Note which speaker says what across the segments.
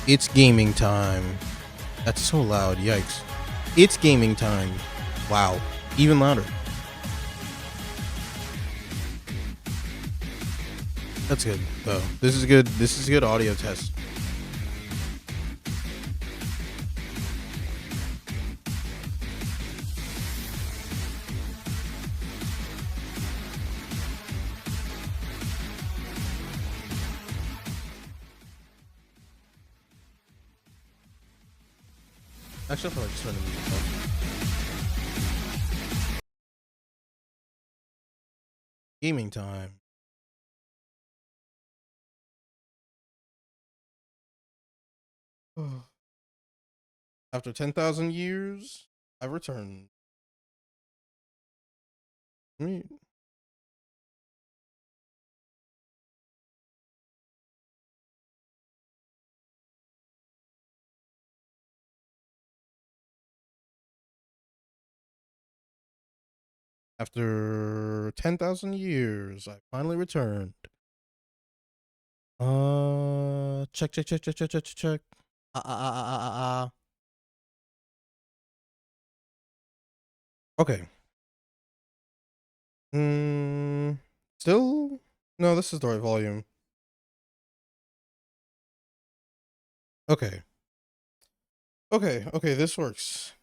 Speaker 1: It's gaming time. That's so loud. Yikes. It's gaming time. Wow. Even louder. That's good, though. This is good. This is a good audio test. Actually, I'll probably just turn the music off. Gaming time. After 10,000 years, I've returned. Me. After 10,000 years, I finally returned. Check. Uh. Okay. Still? No, this is the right volume. Okay. Okay, this works.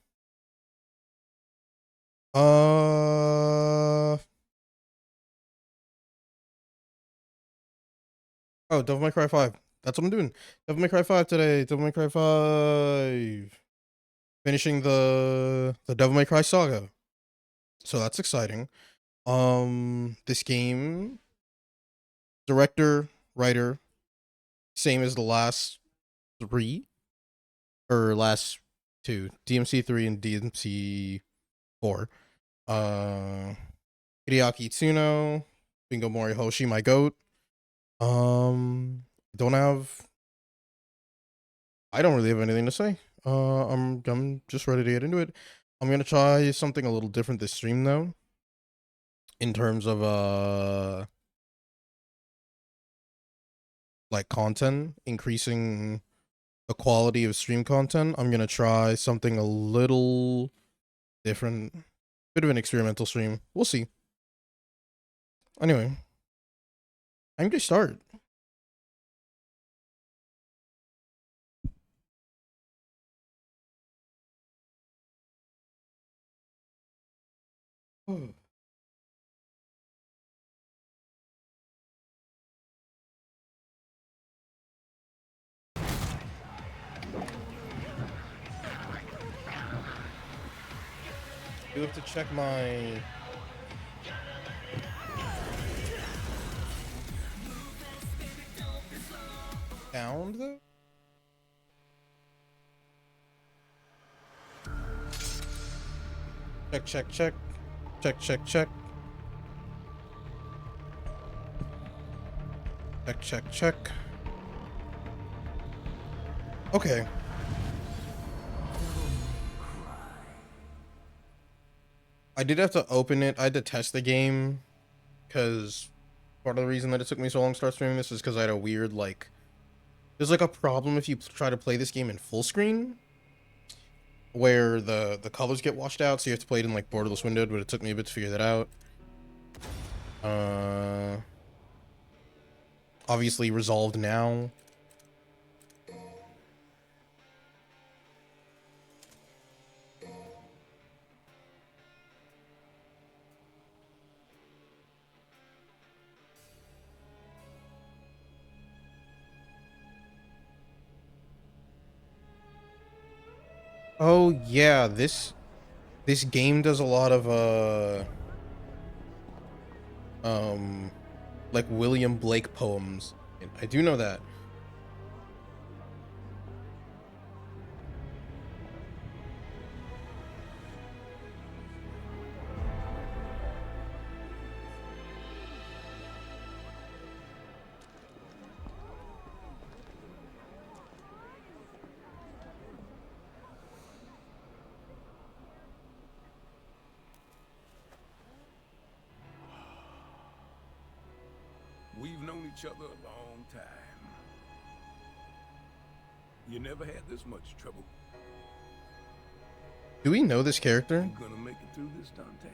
Speaker 1: Oh, Devil May Cry 5. That's what I'm doing. Devil May Cry 5 today. Devil May Cry 5. Finishing the Devil May Cry saga. So that's exciting. This game, director, writer, same as the last three or last two, DMC3 and DMC4. Hideaki Tsuno, Bingo Morihoshi, my goat. Don't have. I don't really have anything to say. I'm just ready to get into it. I'm gonna try something a little different this stream though. In terms of like content, increasing the quality of stream content. I'm gonna try something a little different, bit of an experimental stream. We'll see. Anyway, I'm gonna start. You have to check my sound though. Check. Check. Check. Okay. I did have to open it. I had to test the game because part of the reason that it took me so long to start streaming this is because I had a weird like. There's like a problem if you try to play this game in full screen, where the colors get washed out, so you have to play it in like borderless windowed. But it took me a bit to figure that out. Obviously resolved now. Oh yeah, this game does a lot of like William Blake poems. I do know that.
Speaker 2: We've known each other a long time. You never had this much trouble.
Speaker 1: Do we know this character?
Speaker 2: You gonna make it through this, Dante?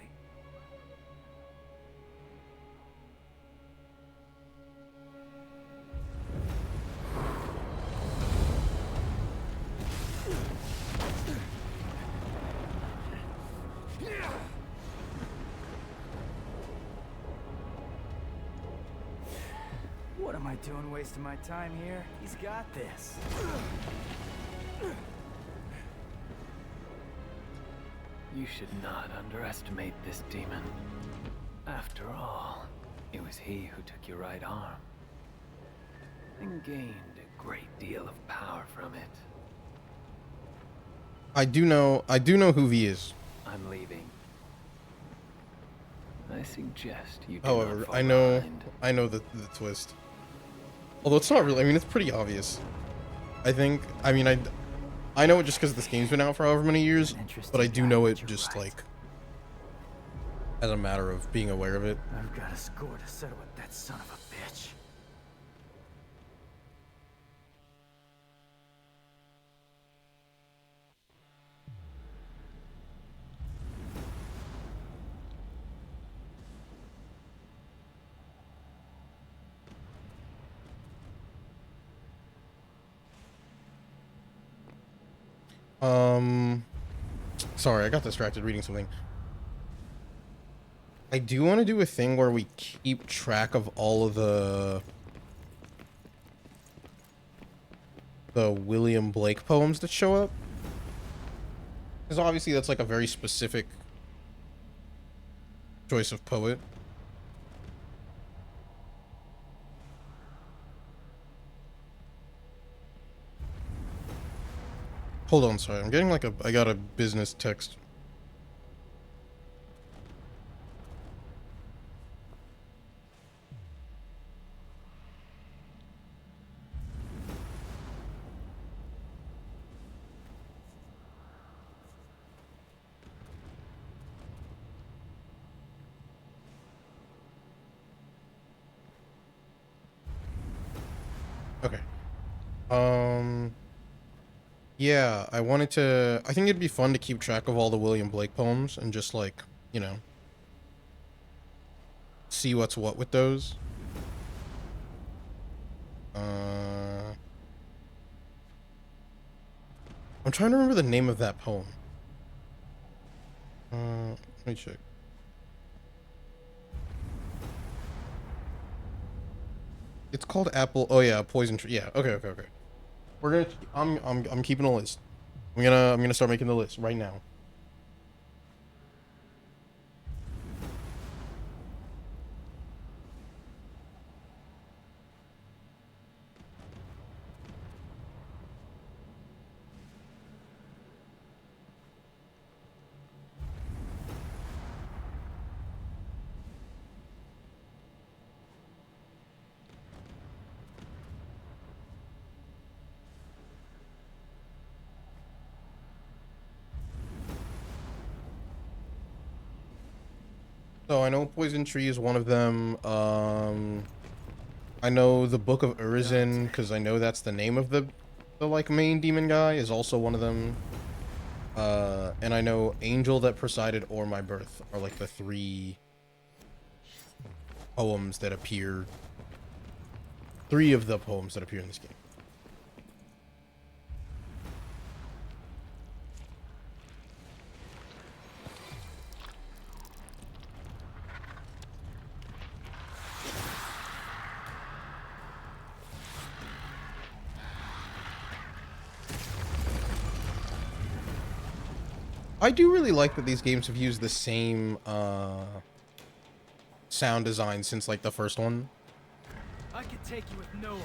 Speaker 3: What am I doing wasting my time here? He's got this.
Speaker 4: You should not underestimate this demon. After all, it was he who took your right arm and gained a great deal of power from it.
Speaker 1: I do know who V is.
Speaker 4: I'm leaving. I suggest you do
Speaker 1: However,
Speaker 4: not fall
Speaker 1: I
Speaker 4: behind.
Speaker 1: know the twist. Although it's not really, I mean, it's pretty obvious. I think, I mean, I know it just because this game's been out for however many years, but I do know it just, like, as a matter of being aware of it.
Speaker 3: I've got a score to settle with that son of a bitch.
Speaker 1: Sorry, I got distracted reading something. I do want to do a thing where we keep track of all of the William Blake poems that show up. Because obviously that's like a very specific choice of poet. Hold on, sorry. I'm getting like I got a business text. Okay. Yeah, I think it'd be fun to keep track of all the William Blake poems and just, like, you know, see what's what with those. I'm trying to remember the name of that poem. Let me check. It's called Apple. Oh yeah, Poison Tree. Yeah. Okay. We're gonna. I'm keeping a list. I'm gonna start making the list right now. So I know Poison Tree is one of them. I know the Book of Urizen because I know that's the name of the like main demon guy is also one of them. And I know Angel That Presided O'er My Birth are like the 3 poems that appear. 3 of the poems that appear in this game. I do really like that these games have used the same sound design since like the first one.
Speaker 3: I could take you with no armor.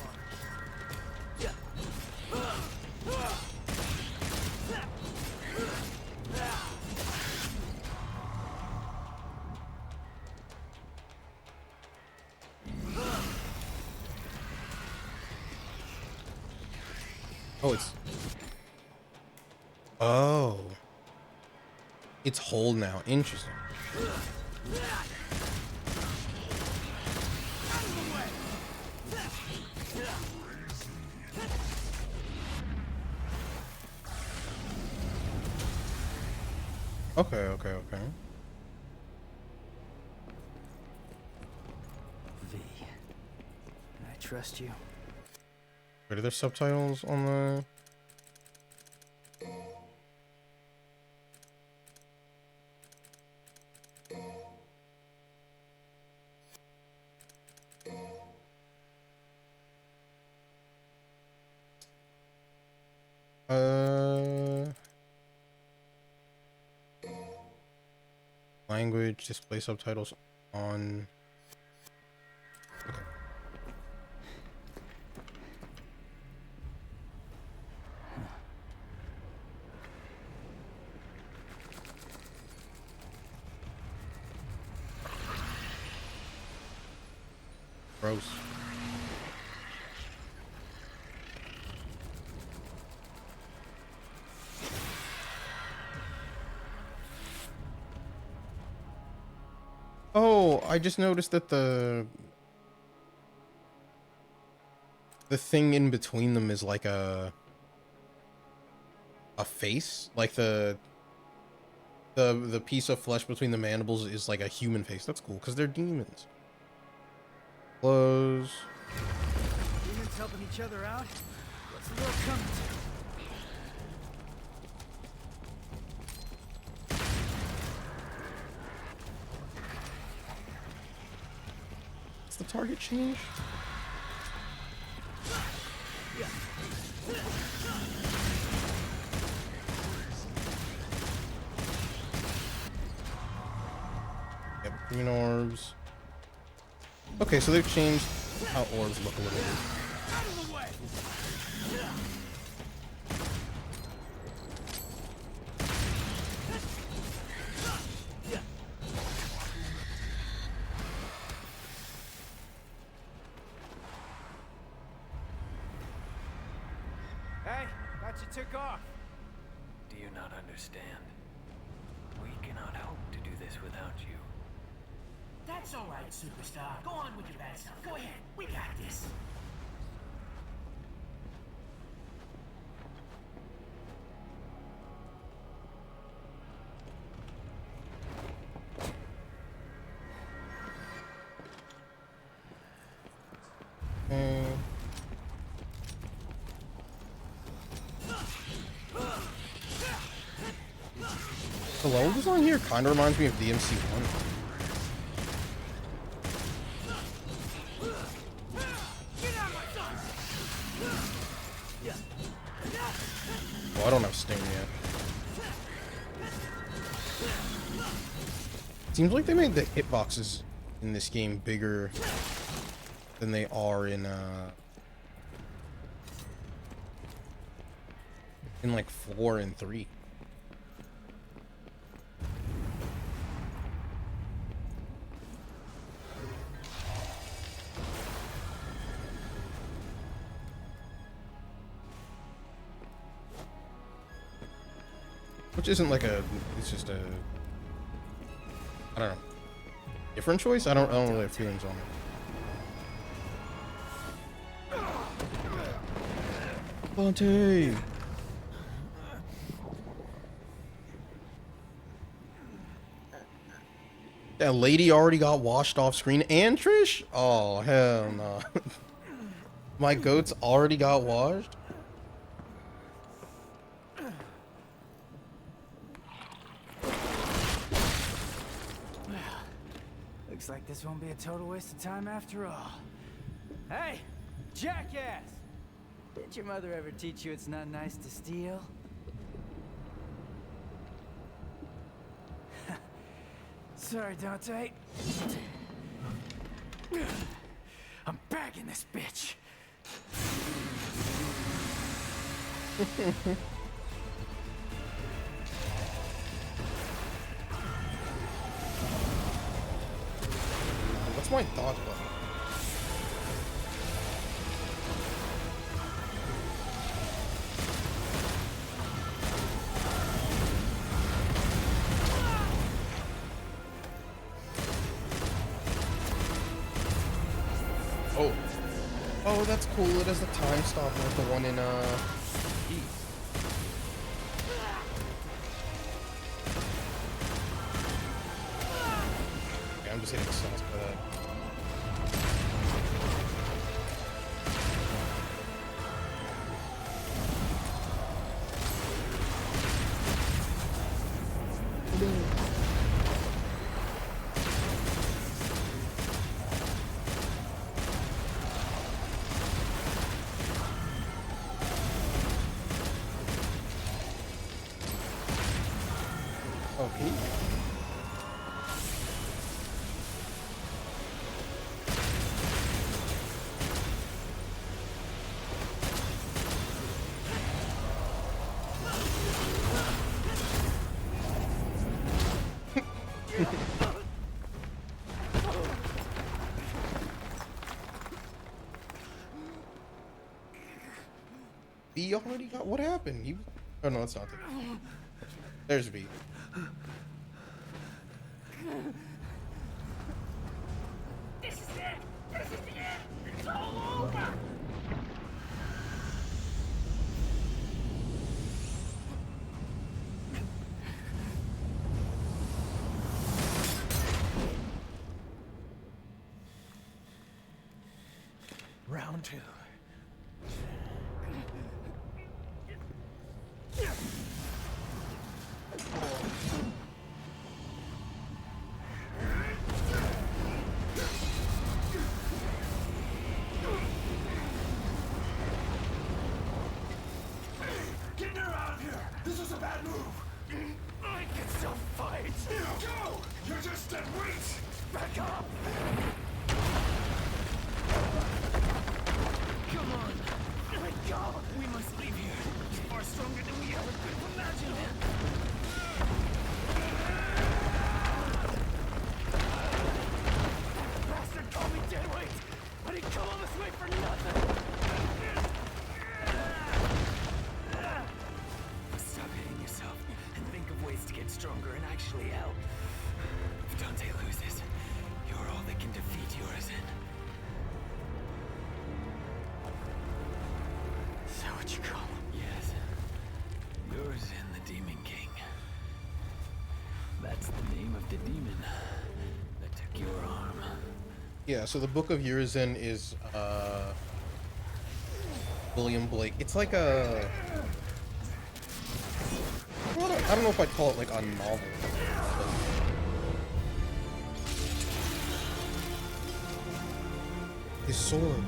Speaker 1: Oh, oh. It's whole now. Interesting. Okay, okay, okay.
Speaker 3: V. I trust you.
Speaker 1: Wait, are there subtitles on the... Language, display subtitles on... Okay. Gross. Oh, I just noticed that the thing in between them is like a face, like the piece of flesh between the mandibles is like a human face. That's cool because they're demons. Close.
Speaker 3: Demons helping each other out? What's the world coming to?
Speaker 1: Does the target change? Yep, green orbs. Okay, so they've changed how orbs look a little bit.
Speaker 3: Out of the way! Hey, thought you took off.
Speaker 4: Do you not understand? We cannot hope to do this without you.
Speaker 5: That's all right, superstar. Go on with your bad stuff. Go ahead. We got this.
Speaker 1: The level design here kind of reminds me of DMC1. Oh, I don't have Sting yet. Seems like they made the hitboxes in this game bigger than they are in like 4 and 3. Which isn't like a, it's just a, I don't know, different choice? I don't really have feelings on it. Bunty! That lady already got washed off screen, and Trish? Oh, hell no. My goats already got washed?
Speaker 3: Looks like this won't be a total waste of time after all. Hey, jackass! Did your mother ever teach you it's not nice to steal? Sorry, Dante. I'm bagging this bitch.
Speaker 1: What's my dodge button? Oh. Oh, that's cool. It has a time stop like the one in Heat. I'm just hitting sauce by that. Okay. V already got what happened? He, oh no, that's not the. There's V.
Speaker 5: This is it! This is the end! It's all over!
Speaker 2: Round 2.
Speaker 5: Get her out of here! This is a bad move! I can still fight! Go! You're just dead weight! Back up! Come on! Let go! We must leave here. He's far stronger than we ever could have imagined. That bastard called me dead weight! But he come all this way for nothing! Stop hitting yourself and think of ways to get stronger and actually help. If Dante loses, you're all that can defeat Urizen. Is that what you call him? Yes. Urizen, the Demon King. That's the name of the demon that took your arm.
Speaker 1: Yeah, so the Book of Urizen is William Blake. It's like a, well, I don't know if I'd call it like a novel. His sword.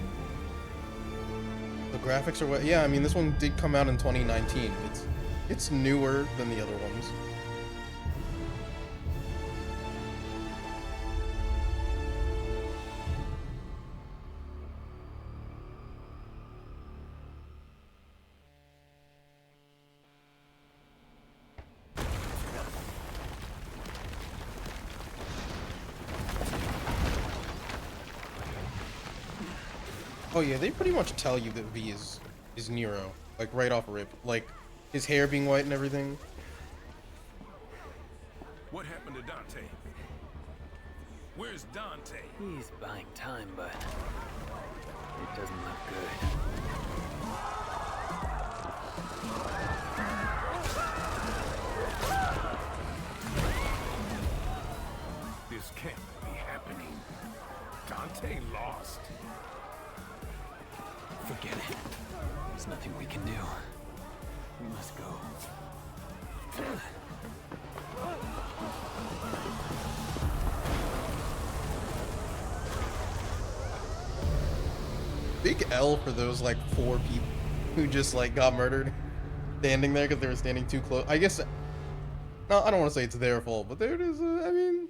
Speaker 1: The graphics are what? Yeah, I mean this one did come out in 2019. It's newer than the other ones. Oh yeah, they pretty much tell you that V is Nero, like right off rip, like his hair being white and everything.
Speaker 2: What happened to Dante? Where's Dante?
Speaker 4: He's buying time, but it doesn't look good.
Speaker 2: This can't be happening. Dante lost.
Speaker 4: Forget it. There's nothing we can do. We must go.
Speaker 1: Big L for those like 4 people who just like got murdered standing there because they were standing too close. I guess, no, I don't want to say it's their fault, but there it is. I mean,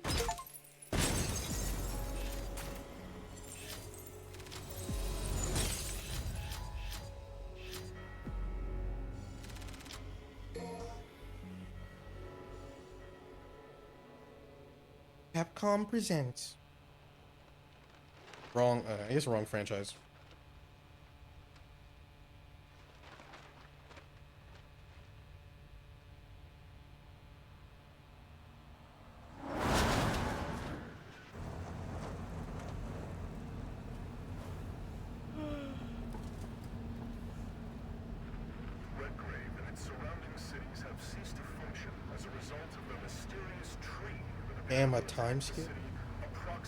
Speaker 1: Capcom presents. Wrong, I guess wrong franchise.
Speaker 6: Redgrave and its surrounding cities have ceased to function as a result of the mysterious tree that appeared
Speaker 1: Damn, a
Speaker 6: in the
Speaker 1: time
Speaker 6: city
Speaker 1: skip?
Speaker 6: approximately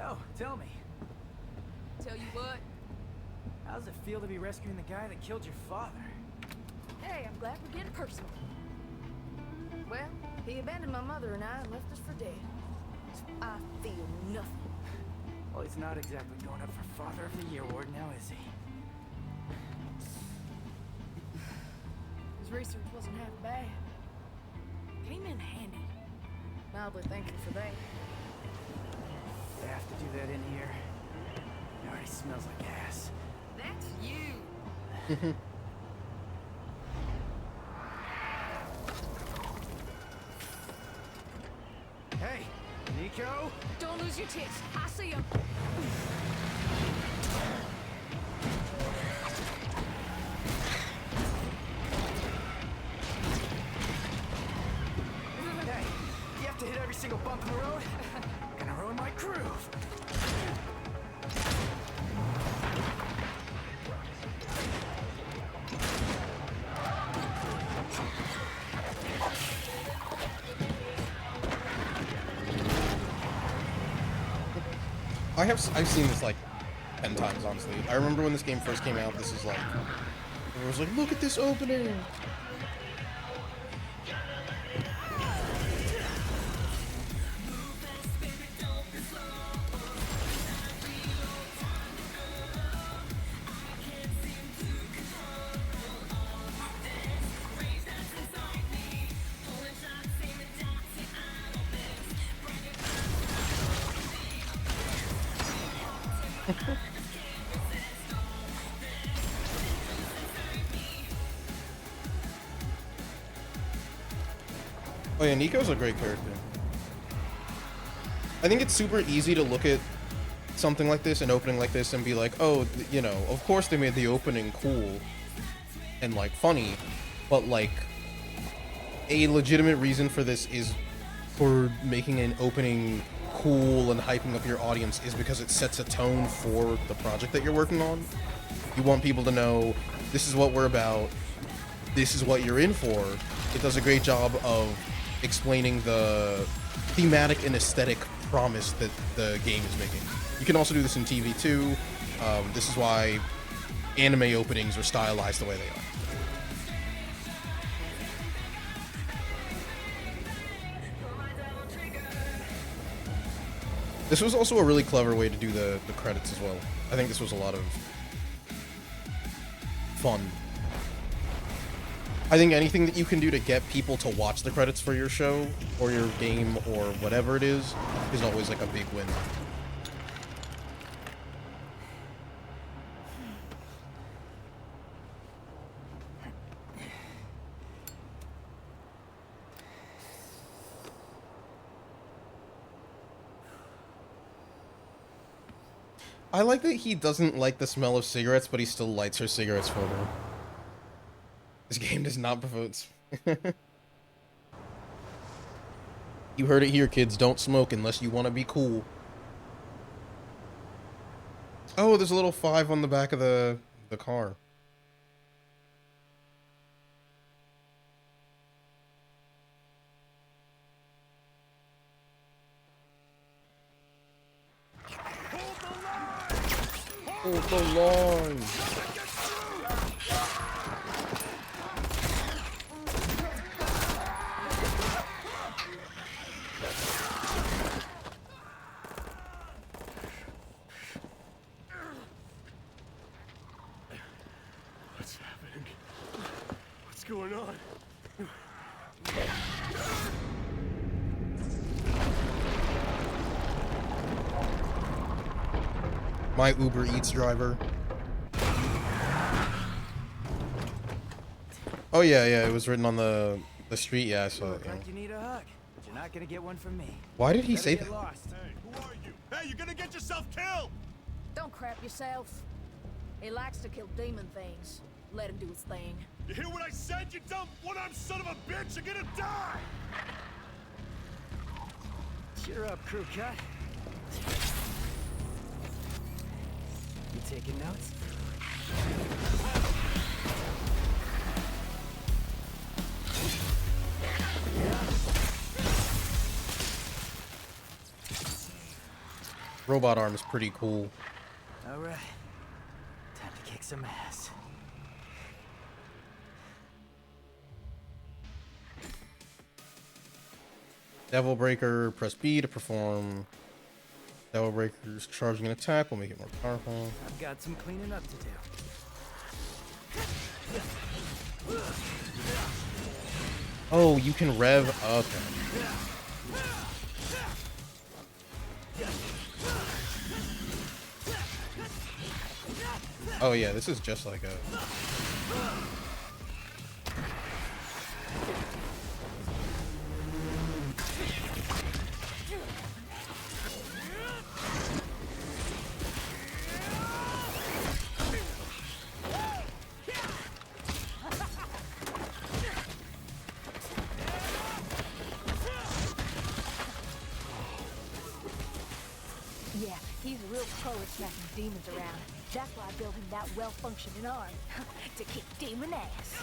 Speaker 3: So, tell me,
Speaker 7: Tell you what,
Speaker 3: how does it feel to be rescuing the guy that killed your father?
Speaker 7: hey, I'm glad we're getting personal. Well, he abandoned my mother and I and left us for dead. So I feel nothing.
Speaker 3: Well, he's not exactly going up for Father of the Year award now, is he?
Speaker 7: His research wasn't half bad. Came in handy. Mildly thankful for that.
Speaker 3: They have to do that in here. It already smells like ass.
Speaker 7: That's you.
Speaker 3: Hey, Nico?
Speaker 7: Don't lose your tits. I see him.
Speaker 3: Hey, you have to hit every single bump in the road? Gonna ruin my groove.
Speaker 1: I've seen this like 10 times, honestly. I remember when this game first came out, this is like, everyone was like, look at this opening! Oh yeah, Nico's a great character. I think it's super easy to look at something like this, an opening like this, and be like, oh, you know, of course they made the opening cool and, like, funny, but, like, a legitimate reason for this is for making an opening cool and hyping up your audience is because it sets a tone for the project that you're working on. You want people to know, this is what we're about, this is what you're in for. It does a great job of explaining the thematic and aesthetic promise that the game is making. You can also do this in TV too. This is why anime openings are stylized the way they are. This was also a really clever way to do the credits as well. I think this was a lot of fun. I think anything that you can do to get people to watch the credits for your show or your game or whatever it is always like a big win. I like that he doesn't like the smell of cigarettes, but he still lights her cigarettes for her. This game does not promote. You heard it here, kids. Don't smoke unless you want to be cool. Oh, there's a little 5 on the back of the car. Hold the line.
Speaker 2: What's happening? What's going on?
Speaker 1: My Uber Eats driver. Oh yeah, it was written on the street. Yeah, I saw it.
Speaker 3: Look
Speaker 1: Yeah.
Speaker 3: like you need a hug, but you're not gonna get one from me.
Speaker 1: Why did he
Speaker 3: Better
Speaker 1: say
Speaker 3: get
Speaker 1: that?
Speaker 3: lost.
Speaker 2: Hey, who are you? Hey, you're gonna get yourself killed!
Speaker 7: Don't crap yourself. He likes to kill demon things. Let him do his thing.
Speaker 2: You hear what I said, you dumb one-armed son of a bitch? You're gonna die!
Speaker 3: Cheer up, crew cut. You taking notes?
Speaker 1: robot arm is pretty cool.
Speaker 3: All right. Time to kick some ass.
Speaker 1: Devil Breaker, press B to perform Devil Breaker's charging an attack will make it more powerful.
Speaker 3: I've got some cleaning up to do.
Speaker 1: Oh, you can rev. Okay. Oh yeah, this is just like a.
Speaker 7: Yeah, he's a real pro at smacking demons around. That's why I built him that well-functioning arm. To kick demon ass.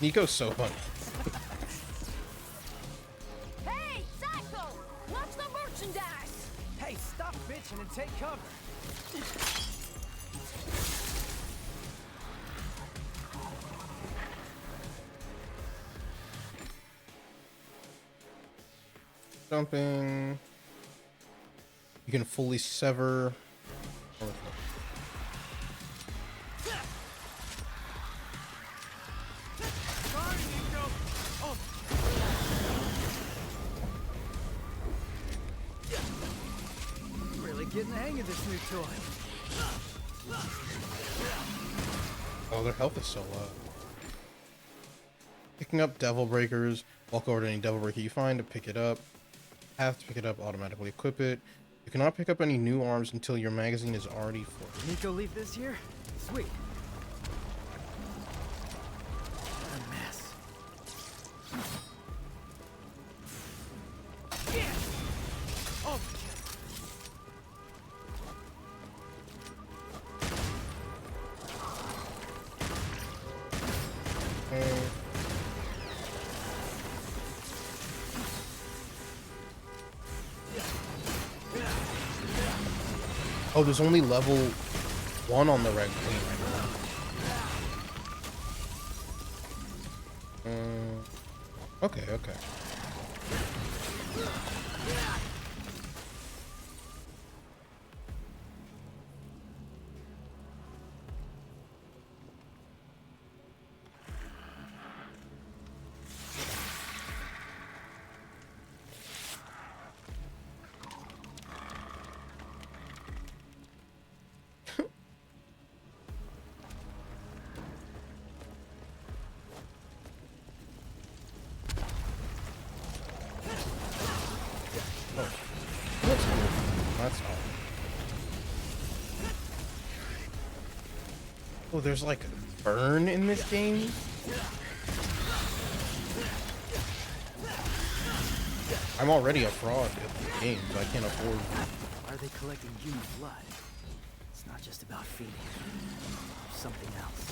Speaker 1: Nico's so funny.
Speaker 7: Hey, Psycho! Watch the merchandise!
Speaker 3: Hey, stop bitching and take cover.
Speaker 1: Jumping. You can fully sever.
Speaker 2: Sorry, Nico. Oh,
Speaker 3: Really getting the hang of this new toy.
Speaker 1: Oh, their health is so low. Picking up Devil Breakers. Walk over to any Devil Breaker you find to pick it up. Have to pick it up, automatically equip it. You cannot pick up any new arms until your magazine is already full.
Speaker 3: Nico leave this here? Sweet. A mess.
Speaker 2: oh,
Speaker 1: Oh, there's only level 1 on the red queen right now. Okay, okay. That's cool. That's all. Oh, there's like a burn in this game? I'm already a fraud at the games. I can't afford.
Speaker 3: Why are they collecting human blood? It's not just about feeding. There's something else.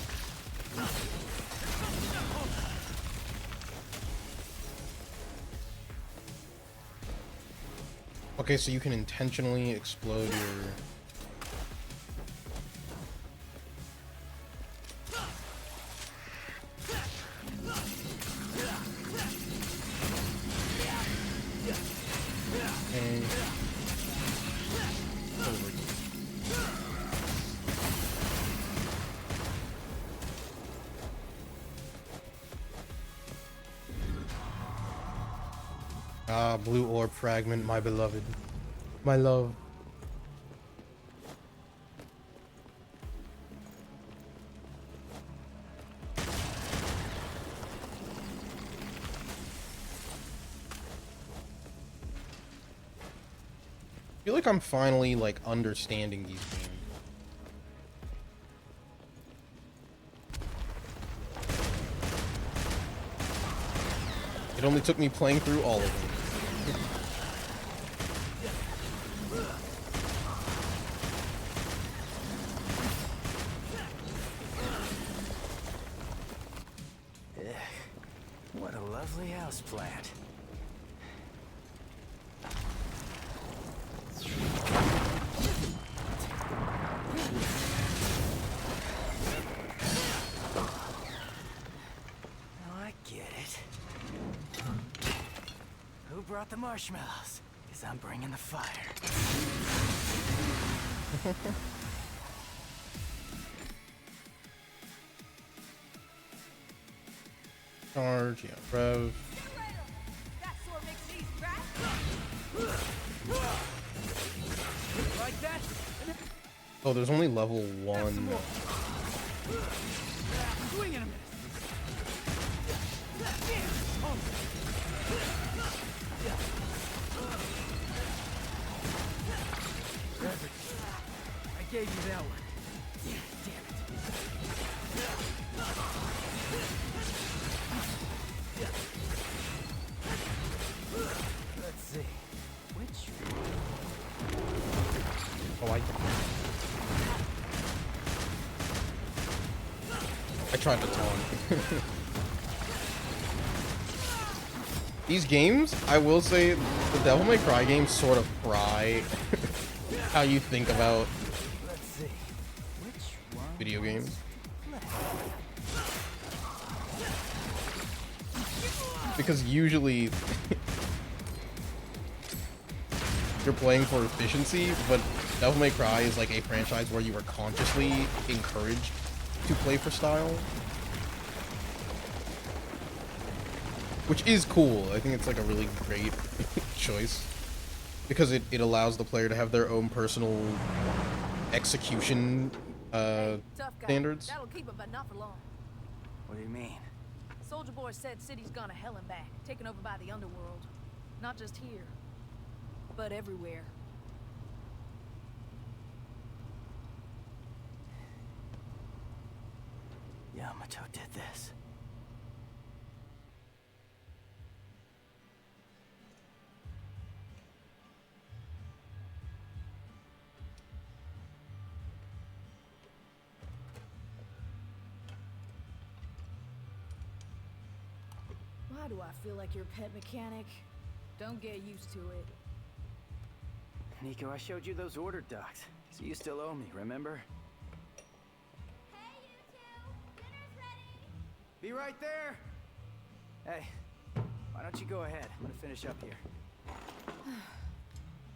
Speaker 1: Okay, so you can intentionally explode your. And... Ah, blue orb fragment, my beloved. My love. I feel like I'm finally like understanding these games. It only took me playing through all of them.
Speaker 3: What a lovely houseplant. brought the marshmallows, because I'm bringing the fire.
Speaker 1: Charge, yeah, rev.
Speaker 7: That sword makes these crack.
Speaker 3: Like that?
Speaker 1: Oh, there's only level 1.
Speaker 3: Swing and a miss. Perfect. I gave you that one. Damn it. Let's see. Which
Speaker 1: Oh, I tried to taunt. These games, I will say, the Devil May Cry games sort of fry how you think about
Speaker 3: Let's see. Which one?
Speaker 1: video games. Because usually you're playing for efficiency, but Devil May Cry is like a franchise where you are consciously encouraged to play for style. Which is cool. I think it's like a really great choice. Because it allows the player to have their own personal execution
Speaker 7: Tough guy.
Speaker 1: standards.
Speaker 7: That'll keep him, but not for long.
Speaker 3: What do you mean?
Speaker 7: Soldier Boy said city's gone to hell and back, taken over by the underworld. Not just here, but everywhere.
Speaker 3: Yamato did this.
Speaker 7: Why do I feel like your pet mechanic? Don't get used to it.
Speaker 3: Nico, I showed you those order docs, so you still owe me, remember?
Speaker 8: Hey, you two! Dinner's ready!
Speaker 3: Be right there! Hey, why don't you go ahead? I'm gonna finish up here.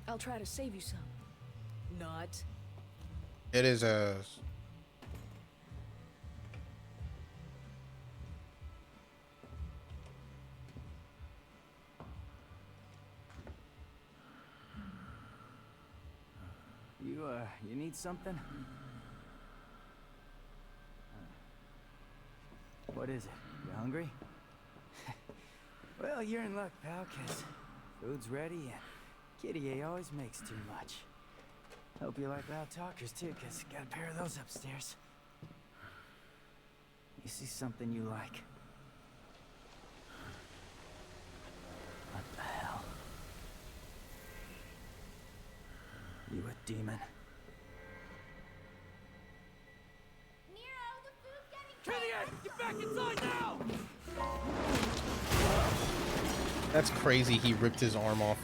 Speaker 7: I'll try to save you some. Not.
Speaker 1: It is a...
Speaker 3: You need something? What is it? You hungry? Well, you're in luck, pal, 'cause food's ready and Kitty A always makes too much. Hope you like loud talkers, too, 'cause got a pair of those upstairs. You see something you like? What the hell? You a demon?
Speaker 8: Nero, the food's getting
Speaker 2: Killian, get back inside now!
Speaker 1: That's crazy, he ripped his arm off.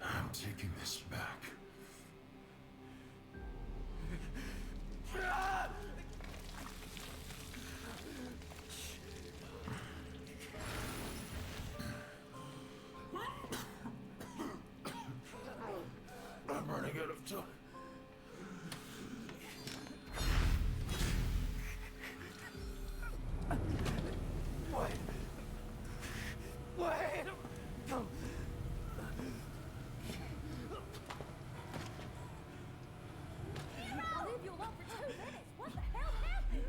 Speaker 6: I'm taking this back. I'm running out of time.
Speaker 8: I'll leave you alone for 2 minutes. What the hell happened?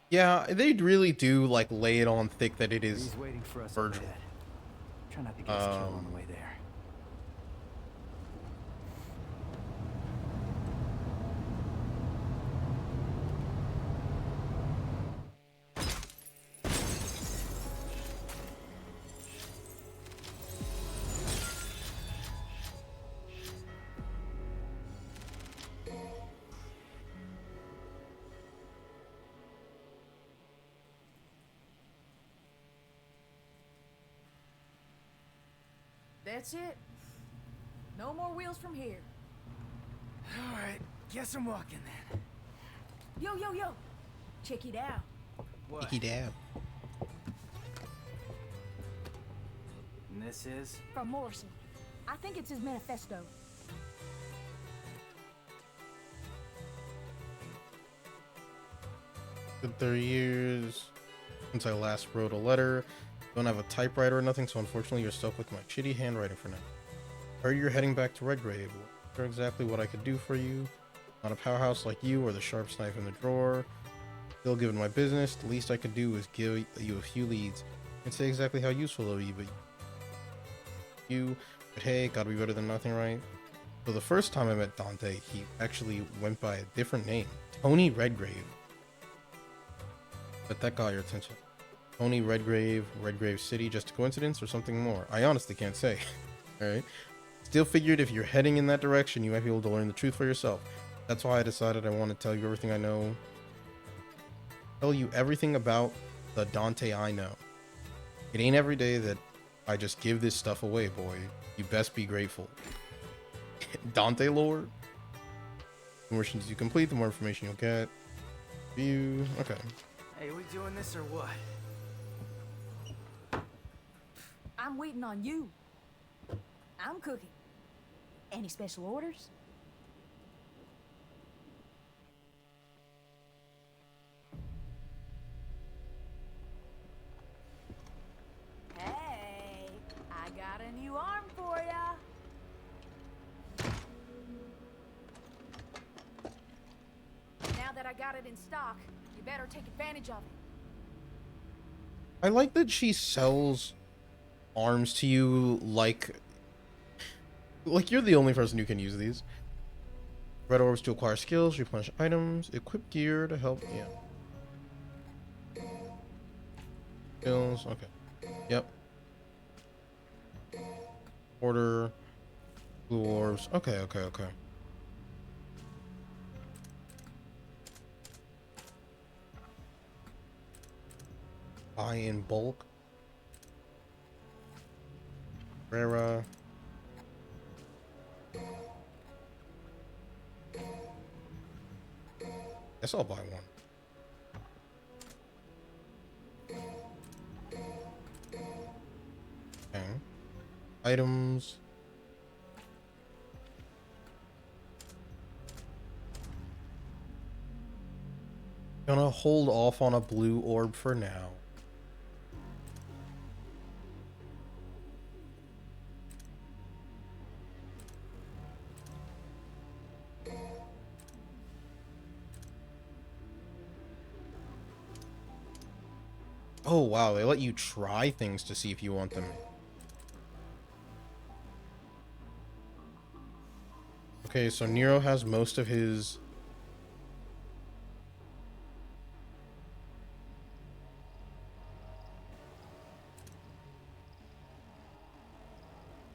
Speaker 1: Yeah, they really do like lay it on thick that it is
Speaker 3: He's waiting for us
Speaker 1: Virgil.
Speaker 3: overhead. Try not to get us killed on the way there.
Speaker 7: That's it. No more wheels from here.
Speaker 3: Alright, guess I'm walking then.
Speaker 7: Yo, yo, yo. Check it out.
Speaker 3: What?
Speaker 1: Icky dab.
Speaker 3: And this is?
Speaker 8: From Morrison. I think it's his manifesto.
Speaker 1: Been 30 years since I last wrote a letter. Don't have a typewriter or nothing, so unfortunately you're stuck with my shitty handwriting for now. Heard you're heading back to Redgrave. Not sure exactly what I could do for you. Not a powerhouse like you or the sharpest knife in the drawer. Still, given my business, the least I could do is give you a few leads. Can't say exactly how useful it'll be, but hey, gotta be better than nothing, right? So the first time I met Dante, he actually went by a different name, Tony Redgrave. But that got your attention. Tony Redgrave, Redgrave City, just a coincidence or something more? I honestly can't say. Alright? Still figured if you're heading in that direction, you might be able to learn the truth for yourself. That's why I decided I want to tell you everything I know. Tell you everything about the Dante I know. It ain't every day that I just give this stuff away, boy. You best be grateful. Dante lore? The more missions you complete, the more information you'll get. View. Okay.
Speaker 3: Hey, we doing this or what?
Speaker 8: I'm waiting on you. I'm cooking. Any special orders?
Speaker 7: Hey, I got a new arm for ya. Now that I got it in stock, you better take advantage of it.
Speaker 1: I like that she sells arms to you like you're the only person who can use these. Red orbs to acquire skills, replenish items, equip gear to help. Yeah. Skills. Okay. Yep. Order. Blue orbs. Okay. Okay. Okay. Buy in bulk. Rara. Guess I'll buy one. Okay. Items. Gonna hold off on a blue orb for now. Oh wow, they let you try things to see if you want them. Okay, so Nero has most of his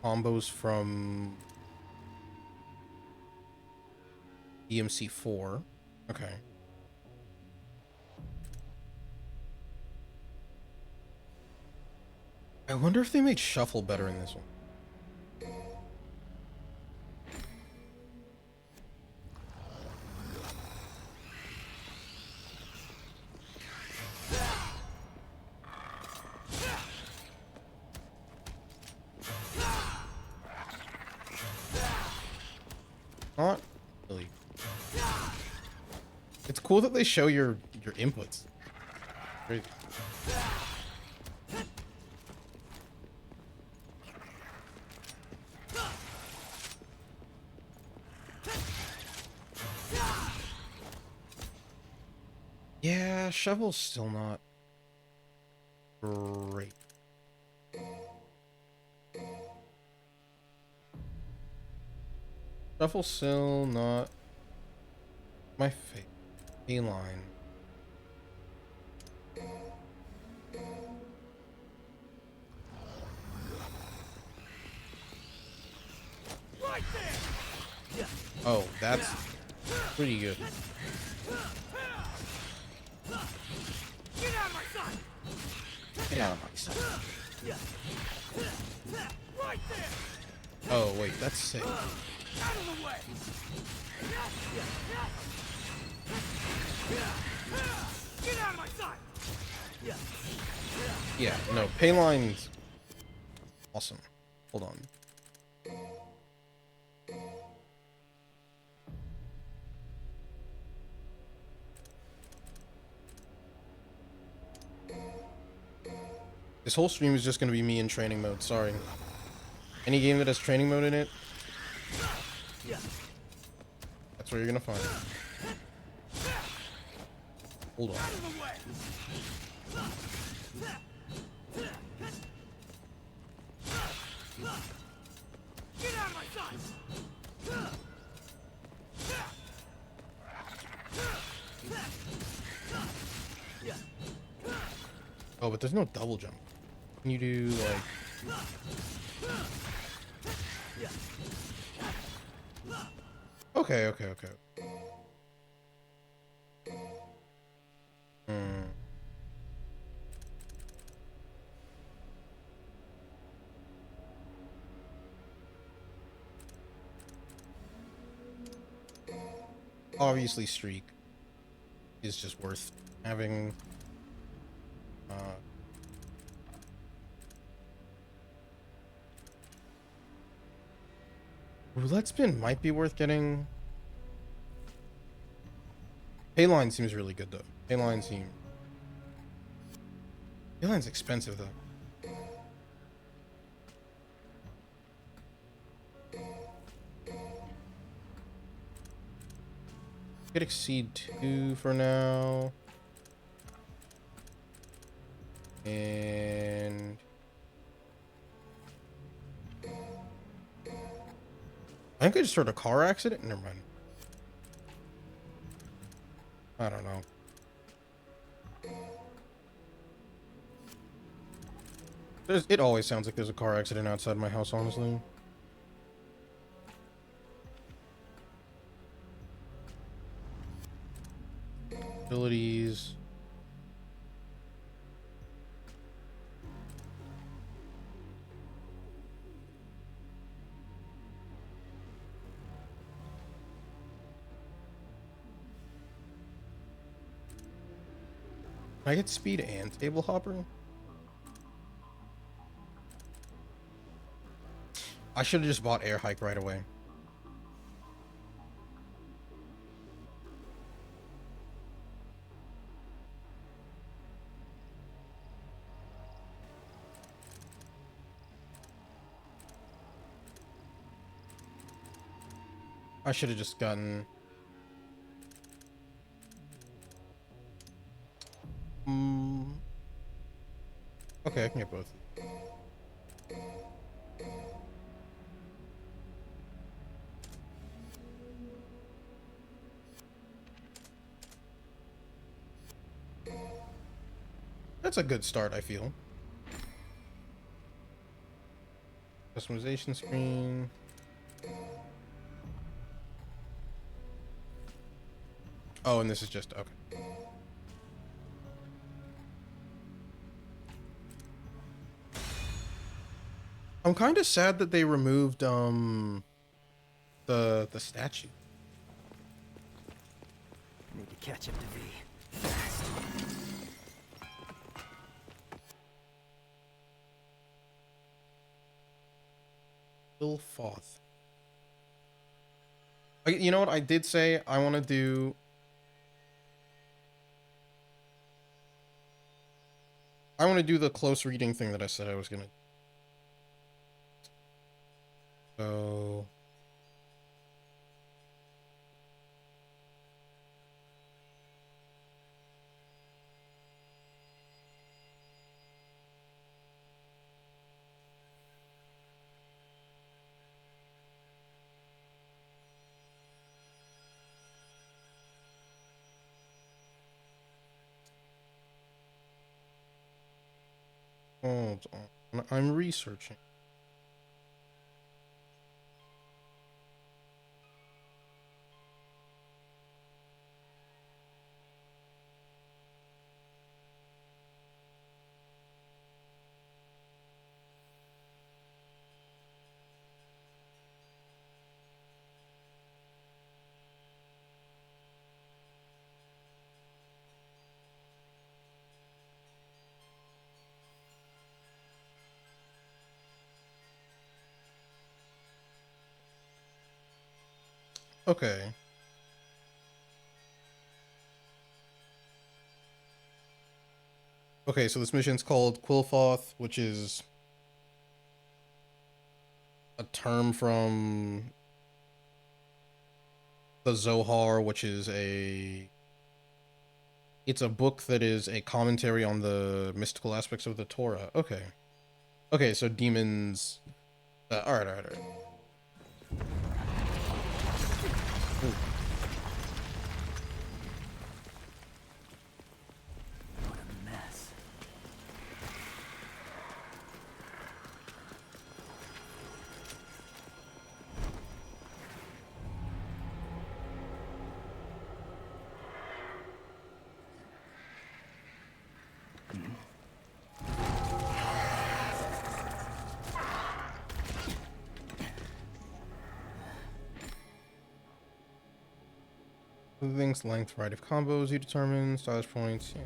Speaker 1: combos from DMC4. Okay. I wonder if they made shuffle better in this one. Not really. It's cool that they show your inputs. Crazy. Yeah, shovel's still not great. Shovel's still not my favorite. A-line.
Speaker 2: Right there!
Speaker 1: Oh, that's pretty good.
Speaker 2: Get out of my sight!
Speaker 1: Get out of my sight.
Speaker 2: Right Right there!
Speaker 1: Oh, wait, that's sick.
Speaker 2: Out of the way! Get out of my sight!
Speaker 1: Yeah, no, Payline's awesome. Hold on. This whole stream is just gonna be me in training mode, sorry. Any game that has training mode in it, that's where you're gonna find it. Hold on.
Speaker 2: Out of the way! Get out of my sight!
Speaker 1: Oh, but there's no double jump. Can you do like... Okay, okay, okay. Hmm. Obviously, streak is just worth having. Roulette spin might be worth getting. Payline seems really good though. Payline's expensive though. Could exceed 2 for now. And I think I just heard a car accident. Never mind. I don't know. It always sounds like there's a car accident outside my house, honestly. Abilities. Can I get speed and table hopper? I should have just bought air hike right away. I should have just gotten... Okay, I can get both. That's a good start, I feel. Customization screen. Oh, and this is just okay. I'm kind of sad that they removed the statue.
Speaker 3: Need to catch up to V.
Speaker 1: Bill Foth. You know what? I did say I want to do. I want to do the close reading thing that I said I was gonna. So. Hold on. I'm researching. Okay. Okay, so this mission's called Quilfoth, which is a term from the Zohar, which is it's a book that is a commentary on the mystical aspects of the Torah. Okay. Okay, so demons. Alright. Ooh.
Speaker 3: What a mess.
Speaker 1: Things, length, variety of combos you determine, status points. Yeah.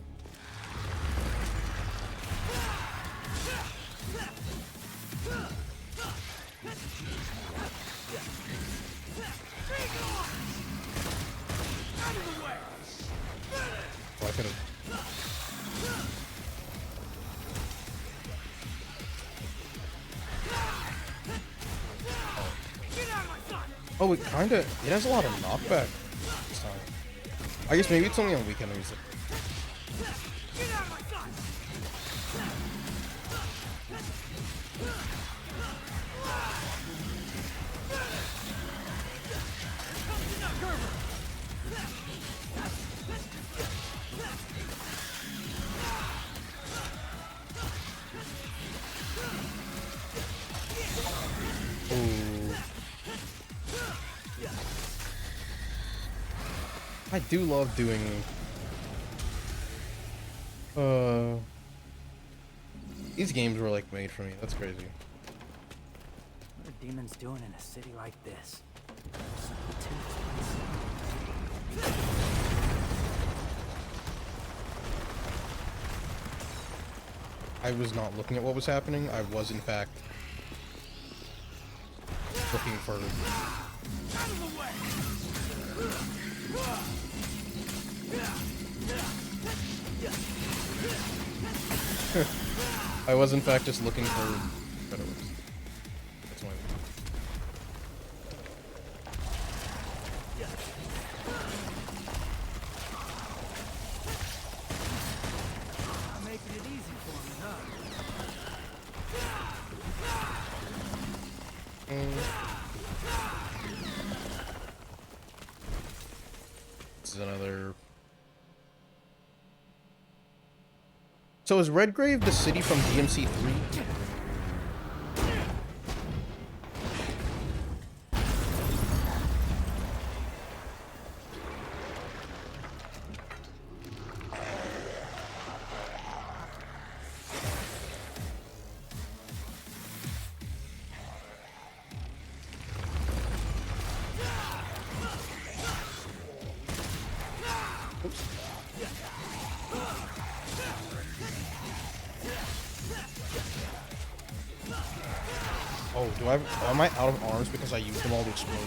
Speaker 1: Oh, I could have. Oh, it kinda. It has a lot of knockback. This time. I guess maybe it's only on weak enemies. Ooh. I do love doing these games were like made for me. That's crazy.
Speaker 3: What are demons doing in a city like this?
Speaker 1: I was not looking at what was happening. I was in fact looking for I was in fact just looking for fireworks. That's my
Speaker 3: I'm making it easy for me, huh?
Speaker 1: This is another. So is Redgrave the city from DMC3? Oh, am I out of arms because I used them all to explode?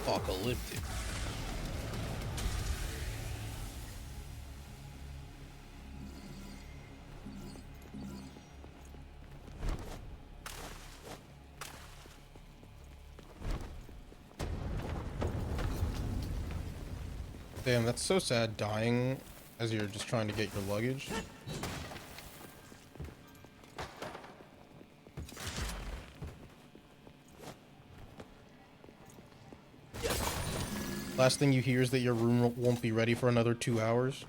Speaker 1: Apocalyptic. Damn, that's so sad, dying as you're just trying to get your luggage. Last thing you hear is that your room won't be ready for another 2 hours.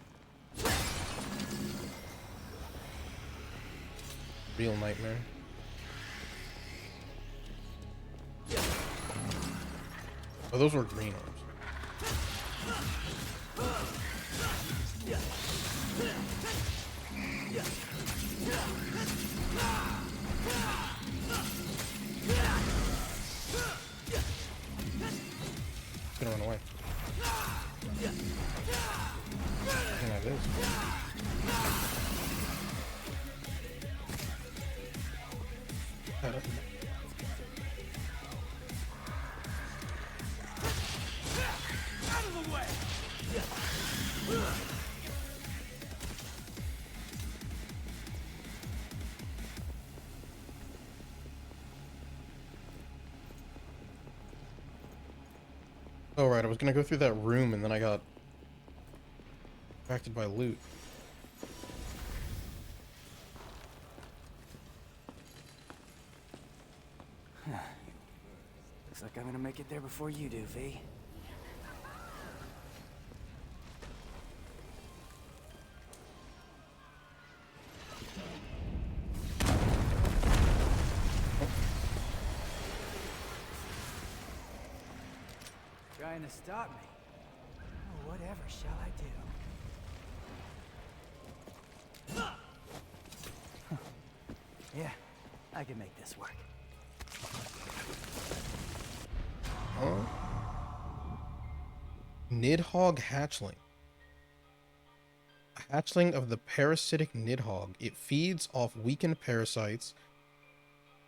Speaker 1: Real nightmare. Oh, those were green orbs. It's gonna run away. I think that is.
Speaker 2: Out of the way!
Speaker 1: Oh, right. I was gonna go through that room and then I got distracted by loot.
Speaker 3: Looks like I'm gonna make it there before you do, V. Trying to stop me. Oh, whatever shall I do? Huh. Yeah, I can make this work.
Speaker 1: Huh? Nidhogg hatchling. A hatchling of the parasitic nidhogg. It feeds off weakened parasites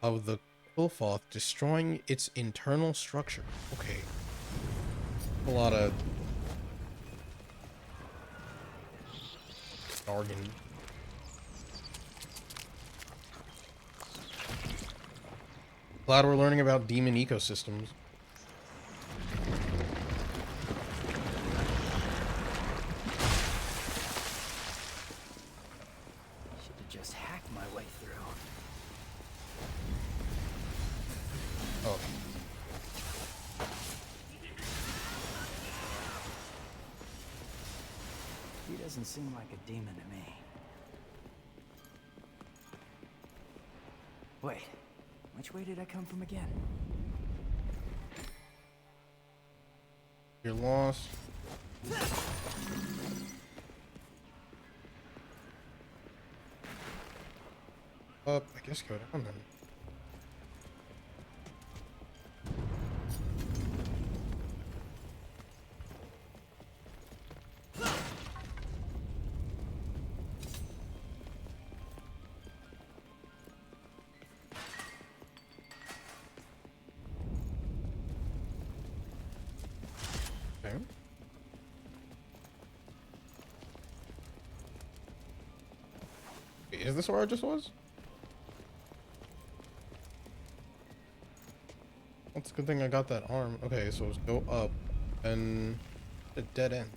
Speaker 1: of the Qliphoth, destroying its internal structure. Okay. A lot of jargon. Glad we're learning about demon ecosystems.
Speaker 3: Should have just hacked my way through.
Speaker 1: Oh.
Speaker 3: He doesn't seem like a demon to me. Wait, which way did I come from again?
Speaker 1: You're lost. Up, I guess go down then. Okay. Wait, is this where I just was? That's a good thing I got that arm. Okay, so let's go up and a dead end.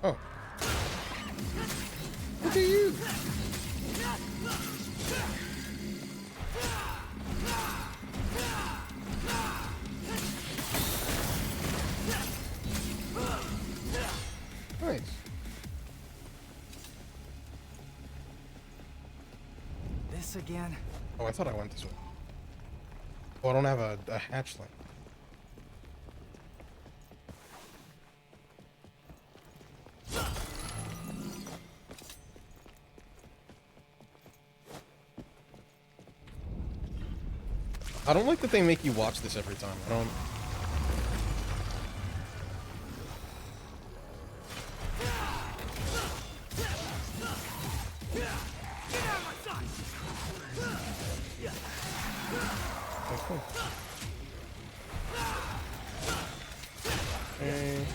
Speaker 1: Oh. Look at you. Nice.
Speaker 3: This again?
Speaker 1: Oh, I thought I went this way. Oh, I don't have a hatchling. I don't like that they make you watch this every time. I don't. Okay, cool. Okay.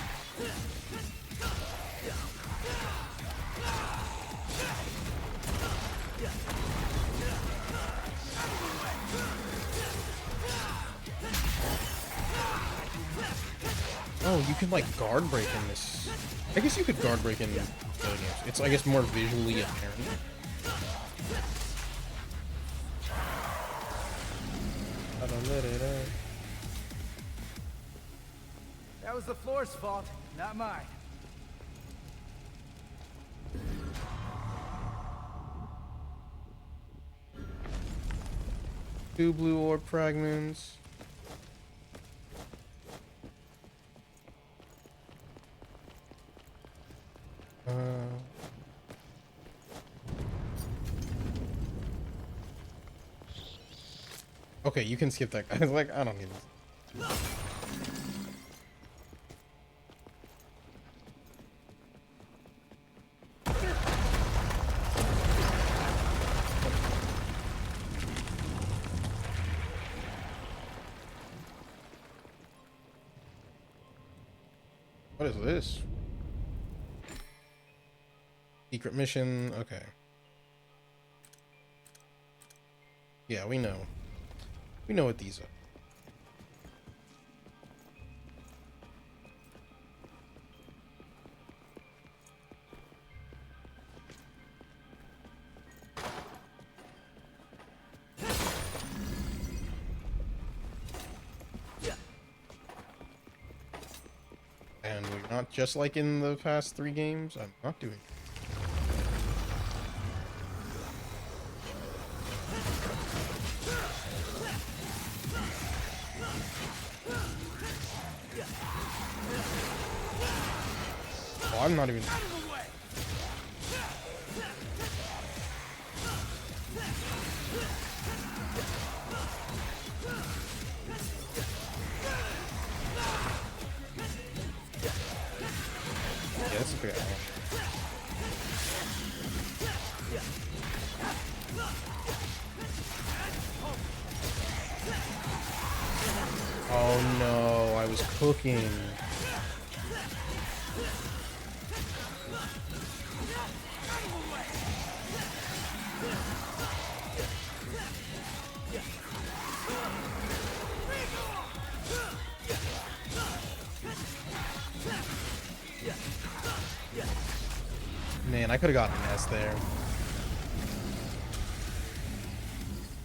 Speaker 1: Oh, you can like guard break in this. I guess you could guard break in other games. It's, I guess, more visually apparent.
Speaker 3: That was the floor's fault, not mine.
Speaker 1: Two blue orb fragments. Okay, you can skip that guy. Like, I don't need this. What is this? Secret mission. Okay. Yeah, we know. We know what these are. And we're not just like in the past 3 games. I'm not doing it. Oh, I'm not even. Yeah, that's a big one. Oh no, I was cooking. Man, I could have gotten an S there.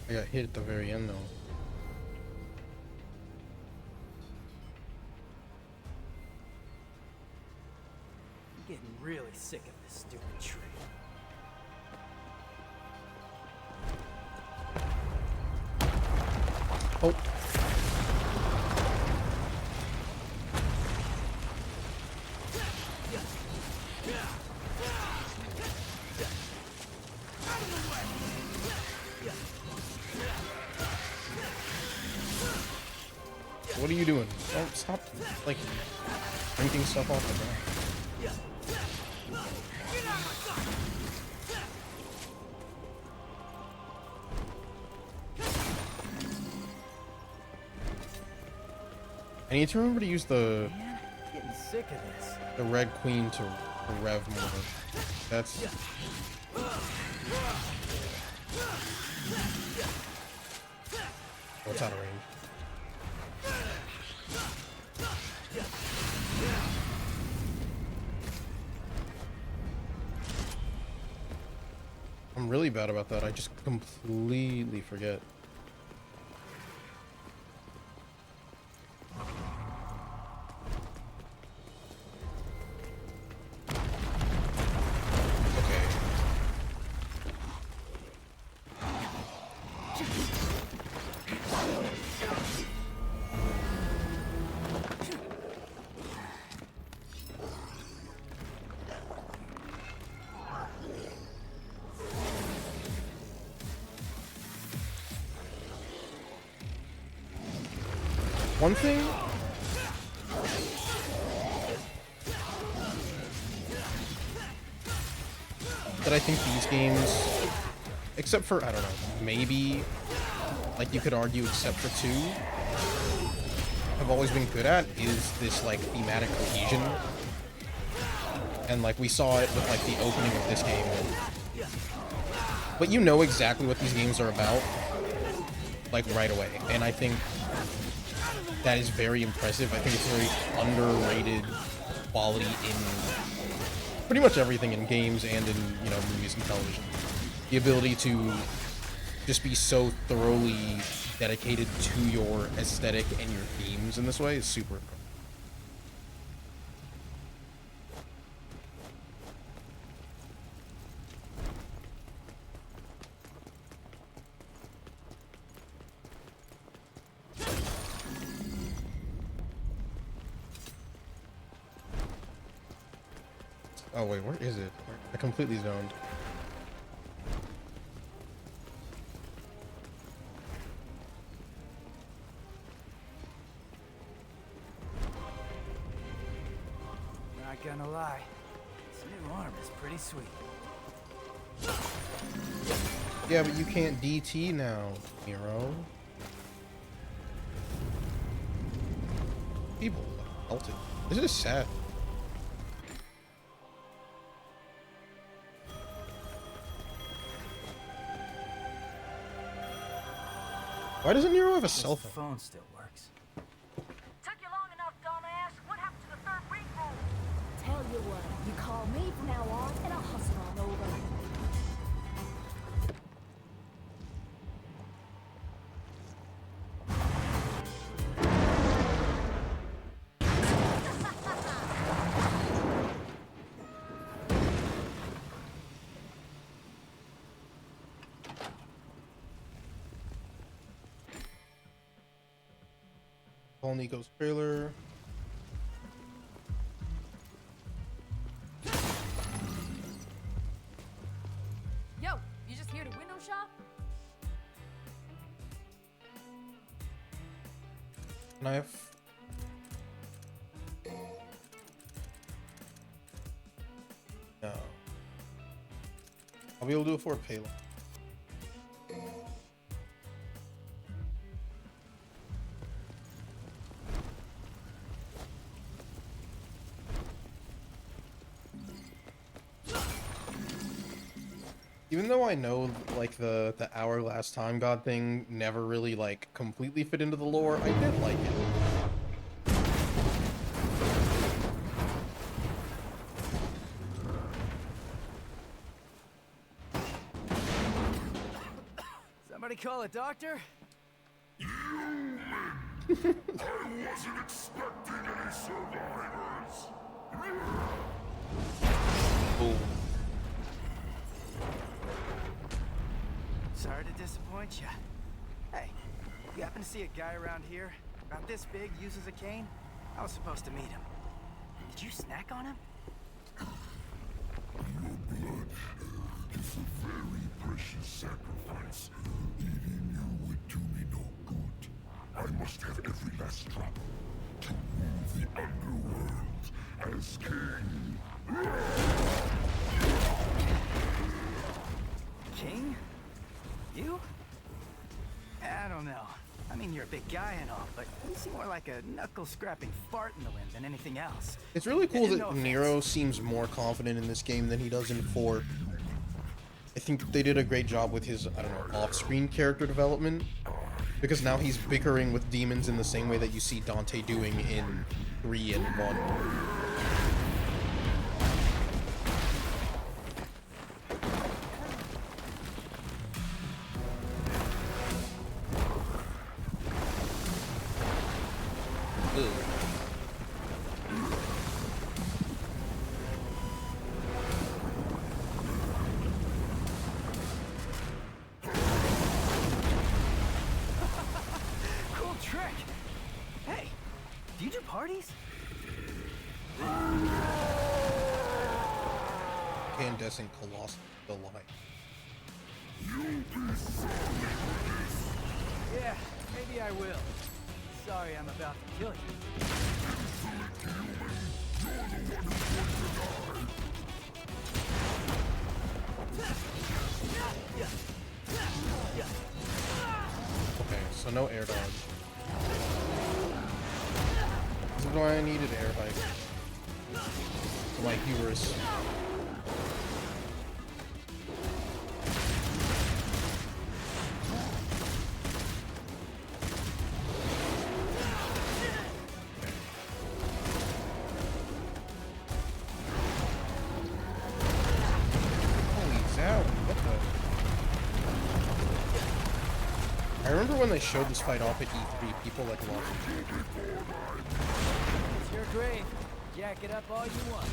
Speaker 1: I got hit at the very end though.
Speaker 3: I'm getting really sick of this stupid tree.
Speaker 1: Oh. What are you doing? Don't stop, like, drinking stuff off the ground. I need to remember to use the
Speaker 3: Man, getting sick of this.
Speaker 1: the red queen to rev more. That's what's out of range. I'm really bad about that. I just completely forget. Okay. One thing that I think these games, except for, I don't know, maybe, like you could argue except for 2, have always been good at is this, like, thematic cohesion. And, like, we saw it with, like, the opening of this game. But you know exactly what these games are about, like, right away. And I think that is very impressive. I think it's very underrated quality in pretty much everything in games and in, you know, movies and television. The ability to just be so thoroughly dedicated to your aesthetic and your themes in this way is super important. Oh wait, where is it? I completely zoned.
Speaker 3: Not gonna lie, this new arm is pretty sweet.
Speaker 1: Yeah, but you can't DT now, Nero. People melted. This is sad. Why doesn't Nero have a cell
Speaker 3: The
Speaker 1: phone?
Speaker 3: phone still works.
Speaker 7: Took you long enough, dumbass. What happened to the third ring rule?
Speaker 8: Tell you what, you call me from now on, and I'll hustle on over.
Speaker 1: Paul Nico's trailer.
Speaker 7: Yo, you just here to window shop?
Speaker 1: Knife. No. I'll be able to do it for a payload. Even though I know like the hourglass time god thing never really like completely fit into the lore, I did like it.
Speaker 3: Somebody call a doctor?
Speaker 6: I wasn't expecting any survivors.
Speaker 1: Boom.
Speaker 3: Sorry to disappoint you. Hey, you happen to see a guy around here about this big uses a cane? I was supposed to meet him. Did you snack on him?
Speaker 6: Your blood is a very precious sacrifice. Eating you would do me no good. I must have every last drop to rule the underworld as king.
Speaker 3: King? You? I don't know. I mean, you're a big guy and all, but you seem more like a knuckle-scrapping fart in the wind than anything else.
Speaker 1: It's really cool
Speaker 3: No
Speaker 1: that
Speaker 3: offense.
Speaker 1: Nero seems more confident in this game than he does in 4. I think they did a great job with his, I don't know, off-screen character development. Because now he's bickering with demons in the same way that you see Dante doing in 3 and 1.
Speaker 3: Cool trick! Hey, do you do parties?
Speaker 1: Incandescent Colossus Delight.
Speaker 3: Yeah, maybe I will. Sorry I'm about to kill you.
Speaker 1: Okay, so no air dodge. This is why I needed air hike. For my hubris. Holy cow, what the? I remember when they showed this fight off at E3, people like lost it.
Speaker 3: It's your grave. Jack it up all you want.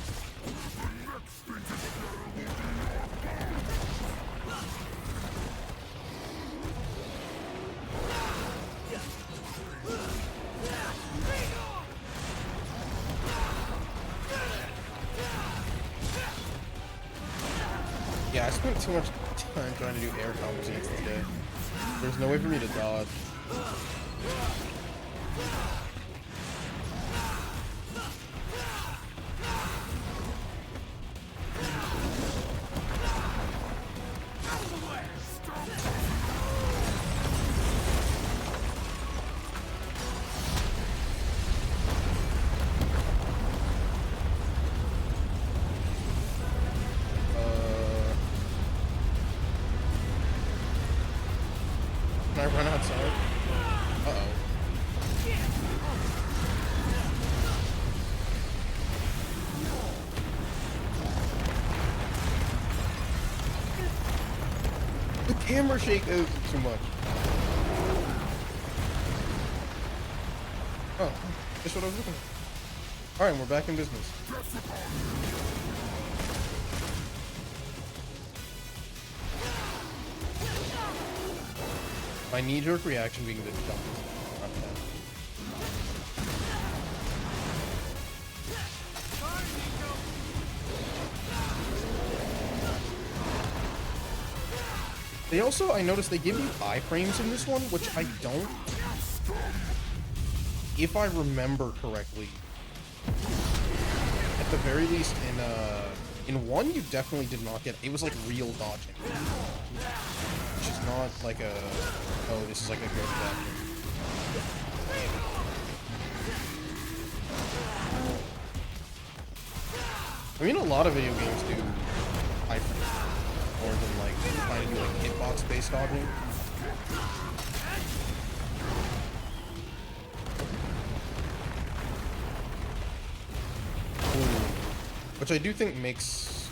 Speaker 1: I spent too much time trying to do air combos against this guy. There's no way for me to dodge. Can I run outside? Uh-oh. The camera shake is too much. Oh, that's what I was looking for. Alright, we're back in business. My knee-jerk reaction being the jump is not bad. They also, I noticed they give you iframes in this one, which I don't. If I remember correctly, at the very least in one, you definitely did not get. It was like real dodging, which is not like a. Oh, this is like a good dodging. I mean, a lot of video games do iframes more than like trying to do like hitbox-based dodging. Which I do think makes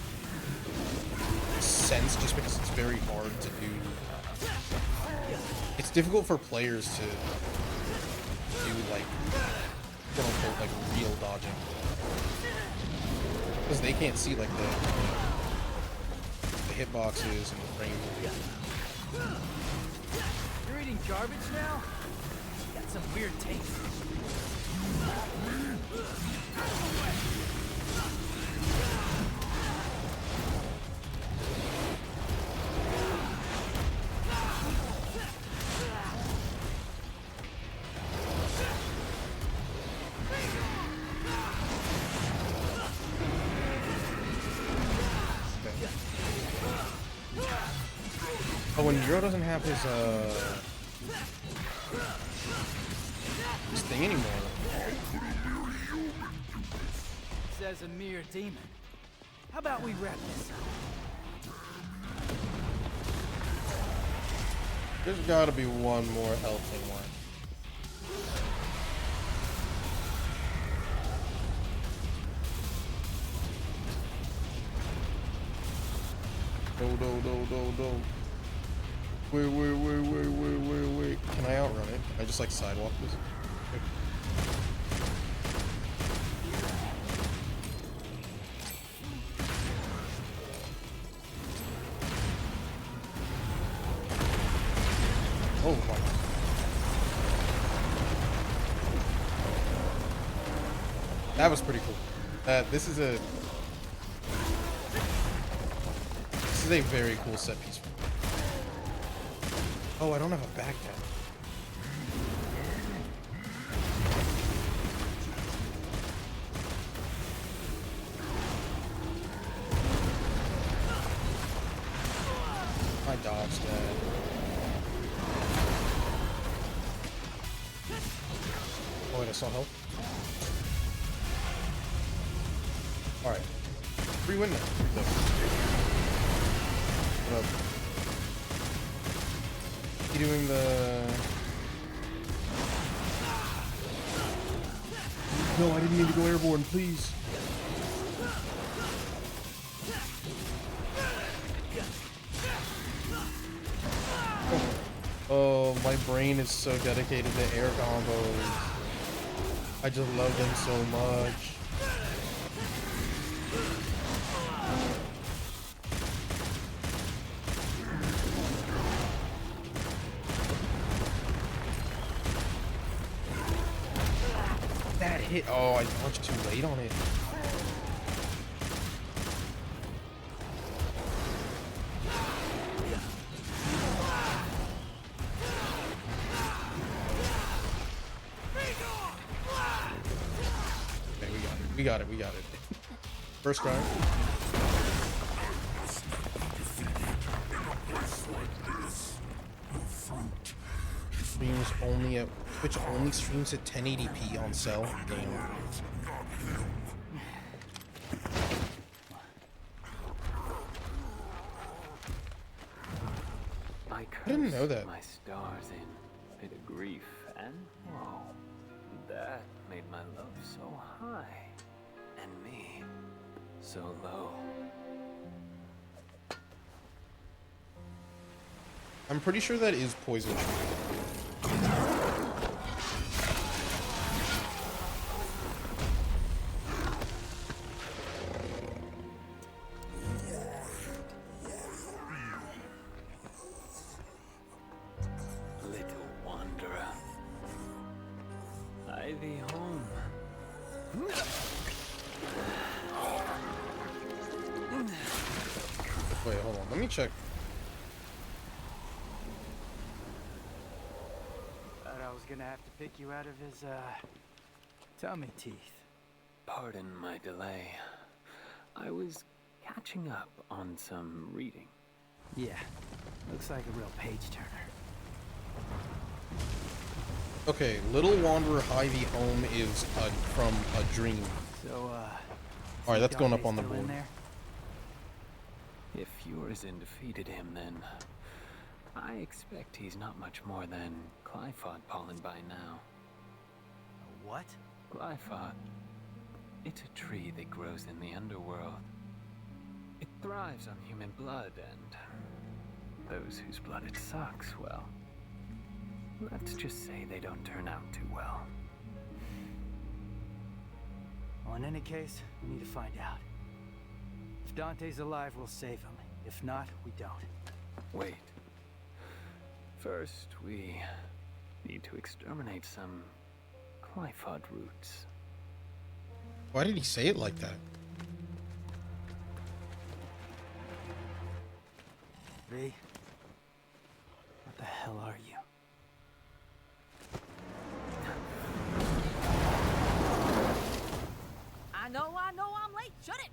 Speaker 1: sense just because it's very hard to do. It's difficult for players to do like quote unquote like real dodging. Because they can't see like the hitboxes and the frames.
Speaker 3: You're eating garbage now? Got some weird taste.
Speaker 1: Oh, when Zero doesn't have his thing anymore.
Speaker 3: Says a mere demon. How about we wrap this up?
Speaker 1: There's gotta be one more health thing one. No. Wait. Can I outrun it? Can I just like sidewalk this? Okay. Oh my God. That was pretty cool. This is a very cool set piece. Oh, I don't have a back tap. I dodged that. Oh wait, I saw help. Alright. Free win now. What up? You doing the... No, I didn't mean to go airborne, please. Oh, my brain is so dedicated to air combos. I just love them so much. That hit. Oh, I dodged too late on it. We got it. We got it. First try. Streams only at Twitch only streams at 1080p on cell. Damn.
Speaker 4: I
Speaker 1: didn't know
Speaker 4: cursed
Speaker 1: that.
Speaker 4: my stars in a bit of grief and woe. That made my love so high, and me so low.
Speaker 1: I'm pretty sure that is poison.
Speaker 4: Little wanderer, I thee home.
Speaker 1: Wait, hold on. Let me check.
Speaker 3: Thought I was gonna have to pick you out of his, tummy teeth.
Speaker 4: Pardon my delay. I was catching up on some reading.
Speaker 3: Yeah, looks like a real page turner.
Speaker 1: Okay, Little Wanderer Hy-Vee Home is from a dream.
Speaker 3: So,
Speaker 1: Alright, that's going up
Speaker 3: Dante's
Speaker 1: on the
Speaker 3: still in
Speaker 1: board.
Speaker 3: there?
Speaker 4: If Urizen defeated him, then I expect he's not much more than Glyphod pollen by now.
Speaker 3: A what?
Speaker 4: Glyphod. It's a tree that grows in the underworld. It thrives on human blood, and those whose blood it sucks, well, let's just say they don't turn out too well.
Speaker 3: Well, in any case, we need to find out. If Dante's alive, we'll save him. If not, we don't.
Speaker 4: Wait. First, we need to exterminate some Glyphod roots.
Speaker 1: Why did he say it like that?
Speaker 3: V, what the hell are you?
Speaker 8: I know I'm late. Shut it!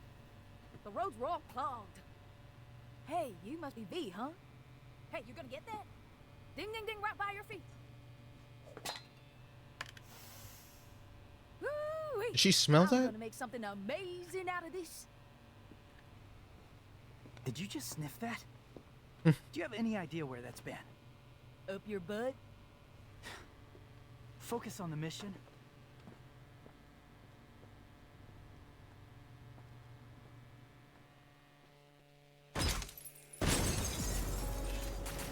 Speaker 8: The roads were all clogged. Hey, you must be V, huh? Hey, you gonna get that? Ding, ding, ding, right by your feet. Woo-wee.
Speaker 1: Did she smell
Speaker 8: I'm
Speaker 1: that?
Speaker 8: gonna make something amazing out of this.
Speaker 3: Did you just sniff that? Do you have any idea where that's been?
Speaker 8: Up your butt?
Speaker 3: Focus on the mission.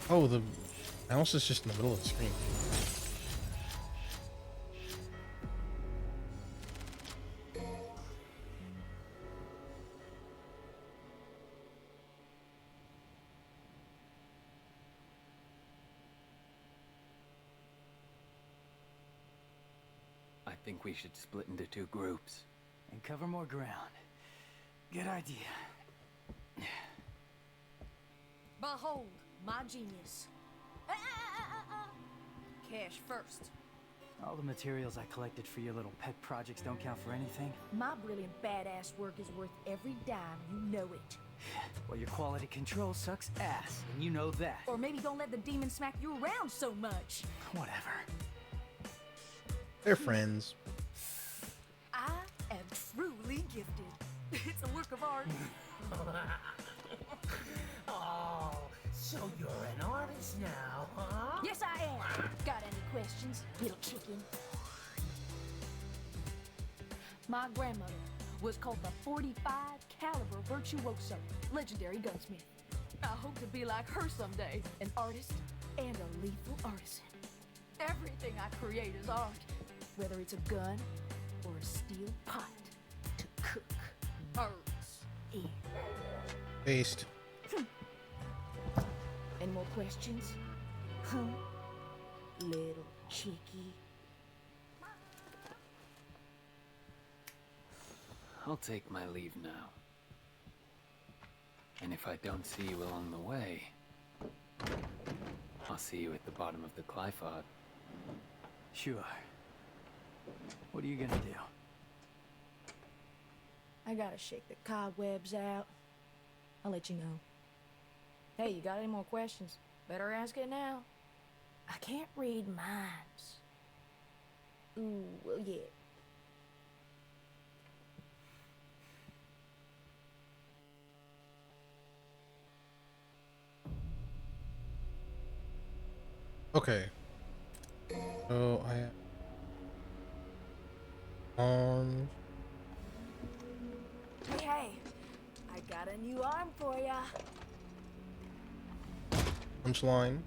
Speaker 1: Oh, the mouse is just in the middle of the screen.
Speaker 4: I think we should split into two groups.
Speaker 3: And cover more ground. Good idea.
Speaker 8: Behold, my genius. Cash first.
Speaker 3: All the materials I collected for your little pet projects don't count for anything.
Speaker 8: My brilliant badass work is worth every dime, you know it.
Speaker 3: Well, your quality control sucks ass, and you know that.
Speaker 8: Or maybe don't let the demon smack you around so much.
Speaker 3: Whatever.
Speaker 1: They're friends.
Speaker 8: I am truly gifted. It's a work of art.
Speaker 5: Oh, so you're an artist now, huh?
Speaker 8: Yes, I am. Got any questions, little chicken? My grandmother was called the 45 caliber virtuoso, legendary gunsmith. I hope to be like her someday, an artist and a lethal artisan. Everything I create is art, whether it's a gun or a steel pot to cook herbs in.
Speaker 1: Based.
Speaker 8: Any more questions? Huh? Little chickie.
Speaker 4: I'll take my leave now. And if I don't see you along the way, I'll see you at the bottom of the Glyphod.
Speaker 3: Sure. What are you gonna do?
Speaker 8: I gotta shake the cobwebs out. I'll let you know. Hey, you got any more questions? Better ask it now. I can't read minds. Ooh, well, yeah.
Speaker 1: Okay. So arms.
Speaker 8: Hey, I got a new arm for ya.
Speaker 1: Punchline.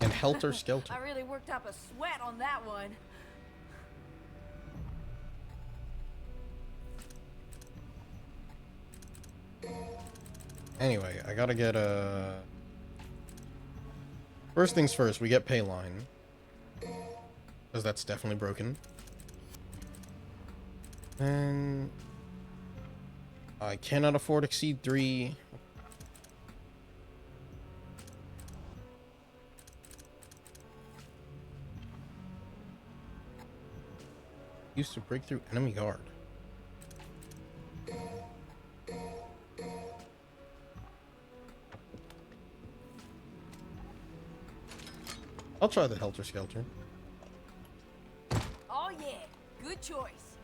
Speaker 1: And Helter Skelter.
Speaker 8: I really worked up a sweat on that one.
Speaker 1: Anyway, I gotta get first things first, we get pay line. Because that's definitely broken. And I cannot afford exceed 3. Used to break through enemy guard. I'll try the Helter Skelter.
Speaker 8: Oh yeah, good choice.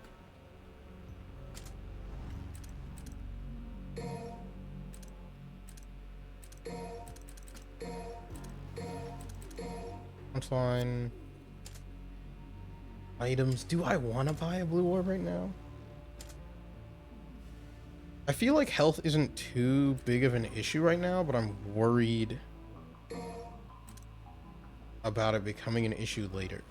Speaker 1: Punchline. Items. Do I want to buy a blue orb right now? I feel like health isn't too big of an issue right now, but I'm worried about it becoming an issue later.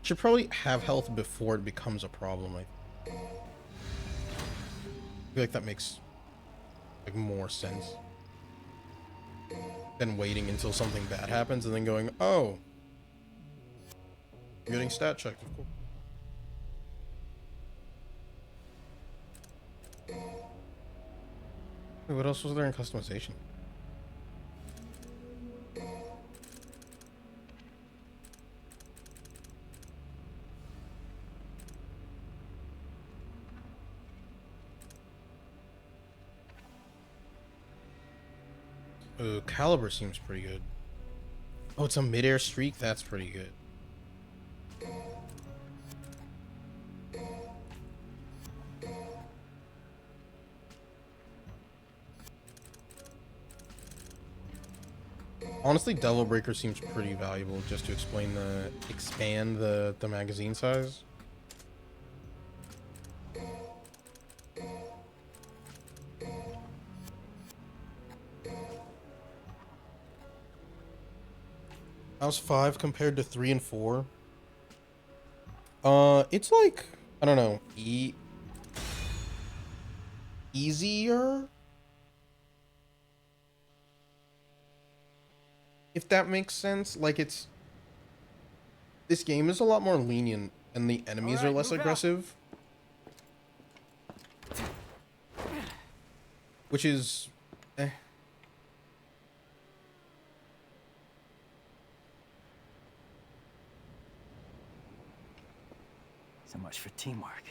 Speaker 1: Should probably have health before it becomes a problem. I feel like that makes like more sense than waiting until something bad happens and then going, oh, I'm getting stat checked, of course. Wait, what else was there in customization? Caliber seems pretty good. Oh, it's a mid-air streak? That's pretty good. Honestly, Devil Breaker seems pretty valuable just to expand the magazine size. How's 5 compared to 3 and 4? It's like, I don't know, easier? If that makes sense. Like, this game is a lot more lenient and the enemies are less aggressive. Which is
Speaker 3: So much for teamwork.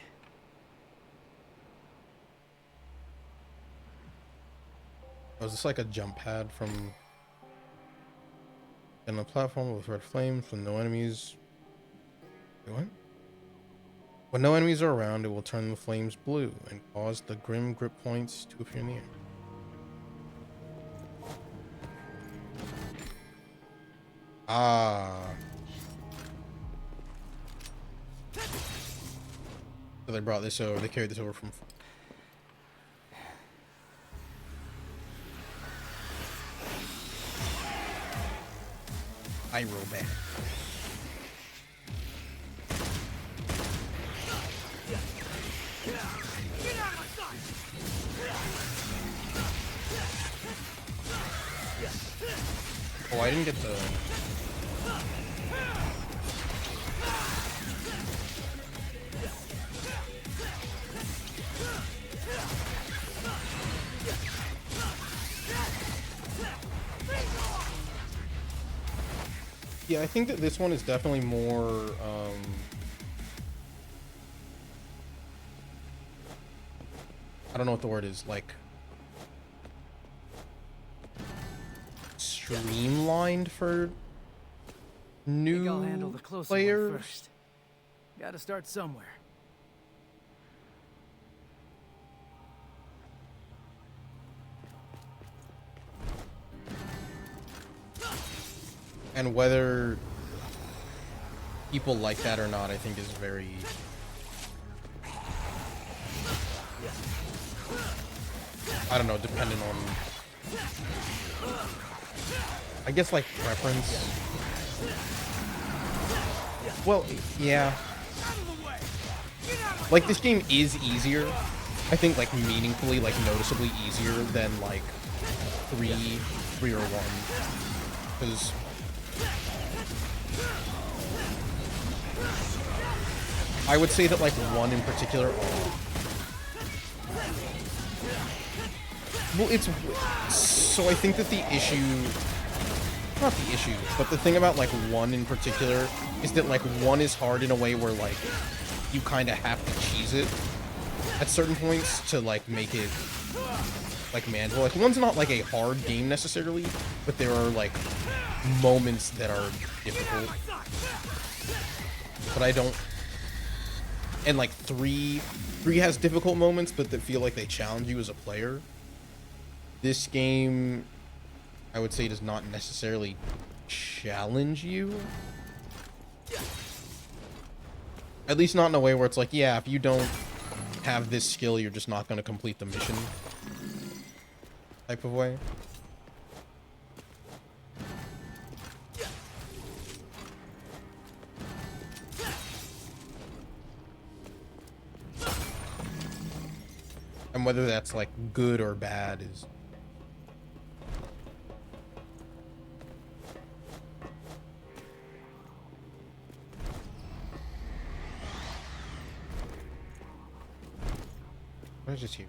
Speaker 1: Oh, is this like a jump pad from in a platform with red flames when no enemies? Wait, what? When no enemies are around, it will turn the flames blue and cause the grim grip points to appear in the air. Ah. So they brought this over, they carried this over from... I roll back. Oh, I didn't get the... Yeah, I think that this one is definitely more, I don't know what the word is, like, streamlined for
Speaker 3: Think I'll handle
Speaker 1: new
Speaker 3: the closer one
Speaker 1: players.
Speaker 3: first. Gotta start somewhere.
Speaker 1: And whether people like that or not, I think is very... I don't know, dependent on... I guess, like, preference. Well, yeah. Like, this game is easier. I think, like, meaningfully, like, noticeably easier than, like, 3 or 1. Because... I would say that, like, 1 in particular... Well, it's... So I think that the issue... Not the issue, but the thing about, like, 1 in particular is that, like, 1 is hard in a way where, like, you kind of have to cheese it at certain points to, like, make it, like, manageable. Like, 1's not, like, a hard game necessarily, but there are, like, moments that are difficult. But I don't... And, like, 3 has difficult moments, but that feel like they challenge you as a player. This game, I would say, does not necessarily challenge you. At least not in a way where it's like, yeah, if you don't have this skill, you're just not going to complete the mission type of way. And whether that's, like, good or bad is... What is this here?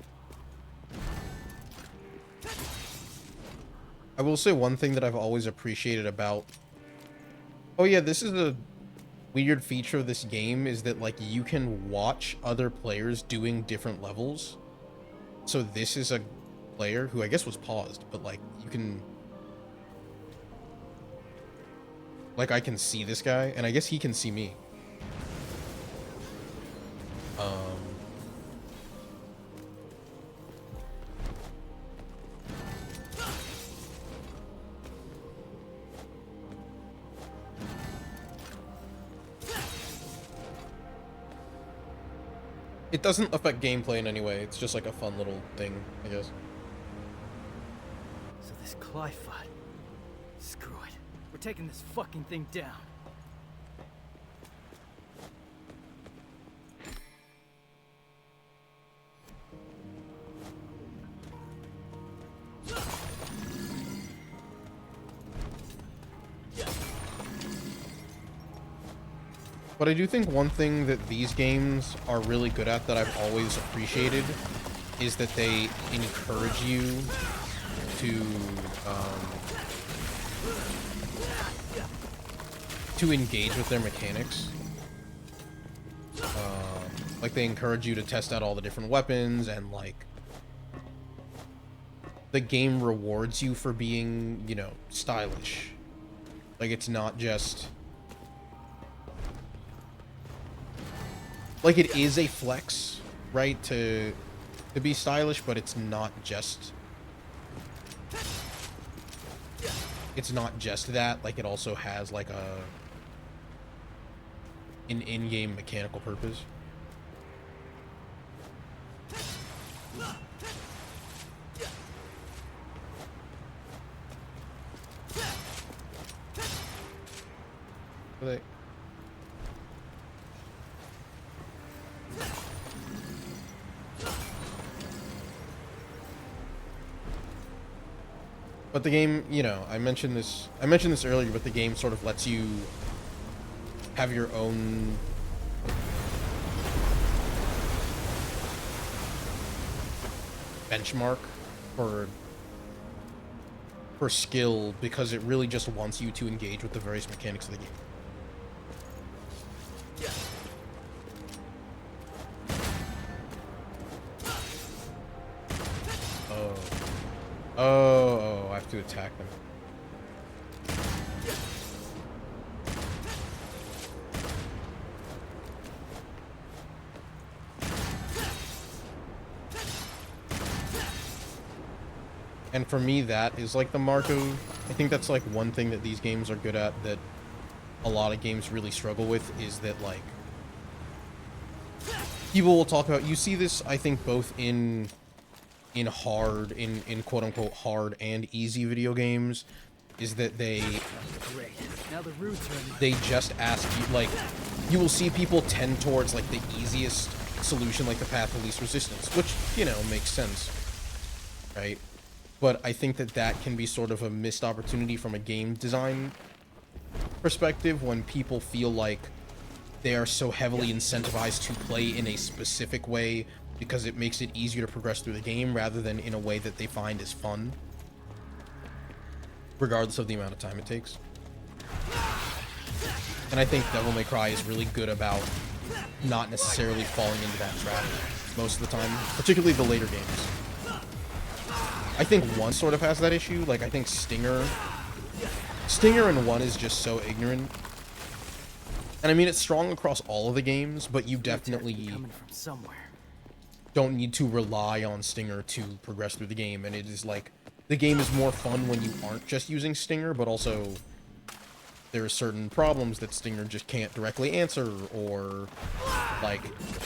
Speaker 1: I will say one thing that I've always appreciated about... Oh yeah, this is a weird feature of this game, is that, like, you can watch other players doing different levels. So this is a player who I guess was paused, but, like, you can... Like, I can see this guy, and I guess he can see me. It doesn't affect gameplay in any way. It's just like a fun little thing, I guess.
Speaker 3: So this Clive fight. Screw it. We're taking this fucking thing down.
Speaker 1: But I do think one thing that these games are really good at that I've always appreciated is that they encourage you to engage with their mechanics. Like, they encourage you to test out all the different weapons, and, like, the game rewards you for being, you know, stylish. Like, it's not just... Like, it is a flex, right, to be stylish, but it's not just... It's not just that. Like, it also has, like, an in-game mechanical purpose. But the game, you know, I mentioned this earlier, but the game sort of lets you have your own benchmark for for skill because it really just wants you to engage with the various mechanics of the game. Oh, I have to attack them. And for me, that is like the mark of, I think that's like one thing that these games are good at that a lot of games really struggle with, is that like people will talk about, you see this, I think, both in hard, in quote unquote hard and easy video games, is that they just ask you, like, you will see people tend towards like the easiest solution, like the path of least resistance, which, you know, makes sense, right? But I think that that can be sort of a missed opportunity from a game design perspective when people feel like they are so heavily incentivized to play in a specific way because it makes it easier to progress through the game rather than in a way that they find is fun, regardless of the amount of time it takes. And I think Devil May Cry is really good about not necessarily falling into that trap most of the time, particularly the later games. I think 1 sort of has that issue. Like, I think Stinger in 1 is just so ignorant. And I mean, it's strong across all of the games, but you definitely don't need to rely on Stinger to progress through the game. And it is like, the game is more fun when you aren't just using Stinger, but also there are certain problems that Stinger just can't directly answer, or like,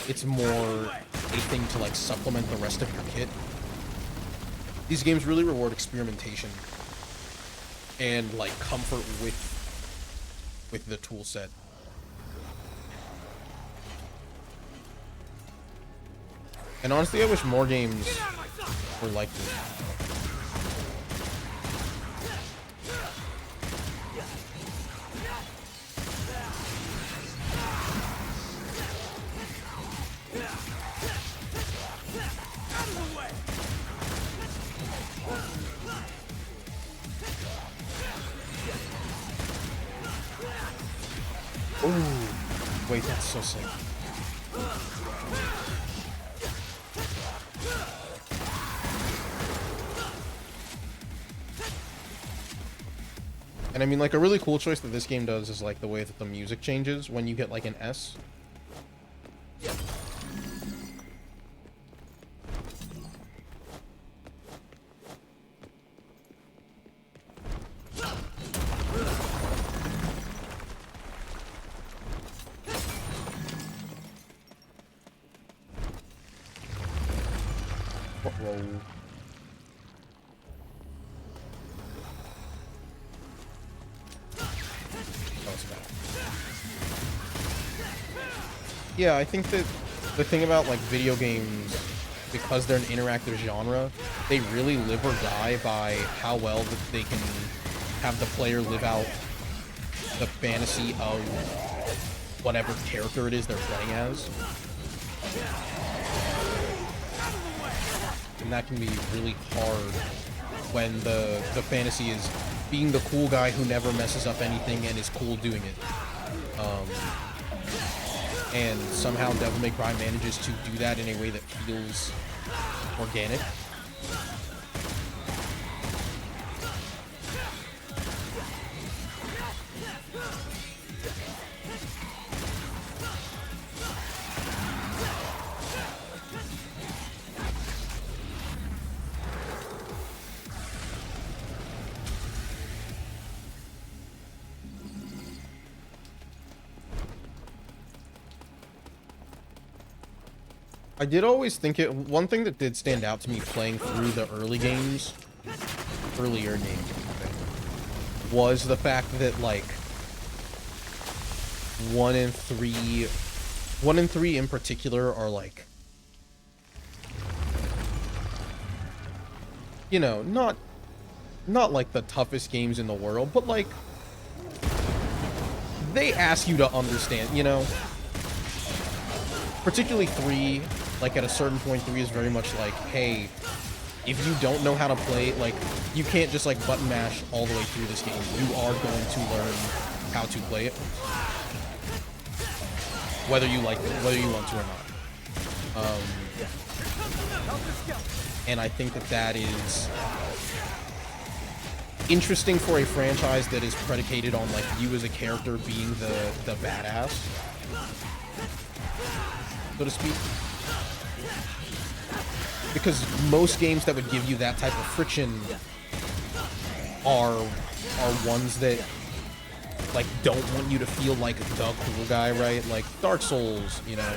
Speaker 1: it's more a thing to like supplement the rest of your kit. These games really reward experimentation and like comfort with the tool set. And honestly, I wish more games were like this. Ooh, wait, that's so sick. And I mean, like, a really cool choice that this game does is like the way that the music changes when you get like an S. Yeah, I think that the thing about like video games, because they're an interactive genre, they really live or die by how well that they can have the player live out the fantasy of whatever character it is they're playing as. And that can be really hard when the fantasy is being the cool guy who never messes up anything and is cool doing it. And somehow Devil May Cry manages to do that in a way that feels organic. I did always think one thing that did stand out to me playing through the earlier games, was the fact that like 1 and 3 in particular are like, you know, not like the toughest games in the world, but like they ask you to understand, you know, particularly 3. Like, at a certain point, 3 is very much like, hey, if you don't know how to play, like, you can't just like button mash all the way through this game. You are going to learn how to play it, whether you like it, whether you want to or not. And I think that that is interesting for a franchise that is predicated on like you as a character being the badass, so to speak. Because most games that would give you that type of friction are ones that like don't want you to feel like the cool guy, right? Like Dark Souls, you know.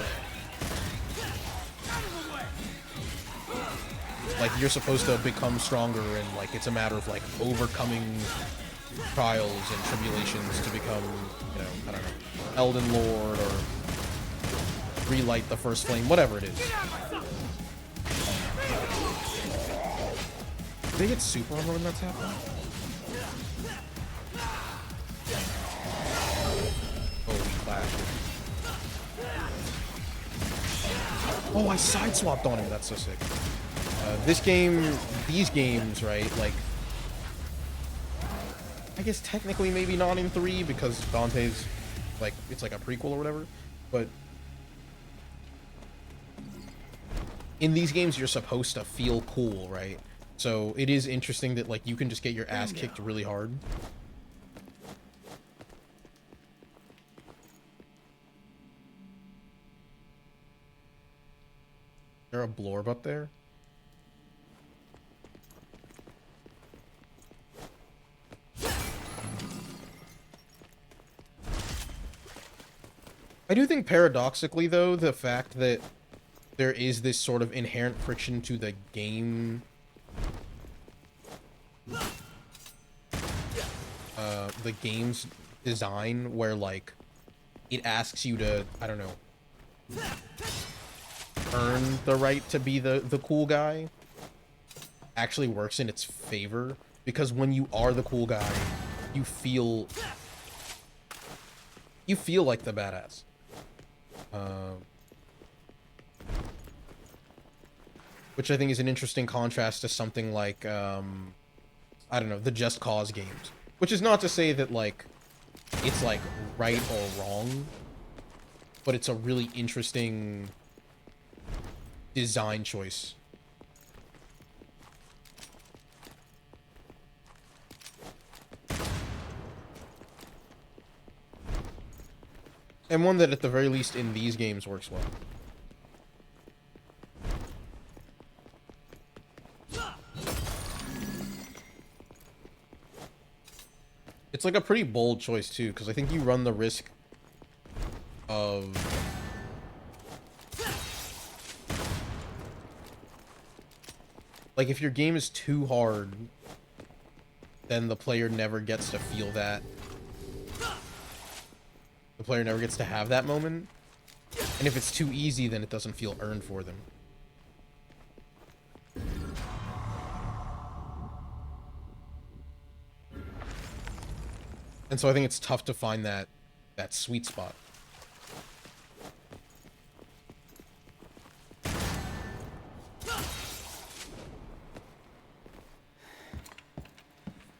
Speaker 1: Like you're supposed to become stronger, and like it's a matter of like overcoming trials and tribulations to become, you know, I don't know, Elden Lord or relight the first flame, whatever it is. Do they get super armor when that's happening? Oh, we clashed. Oh, I sideswapped on him. That's so sick. This game, these games, right? Like, I guess technically maybe not in 3 because Dante's, like, it's like a prequel or whatever. But in these games, you're supposed to feel cool, right? So it is interesting that like you can just get your ass kicked really hard. Is there a blorb up there? I do think paradoxically though, the fact that there is this sort of inherent friction to the game, the game's design, where like it asks you to, I don't know, earn the right to be the cool guy, actually works in its favor, because when you are the cool guy, you feel like the badass. Which I think is an interesting contrast to something like, I don't know, the Just Cause games. Which is not to say that, like, it's, like, right or wrong, but it's a really interesting design choice. And one that, at the very least, in these games works well. It's like a pretty bold choice too, because I think you run the risk of like if your game is too hard, then the player never gets to feel that. The player never gets to have that moment. And if it's too easy, then it doesn't feel earned for them. And so I think it's tough to find that sweet spot.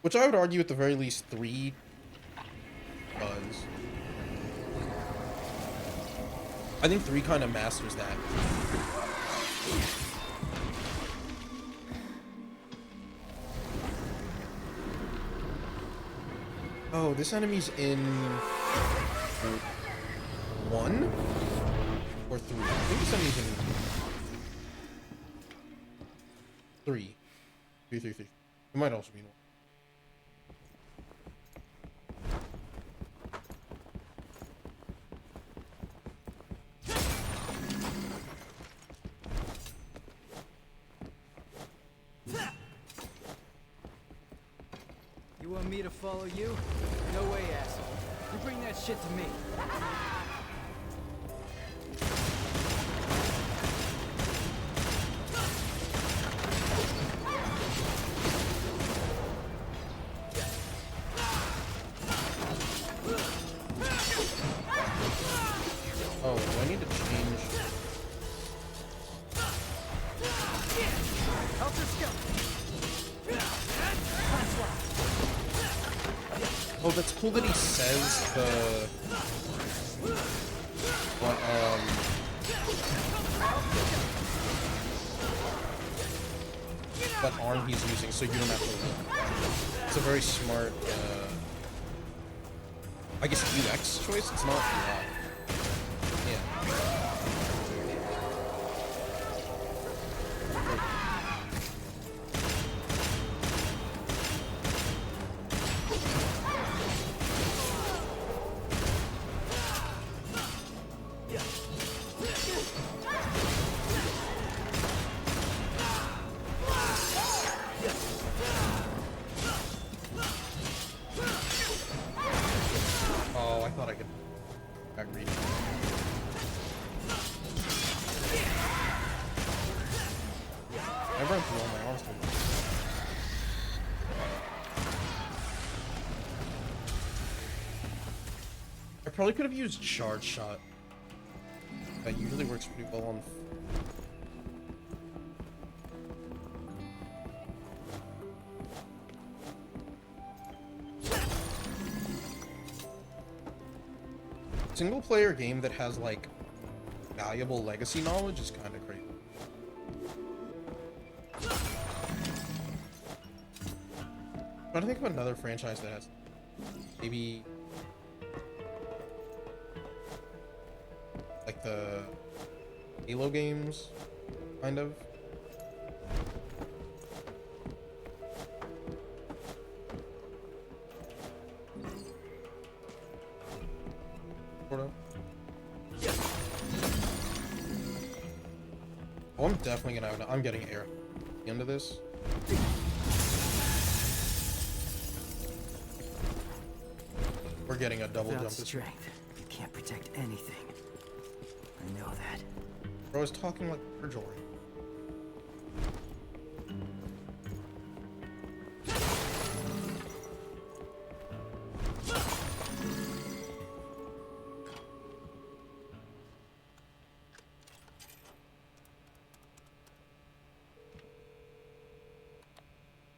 Speaker 1: Which I would argue at the very least 3 does. I think 3 kind of masters that. Oh, this enemy's in 1 or 3. I think this enemy's in 3. 3. It might also be in 1.
Speaker 3: You want me to follow you? No way, asshole. You bring that shit to me.
Speaker 1: Oh, do I need to change?
Speaker 3: Helter Skelter.
Speaker 1: Oh, that's cool that he says the what arm he's using, so you don't have to look. It's a very smart, I guess UX choice. It's not UI. Yeah. Oh, I thought I could back read. I run through all my arms through. I probably could have used charge shot. That usually works pretty well on. Single player game that has like valuable legacy knowledge is kind of crazy. I'm trying to think of another franchise that has maybe like the Halo games, kind of. Sort of. Oh, I'm definitely gonna have. I'm getting air. The end of this. We're getting a double
Speaker 3: Without
Speaker 1: jump.
Speaker 3: strength, you can't protect anything. I know that.
Speaker 1: Bro is talking like Virgil.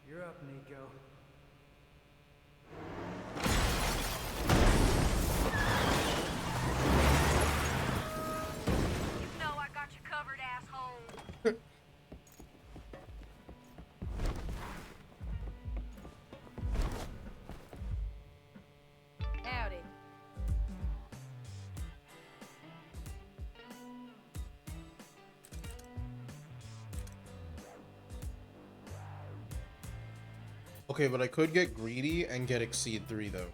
Speaker 3: You're up, Nico.
Speaker 7: You know I got you covered, asshole. Howdy.
Speaker 1: Okay, but I could get greedy and get Exceed 3 though.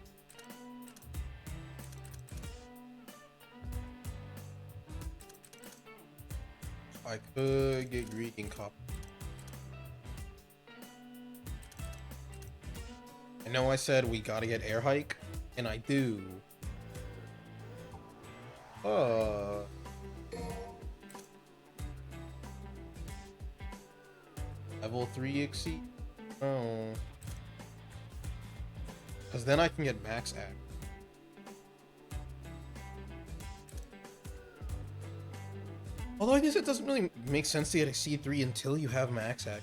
Speaker 1: I could get greedy and cop. I know I said we gotta get air hike, and I do. Level 3 Exceed? Oh. Because then I can get max act. Although I guess it doesn't really make sense to get Exceed 3 until you have max act.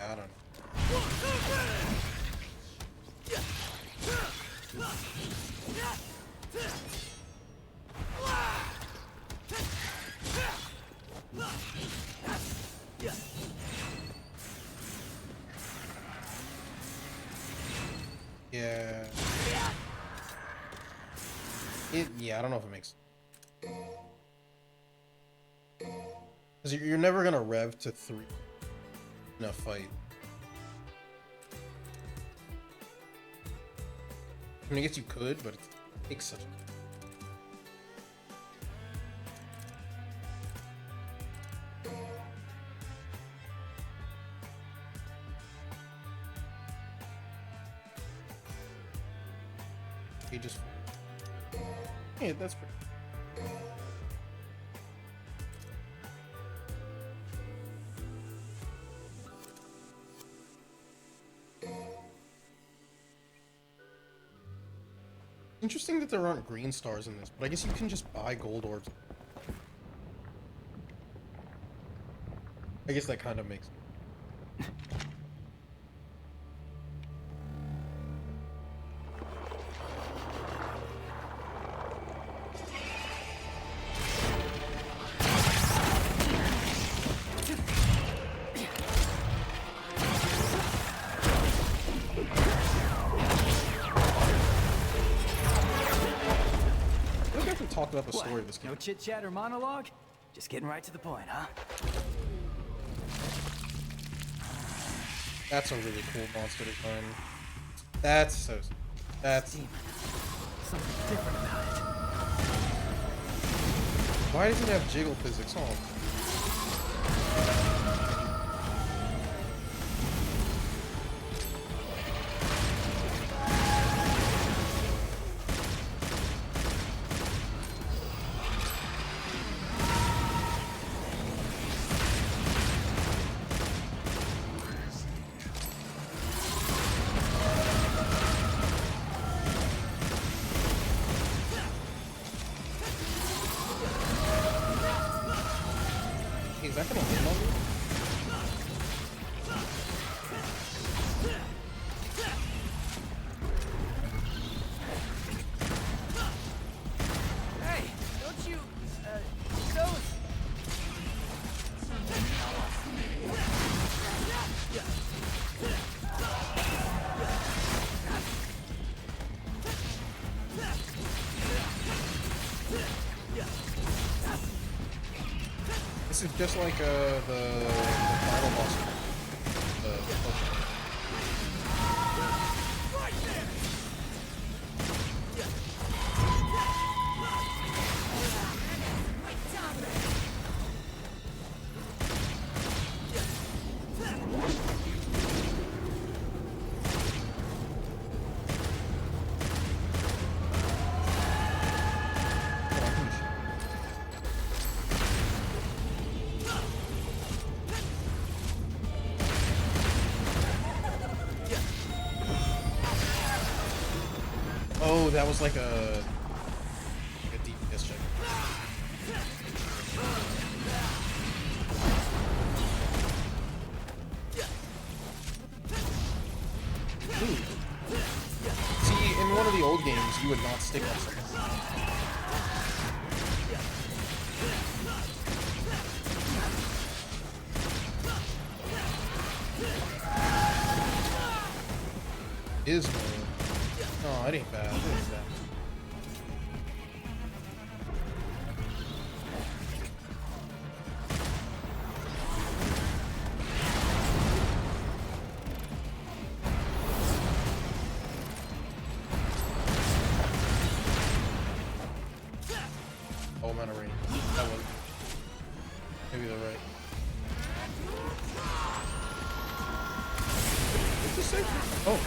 Speaker 1: I don't know. Yeah. Yeah, I don't know if it makes. Because you're never gonna rev to 3 in a fight. I mean, I guess you could, but it takes such a... He just... Yeah, that's pretty... Interesting that there aren't green stars in this, but I guess you can just buy gold orbs. I guess that kind of makes sense. We haven't talked about the story of this game.
Speaker 3: No chit chat or monologue? Just getting right to the point, huh?
Speaker 1: That's a really cool monster design. That's so. That's.
Speaker 3: Demon. Something different about it.
Speaker 1: Why does it have jiggle physics? Oh. Is that gonna hit on me?
Speaker 3: Hey, don't you, those...
Speaker 1: This is just like the final boss. Okay. Oh, that was like a DPS check. Ooh. See, in one of the old games, you would not stick on something. Ismo. Oh, it ain't bad. It ain't bad. Oh, I'm out of range. That was. Maybe they're right. What's this say? Oh.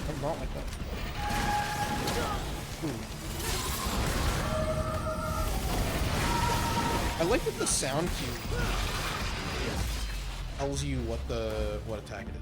Speaker 1: I'm not like that. Ooh. I like that the sound cue tells you what attack it is.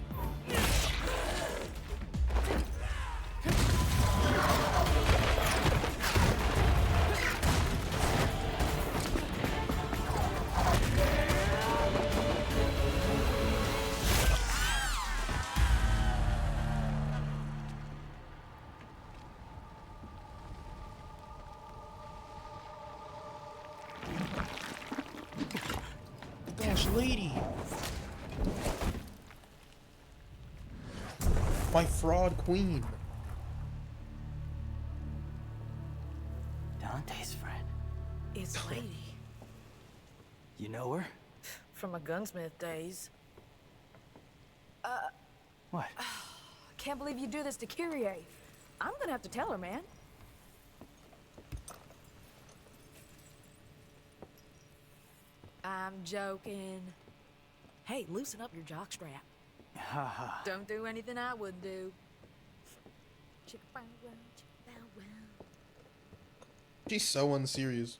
Speaker 1: Gosh, lady. My fraud queen.
Speaker 3: Dante's friend.
Speaker 7: It's Lady.
Speaker 3: You know her?
Speaker 7: From my gunsmith days.
Speaker 3: What?
Speaker 7: Can't believe you do this to Kyrie. I'm gonna have to tell her, man. I'm joking. Hey, loosen up your jockstrap.
Speaker 3: Haha.
Speaker 7: Don't do anything I wouldn't do. Chicka bow wow, chicka bow wow.
Speaker 1: She's so unserious.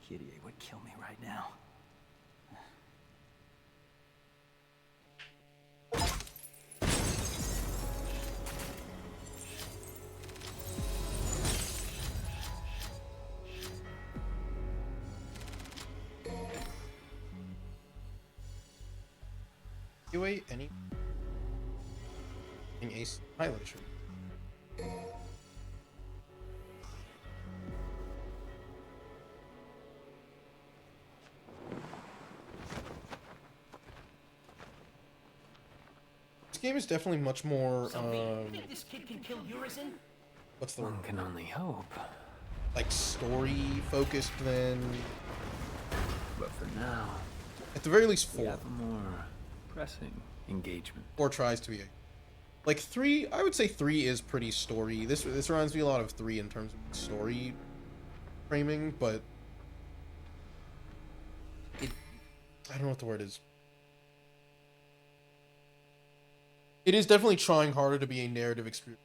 Speaker 3: Kitty would kill me right now.
Speaker 1: You ate any ace highlight shirt. This game is definitely much more
Speaker 5: This kid can kill Urizen?
Speaker 1: what's the
Speaker 4: One
Speaker 1: word?
Speaker 4: can only hope.
Speaker 1: Like story focused than
Speaker 4: But for now,
Speaker 1: at the very least
Speaker 4: we
Speaker 1: 4.
Speaker 4: have a more pressing engagement.
Speaker 1: Or tries to be. Like 3, I would say 3 is pretty story. This reminds me a lot of 3 in terms of story framing, but I don't know what the word is. It is definitely trying harder to be a narrative experience.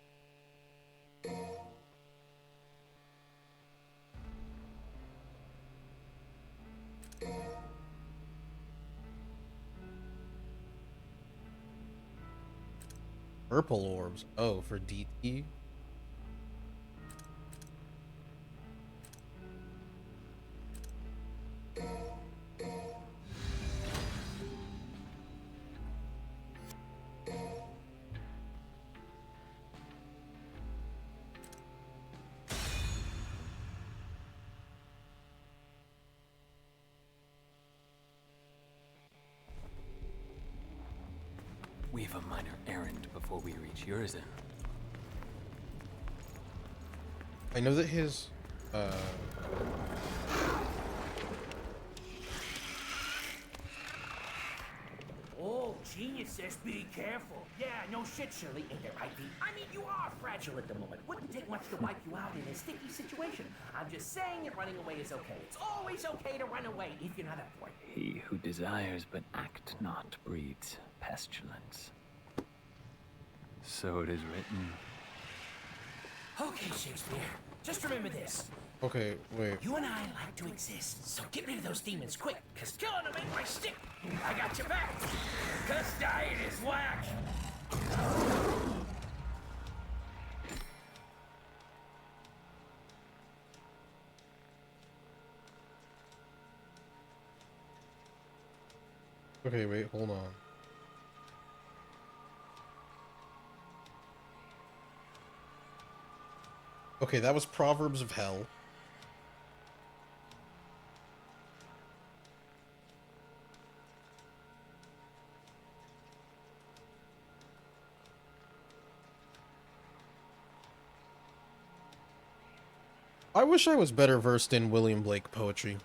Speaker 1: Purple orbs. Oh, for DT.
Speaker 4: We've a minor errand before we reach Urizen.
Speaker 1: I know that his
Speaker 5: Oh, genius says be careful. Yeah, no shit, Shirley. Ain't that right, V? I mean, you are fragile at the moment. Wouldn't take much to wipe you out in a sticky situation. I'm just saying that running away is okay. It's always okay to run away if you're not up for it.
Speaker 4: He who desires but act not breeds pestilence. So it is written.
Speaker 5: Okay, Shakespeare. Just remember this.
Speaker 1: okay, wait.
Speaker 5: You and I like to exist, so get rid of those demons quick, because killing them ain't my stick. I got your back. Because dying is whack.
Speaker 1: Okay, wait, hold on. Okay, that was Proverbs of Hell. I wish I was better versed in William Blake poetry.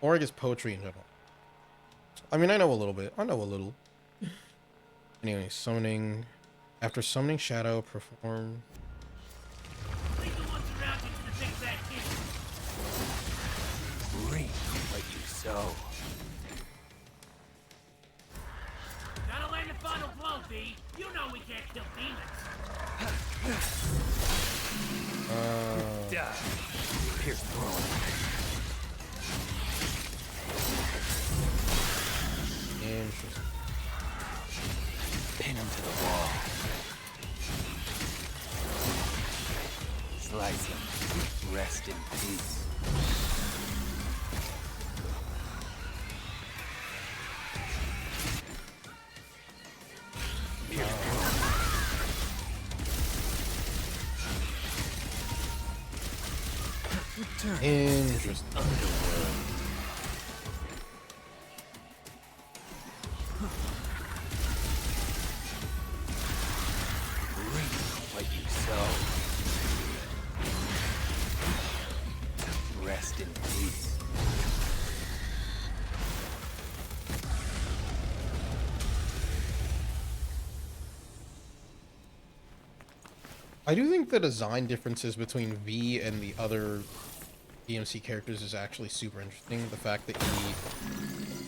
Speaker 1: Or I guess poetry in general. I mean, I know a little bit. I know a little. Anyway, summoning. After summoning Shadow, perform.
Speaker 5: Leave the ones around you to the big bad kid.
Speaker 4: Reap what you sow.
Speaker 5: Gotta land the final blow, B. You know we can't kill demons.
Speaker 4: Die. Pierce throne.
Speaker 1: Interesting.
Speaker 4: Pin him to the wall. Slice him. Rest in peace.
Speaker 1: Interesting.
Speaker 4: Underworld. Reap what you sow. Rest in peace.
Speaker 1: I do think the design differences between V and the other DMC characters is actually super interesting. The fact that he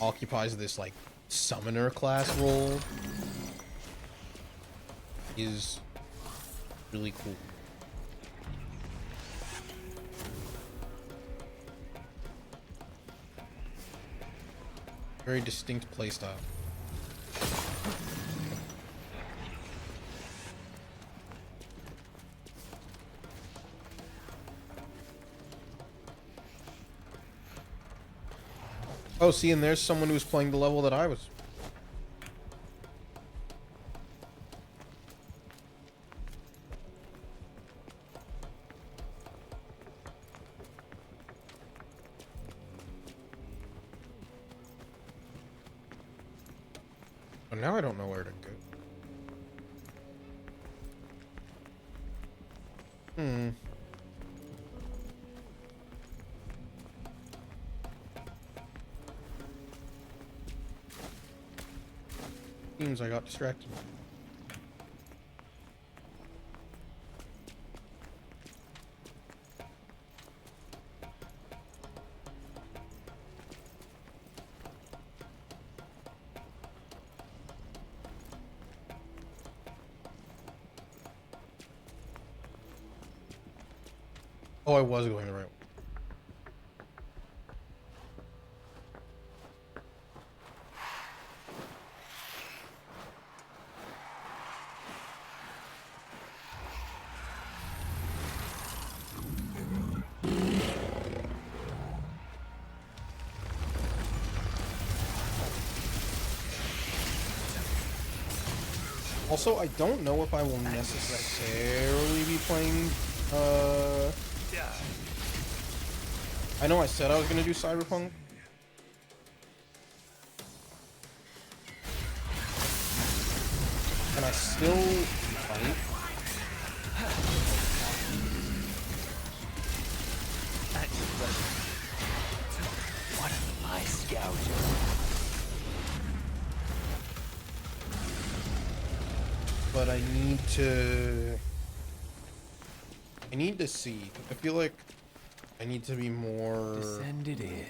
Speaker 1: occupies this, like, summoner class role is really cool. Very distinct playstyle. Oh, see, and there's someone who's playing the level that I was. But now I don't know where to go. Seems I got distracted. Oh, I was going the right way. Also, I don't know if I will necessarily be playing, I know I said I was gonna do Cyberpunk. And I still might.
Speaker 4: What am I scouting?
Speaker 1: But I need to see. I feel like I need to be more...
Speaker 4: Descend it is.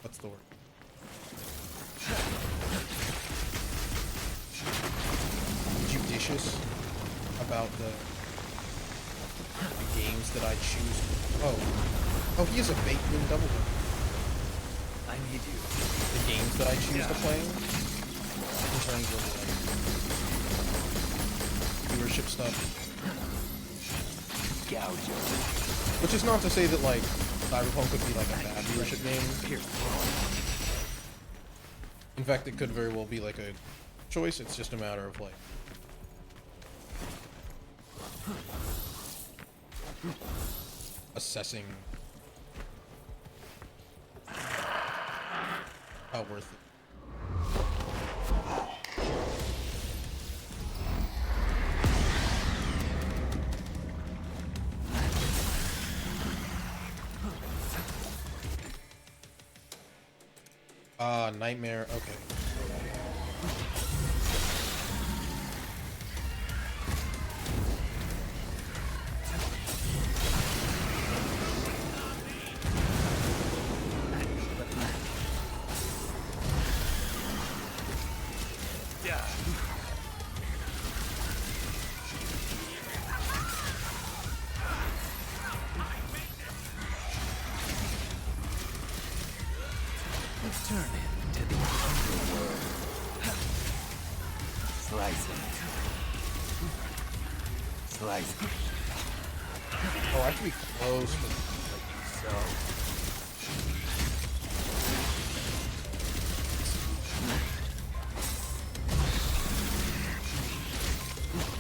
Speaker 1: What's the word? Judicious about the games that I choose. Oh, he is a baked-in double.
Speaker 4: I need you.
Speaker 1: The games that I choose to play in terms of like viewership stuff. Which is not to say that like Cyberpunk would be like a bad viewership game. In fact, it could very well be like a choice. It's just a matter of like assessing how worth it. Nightmare, okay.
Speaker 4: Turn it to the underworld. Slice it. Slice it.
Speaker 1: Oh, I have to be close to
Speaker 4: So.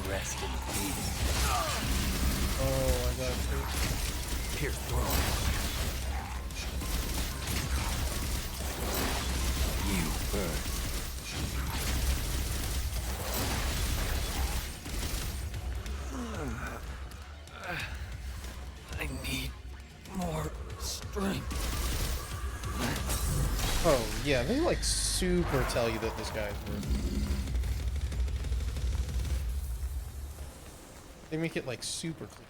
Speaker 4: Rest in peace.
Speaker 1: Oh, I got it.
Speaker 4: Pierce through. You first. I need more strength.
Speaker 1: Oh, yeah, they like super tell you that this guy's worth. They make it like super clear.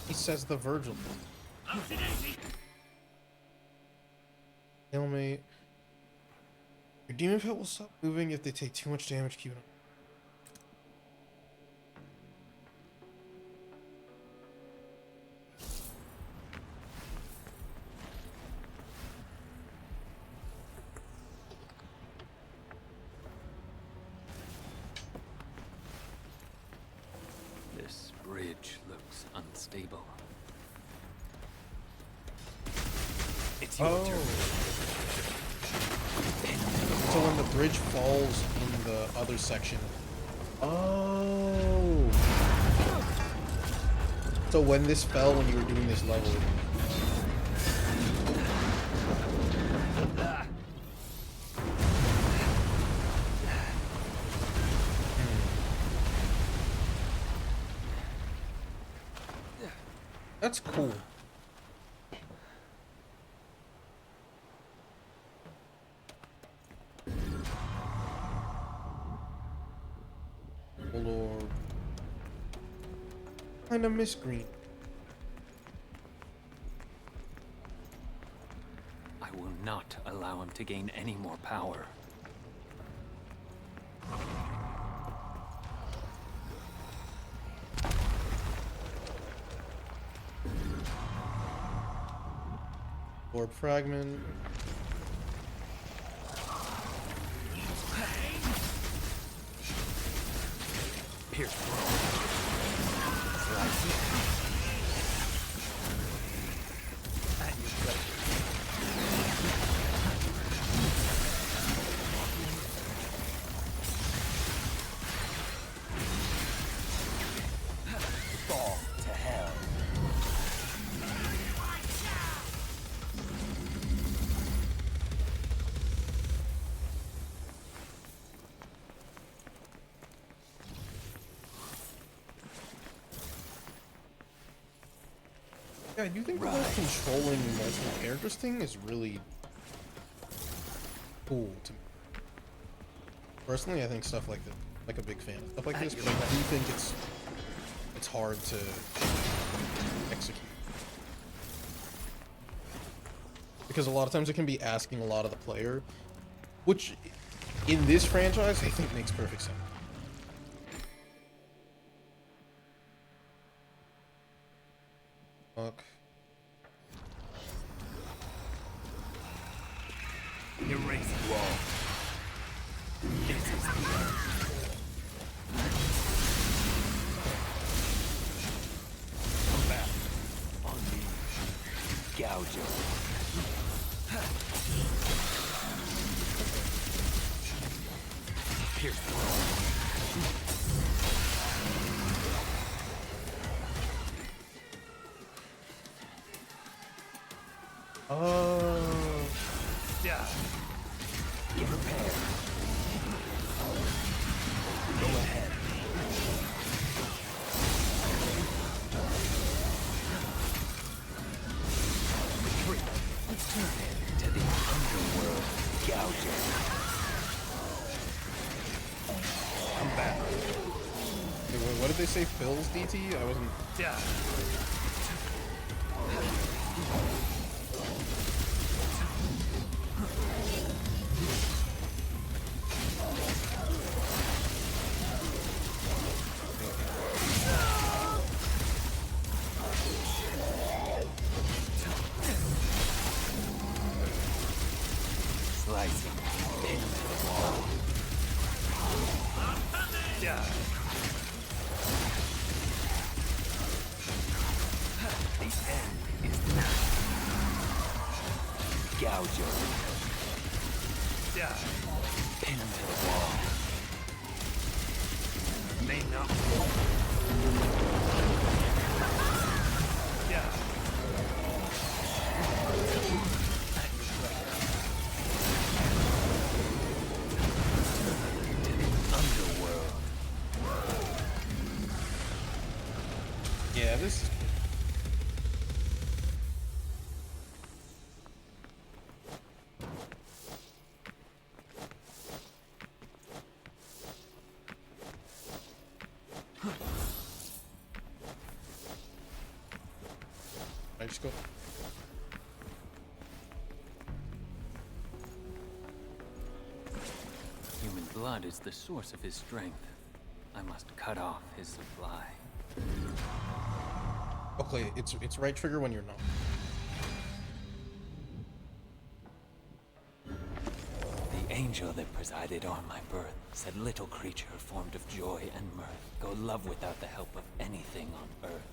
Speaker 1: He says the Virgil. Stalemate. Your demon pet will stop moving if they take too much damage. Keep it on.
Speaker 4: This bridge looks unstable. It's your
Speaker 1: Oh.
Speaker 4: turn.
Speaker 1: So when the bridge falls in the other section. Oh. So when this fell when you were doing this level. That's cool. Lord. Kinda miss green.
Speaker 4: I will not allow him to gain any more power.
Speaker 1: Orb fragment.
Speaker 4: Pierce through. Slice. At your pleasure. Fall to hell.
Speaker 1: Yeah, I do think the whole controlling multiple characters thing is really cool to me. Personally, I think stuff like this, like a big fan of stuff like this, but I do think it's hard to execute. Because a lot of times it can be asking a lot of the player, which in this franchise I think makes perfect sense. Fuck.
Speaker 4: Erase the wall. This is the end. Come back. On me. Gouge him. Pierce through.
Speaker 1: Oh.
Speaker 4: Yeah. Get prepared. Go ahead. Retreat. Let's turn it to the underworld. Gouger. Come back.
Speaker 1: Wait, what did they say? Phil's DT? I wasn't.
Speaker 4: Yeah. Slicing. Pin him to the wall. Yeah. The end is now. Gouge him. Yeah. Pin him to the wall. May not. Yeah. Underworld.
Speaker 1: Yeah, this is. Just go.
Speaker 4: Human blood is the source of his strength. I must cut off his supply.
Speaker 1: Okay, it's right trigger when you're not.
Speaker 4: The angel that presided on my birth said, little creature formed of joy and mirth, go love without the help of anything on earth.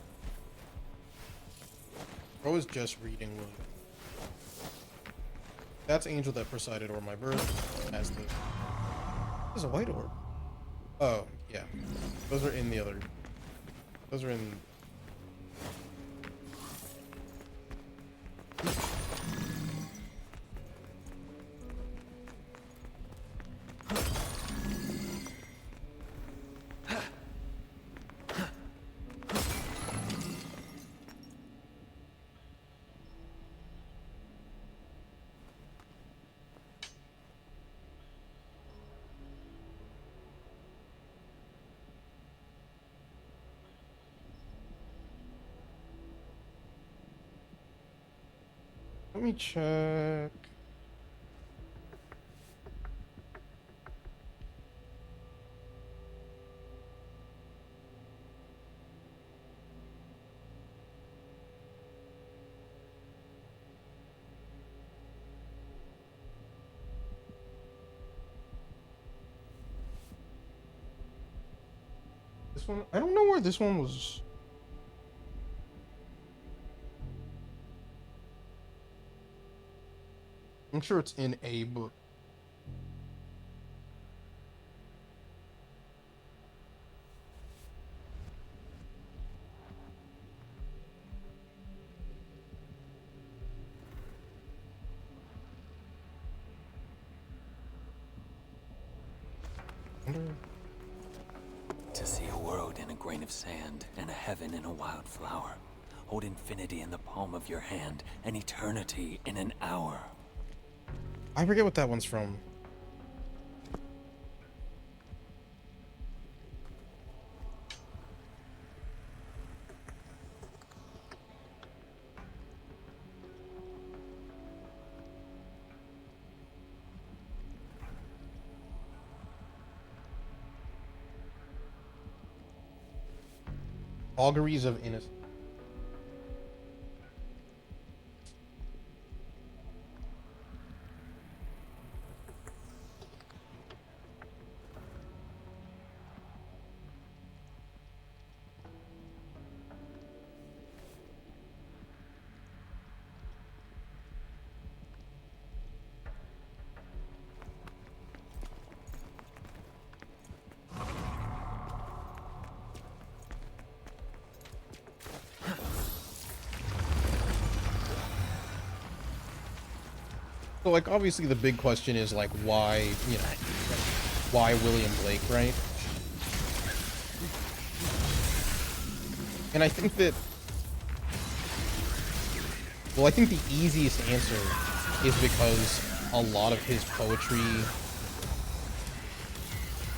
Speaker 1: I was just reading one. That's angel that presided over my birth. As the there's a white orb. Oh yeah, those are in the other. Those are in. Let me check. This one, I don't know where this one was. I'm sure it's in a book.
Speaker 4: To see a world in a grain of sand, and a heaven in a wildflower. Hold infinity in the palm of your hand, and eternity in an hour.
Speaker 1: I forget what that one's from. Auguries of Innocence. So, like, obviously the big question is, like, why, you know, why William Blake, right? And I think that, well, I think the easiest answer is because a lot of his poetry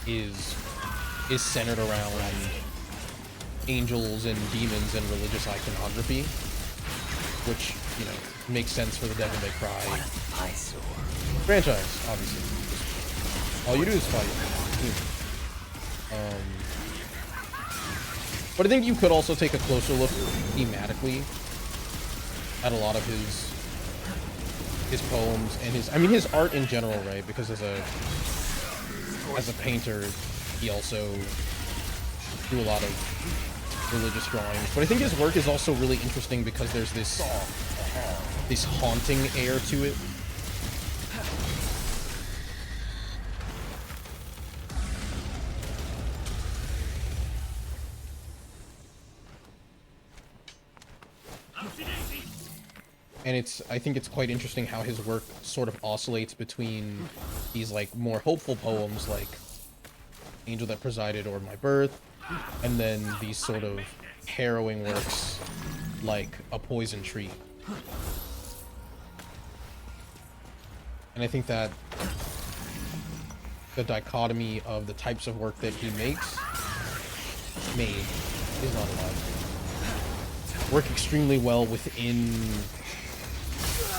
Speaker 1: is centered around angels and demons and religious iconography, which, you know, makes sense for the Devil May Cry franchise, obviously. All you do is fight. But I think you could also take a closer look thematically at a lot of his poems and his art in general, right? Because as a painter, he also do a lot of religious drawings. But I think his work is also really interesting because there's this haunting air to it. And I think it's quite interesting how his work sort of oscillates between these, like, more hopeful poems like Angel That Presided O'er My Birth, and then these sort of harrowing works like A Poison Tree. And I think that the dichotomy of the types of work that he made is not allowed. work extremely well within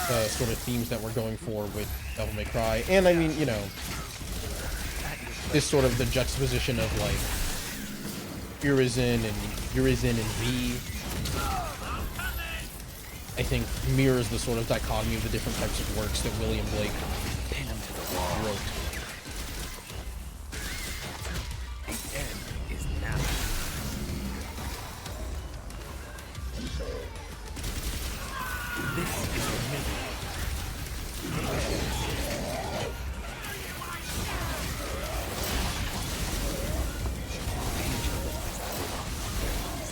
Speaker 1: the sort of themes that we're going for with Devil May Cry. And I mean, you know, this sort of the juxtaposition of like Urizen and V, I think mirrors the sort of dichotomy of the different types of works that William Blake wrote.
Speaker 4: The end is now. This is the middle.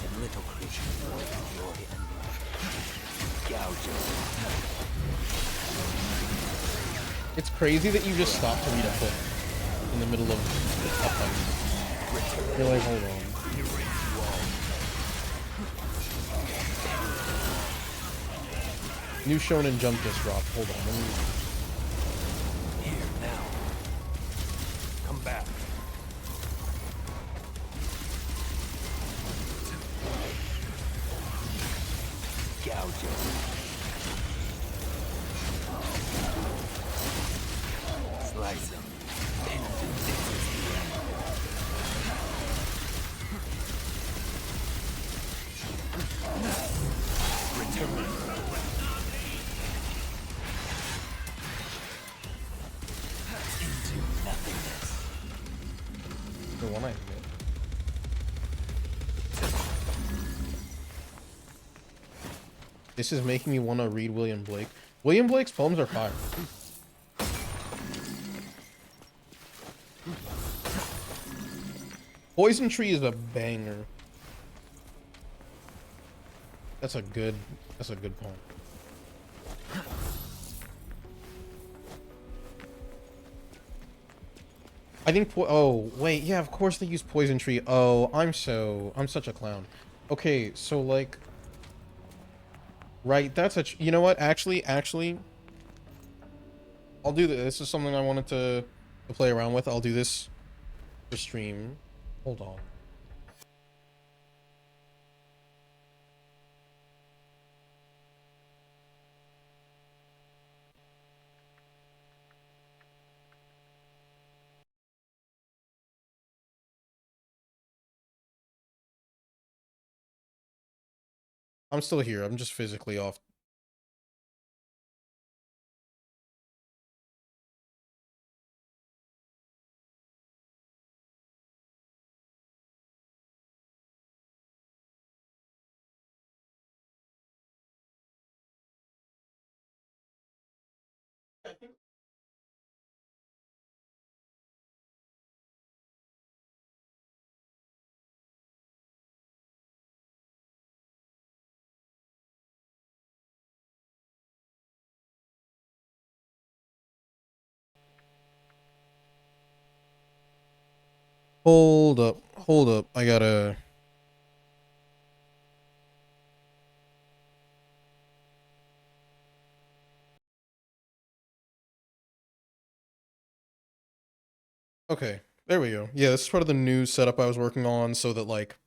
Speaker 4: The little creature of joy and
Speaker 1: It's crazy that you just stopped to read a book in the middle of a fight. You're like, hold on. New Shonen Jump just dropped. Hold on. Let me...
Speaker 4: Here now. Come back. Gouge it. Slice him. Return. Into nothingness.
Speaker 1: The one I hit. This is making me want to read William Blake. William Blake's poems are fire. Poison Tree is a banger. That's a good poem. I think oh wait, yeah, of course they use Poison Tree. Oh, I'm such a clown. Okay, so like right, that's a you know what? Actually I'll do this. This is something I wanted to play around with. I'll do this for stream. Hold on. I'm still here. I'm just physically off. Hold up. I gotta... Okay, there we go. Yeah, this is part of the new setup I was working on so that, like,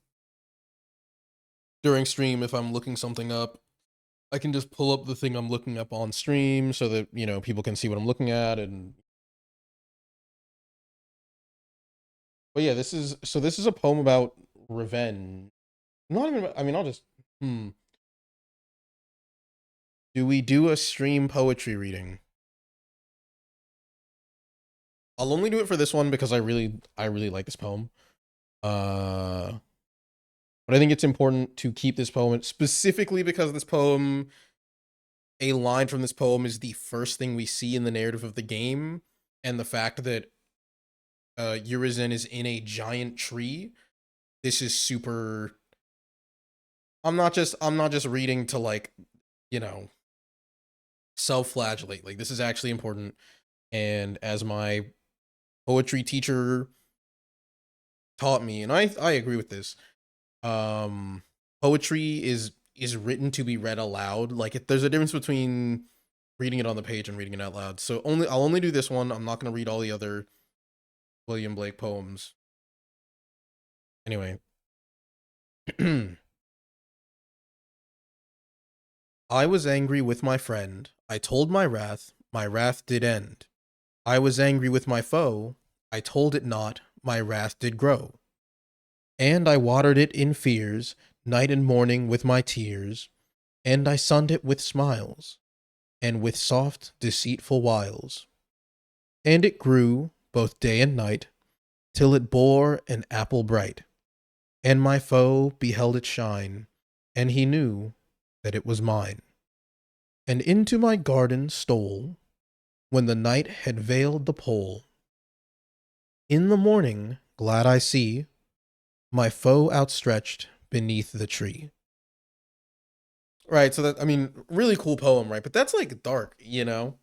Speaker 1: during stream, if I'm looking something up, I can just pull up the thing I'm looking up on stream so that, you know, people can see what I'm looking at and... But yeah, this is a poem about revenge. Not even, I mean, I'll just, Do we do a stream poetry reading? I'll only do it for this one because I really like this poem. But I think it's important to keep this poem specifically because this poem, a line from this poem is the first thing we see in the narrative of the game, and the fact that Urizen is in a giant tree. This is super. I'm not just reading to, like, you know, self-flagellate. Like, this is actually important. And as my poetry teacher taught me, and I agree with this, poetry is written to be read aloud. Like, there's a difference between reading it on the page and reading it out loud. So I'll only do this one. I'm not going to read all the other William Blake poems. Anyway. I was angry with my friend. I told my wrath did end. I was angry with my foe. I told it not, my wrath did grow. And I watered it in fears, night and morning with my tears, and I sunned it with smiles, and with soft, deceitful wiles. And it grew, both day and night, till it bore an apple bright. And my foe beheld it shine, and he knew that it was mine. And into my garden stole, when the night had veiled the pole. In the morning, glad I see my foe outstretched beneath the tree. Right, so that, I mean, really cool poem, right? But that's like dark, you know?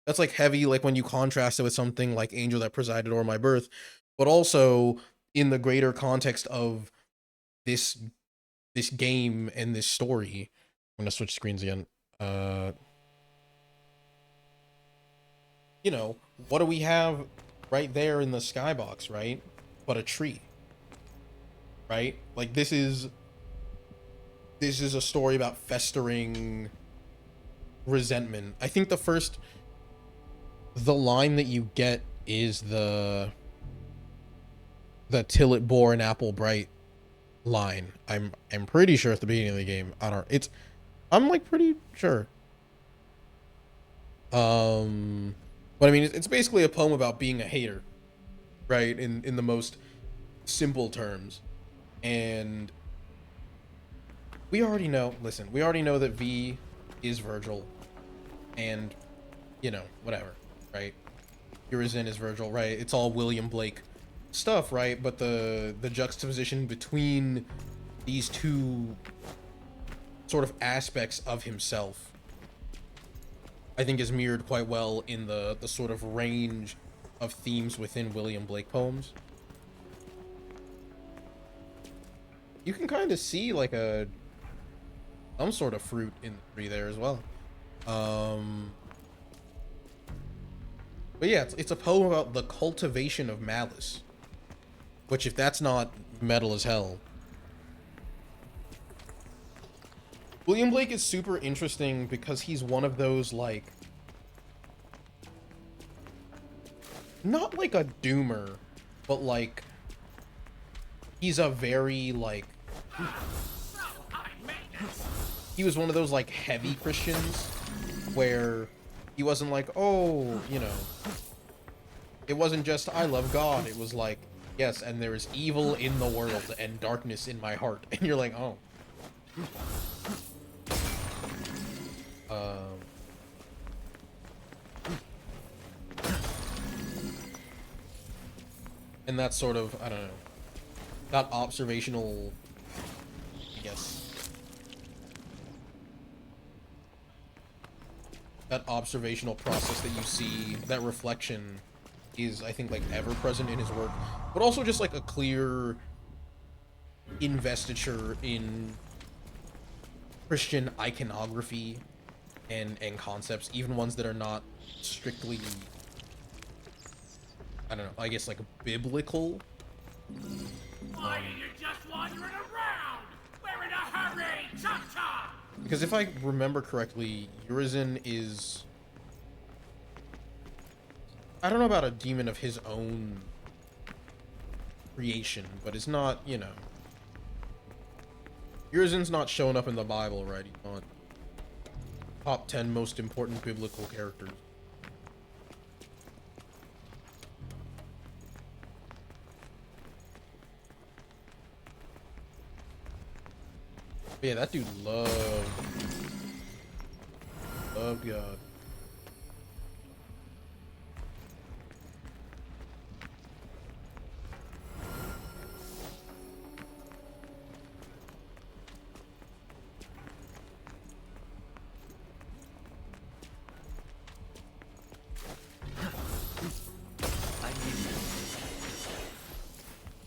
Speaker 1: That's like heavy, like when you contrast it with something like Angel That Presided O'er My Birth, but also in the greater context of this game and this story. I'm gonna switch screens again. You know, what do we have right there in the skybox, right? But a tree. Right? Like this is a story about festering resentment. I think the line that you get is the till it bore an apple bright line. I'm pretty sure at the beginning of the game. I'm like pretty sure. But I mean it's basically a poem about being a hater, right? In the most simple terms. And we already know that V is Virgil, and you know, whatever, right? Urizen is Virgil, right? It's all William Blake stuff, right? But the juxtaposition between these two sort of aspects of himself, I think, is mirrored quite well in the sort of range of themes within William Blake poems. You can kind of see like some sort of fruit in the tree there as well. But yeah, it's a poem about the cultivation of malice, which, if that's not metal as hell. William Blake is super interesting because he's one of those, like, not like a doomer, but like he's a very, like, he was one of those like heavy Christians where he wasn't like, oh, you know, it wasn't just I love God. It was like, yes, and there is evil in the world and darkness in my heart. And you're like, oh. And that's sort of, I don't know, that observational, I guess, that observational process that you see, that reflection is, I think, like, ever present in his work, but also just like a clear investiture in Christian iconography and concepts, even ones that are not strictly, I don't know, I guess, like, biblical.
Speaker 5: Why are you just wandering around? We're in a hurry! Cha-cha!
Speaker 1: Because if I remember correctly, Urizen is, I don't know about a demon of his own creation, but it's not, you know, Urizen's not showing up in the Bible, right? He's not top 10 most important biblical characters. But yeah, that dude loved God.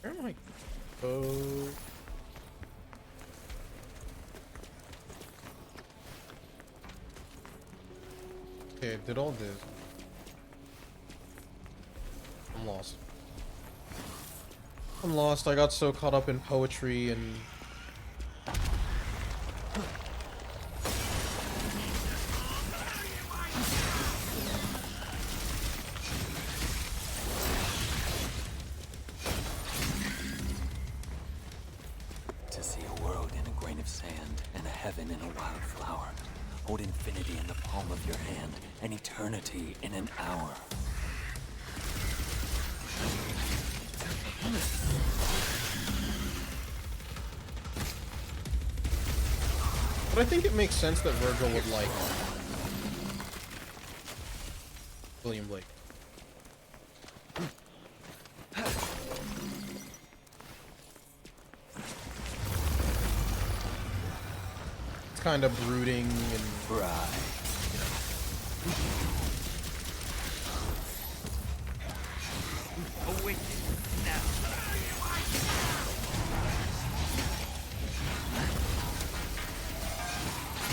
Speaker 1: Where am I? Oh. Okay, I did all this. I'm lost. I'm lost. I got so caught up in poetry and
Speaker 4: heaven in a wildflower. Hold infinity in the palm of your hand, and eternity in an hour.
Speaker 1: But I think it makes sense that Virgil would like William Blake. It's kind of brooding and
Speaker 4: Right.
Speaker 3: Awake now.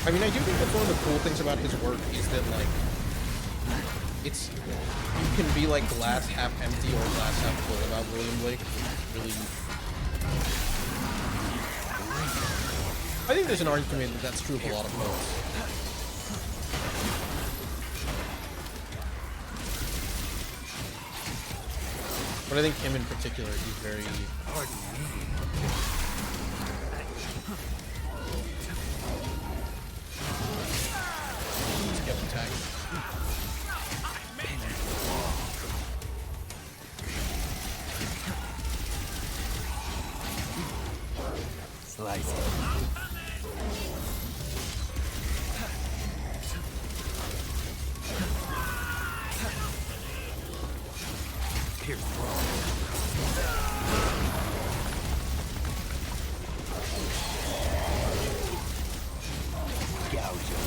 Speaker 1: I mean, I do think that's one of the cool things about his work is that, like, it's, you can be, like, glass half empty or glass half full about William Blake. Really, I think there's an argument that that's true of a lot of poets. But I think him in particular, he's very... He's getting attacked.
Speaker 4: Slice it. Here's gouge him.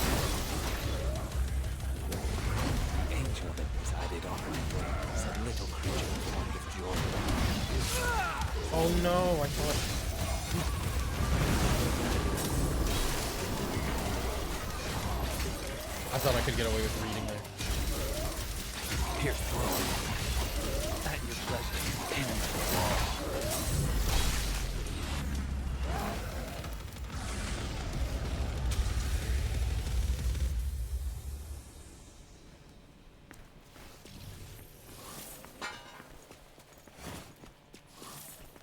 Speaker 4: Angel that presided on my brain, said little creature formed of joy.
Speaker 1: Oh no, I thought... I thought I could get away with reading there.
Speaker 4: Here's throne. At your pleasure. Pin him to the wall.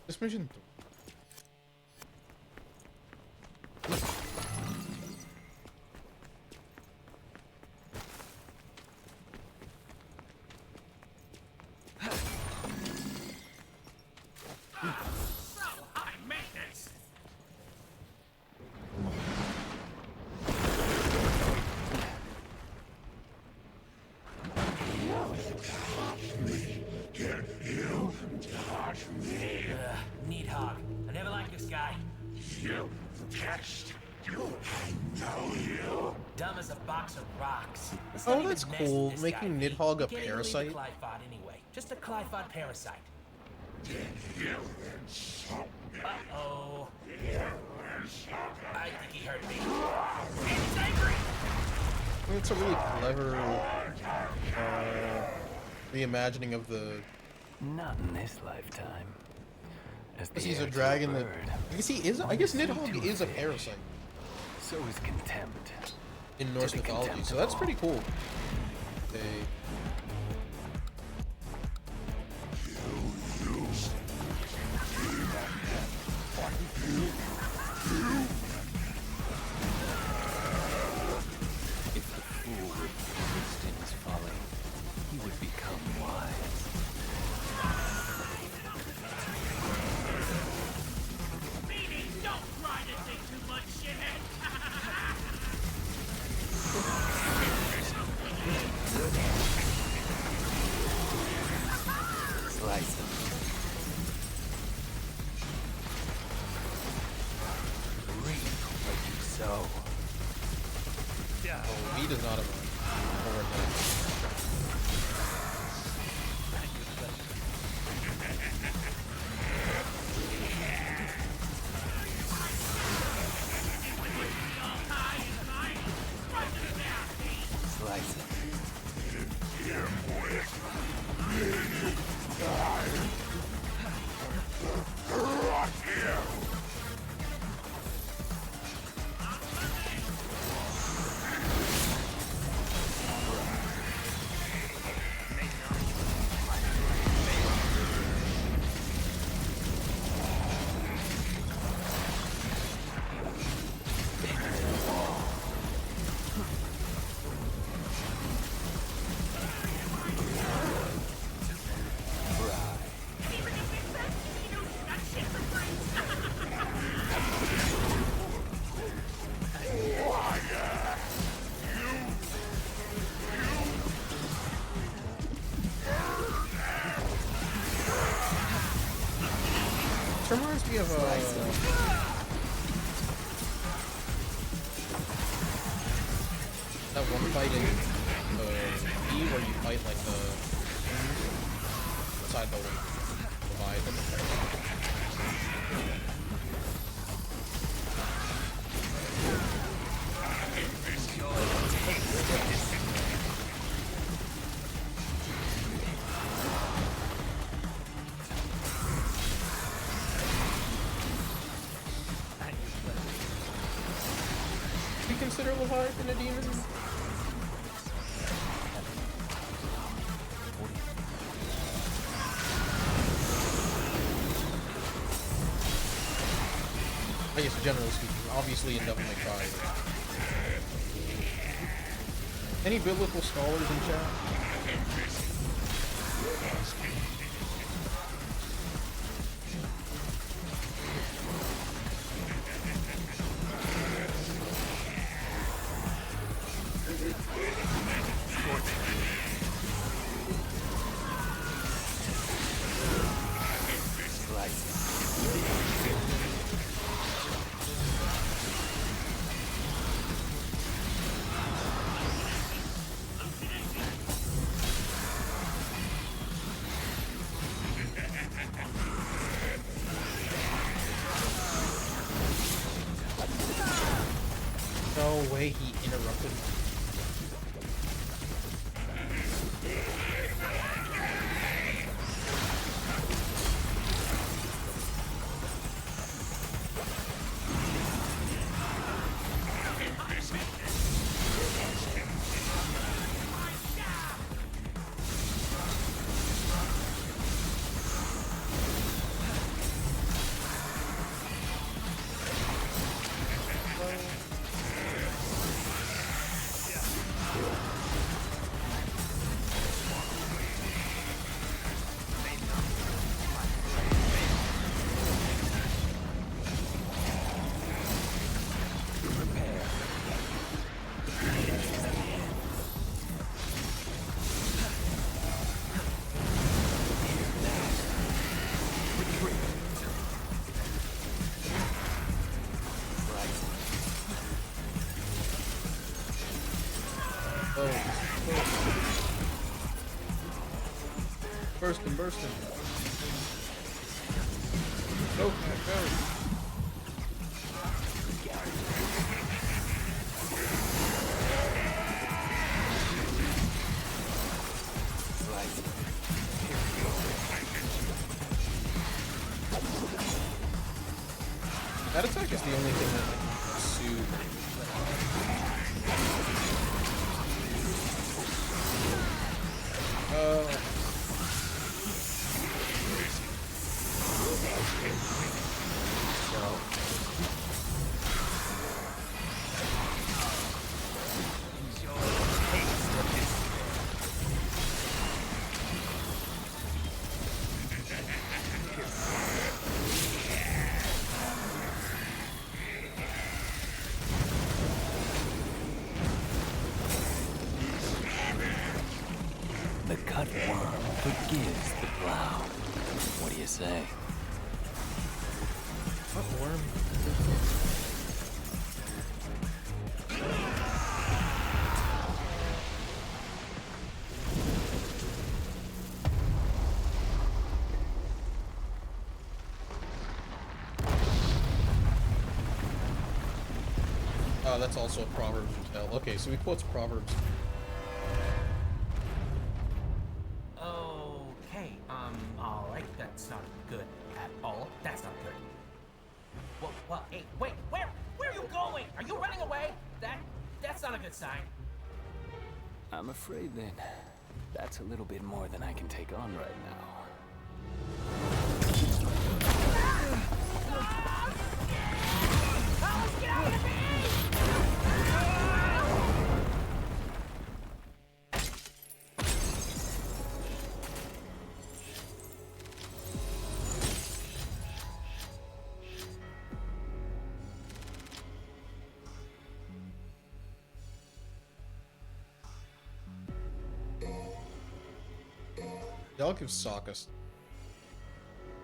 Speaker 1: This mission...
Speaker 5: Needhog. I never liked this guy.
Speaker 6: You catched you. I know you.
Speaker 5: Dumb as a box of rocks. Let's
Speaker 1: Oh,
Speaker 5: not even
Speaker 1: that's
Speaker 5: mess
Speaker 1: cool.
Speaker 5: with this
Speaker 1: Making
Speaker 5: guy.
Speaker 1: Nidhogg a
Speaker 5: He can't even lead the
Speaker 1: parasite.
Speaker 5: Clyphod anyway. Just a Clyphod parasite. Uh-oh. I think he hurt me. And he's angry!
Speaker 1: I mean, it's a really clever reimagining of the...
Speaker 4: Not in this lifetime. As the
Speaker 1: He's a
Speaker 4: heir to
Speaker 1: dragon that...
Speaker 4: bird,
Speaker 1: I guess he is... I guess Nidhogg is a parasite
Speaker 4: so is contempt.
Speaker 1: in Norse
Speaker 4: the
Speaker 1: mythology, so that's pretty cool. Okay.
Speaker 4: If the fool reposed in his folly, he would become wise.
Speaker 2: Meaning, don't try to say too much, shithead.
Speaker 4: Slice him. Reap what you sow.
Speaker 1: Oh, he does not have a forward knife.
Speaker 4: Slice him.
Speaker 1: We have that one fight in E where you fight like the side the Leviathan. Do you consider Leviathan a demon? I guess generally speaking, obviously in Devil May Cry. Any biblical scholars in chat? No way he interrupted me. Bursting. Go, go. That attack is the only thing that can soothe.
Speaker 4: The cutworm forgives the plow. What do you say?
Speaker 1: What worm? Oh, that's also a Proverbs tale. Okay, so he quotes Proverbs.
Speaker 5: Okay, alright, that's not good at all. That's not good. Well, hey, wait, where are you going? Are you running away? That's not a good sign.
Speaker 4: I'm afraid then that's a little bit more than I can take on right now.
Speaker 5: Get out of here!
Speaker 1: Y'all give Sokka.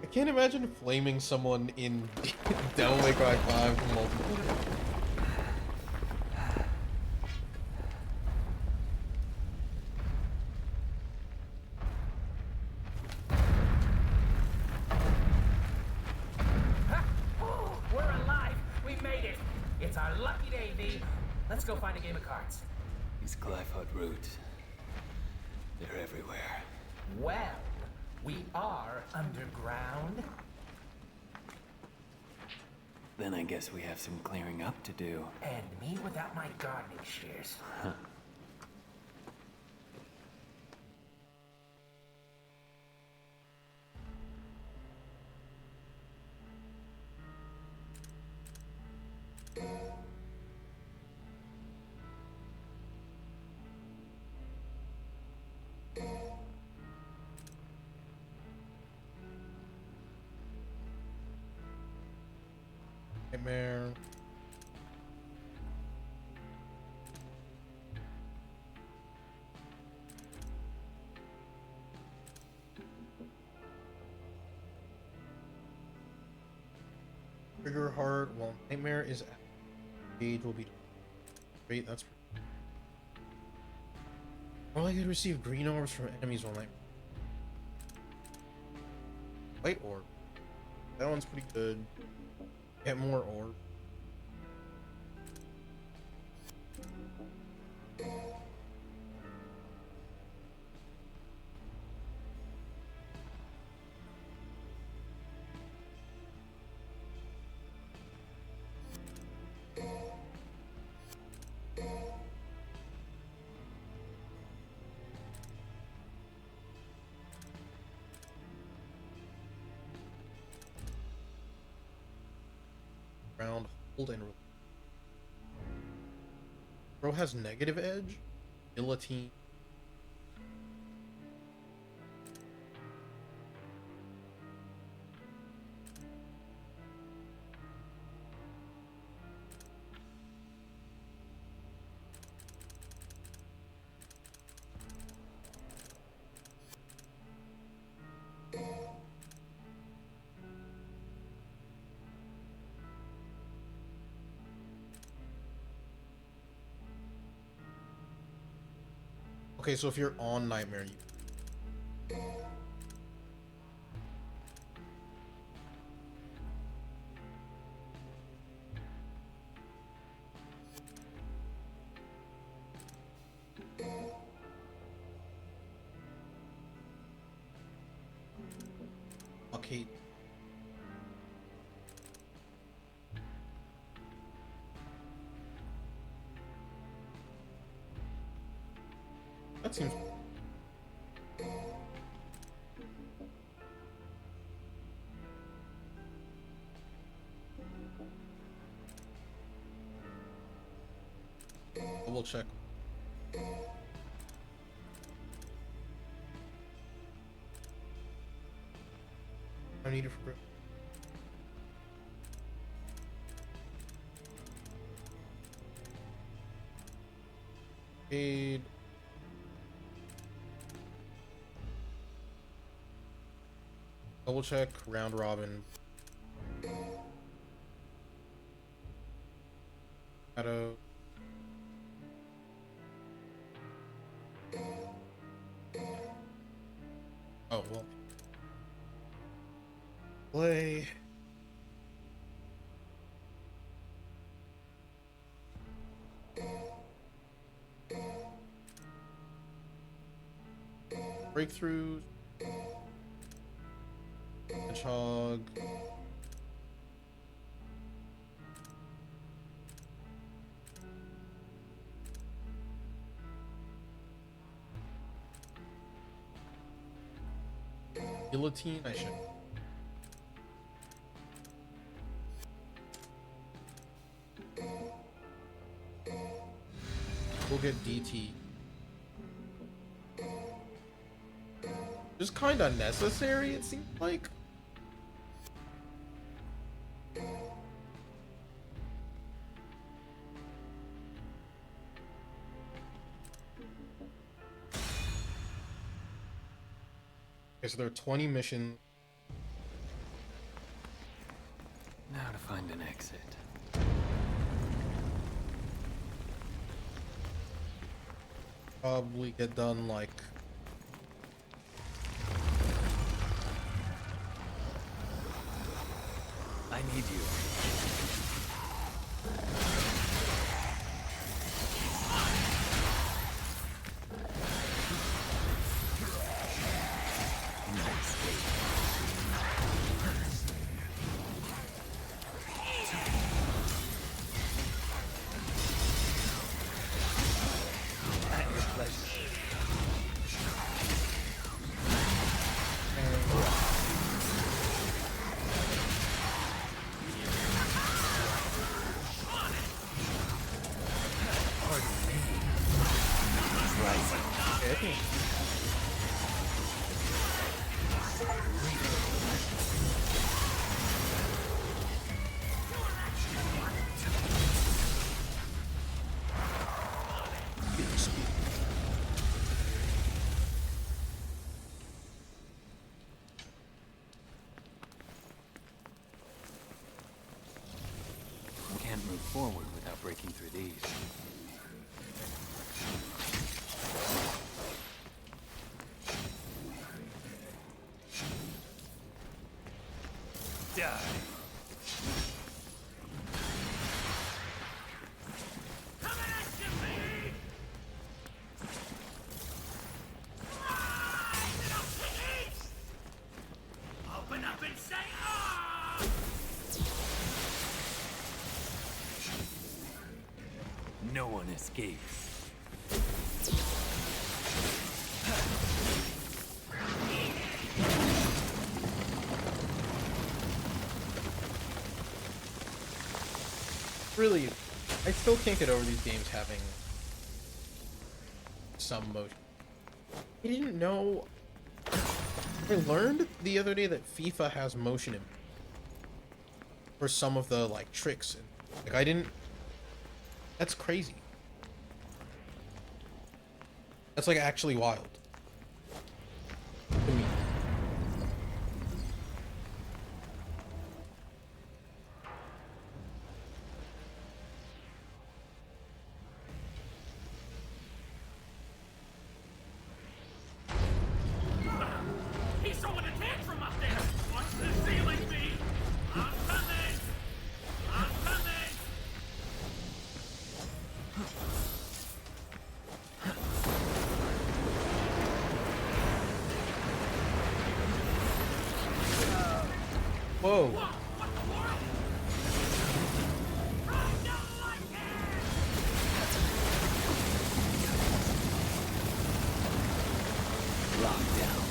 Speaker 1: I can't imagine flaming someone in Devil May Cry 5 multiplayer.
Speaker 5: Ha! Oh, we're alive! We made it! It's our lucky day, V. Let's go find a game of cards.
Speaker 4: These glyphosate roots. They're everywhere.
Speaker 5: Well, we are underground.
Speaker 4: Then I guess we have some clearing up to do.
Speaker 5: And me without my gardening shears.
Speaker 1: Nightmare. Trigger hard while Nightmare is active. Gauge will be great. That's all I could receive green orbs from enemies while Nightmare. White orb. That one's pretty good. Get more orb. Round, hold, and release. Bro has negative edge? Guillotine. Okay, so if you're on Nightmare, you... Okay. That seems... Double check. I need it for grip. Aid. Double check, round robin. Shadow. Oh, well. Play. Breakthroughs. Hedgehog. Guillotine, I should. We'll get DT. Just kinda necessary, it seems like. Okay, so there are 20 missions.
Speaker 4: Now to find an exit.
Speaker 1: Probably get done like
Speaker 4: I need you. Can't move forward without breaking through these. Die.
Speaker 5: Coming at you, baby! Little piggies! Open up and say, ah!
Speaker 4: No one escapes.
Speaker 1: really, I still can't get over these games having some motion. I didn't know. I learned the other day that FIFA has motion in for some of the like tricks. Like I didn't. That's crazy. That's like actually wild to me.
Speaker 5: He's throwing a tantrum up there! Watch the ceiling be! I'm coming! I'm coming!
Speaker 1: Whoa.
Speaker 5: What the world? I don't like it!
Speaker 4: Lockdown.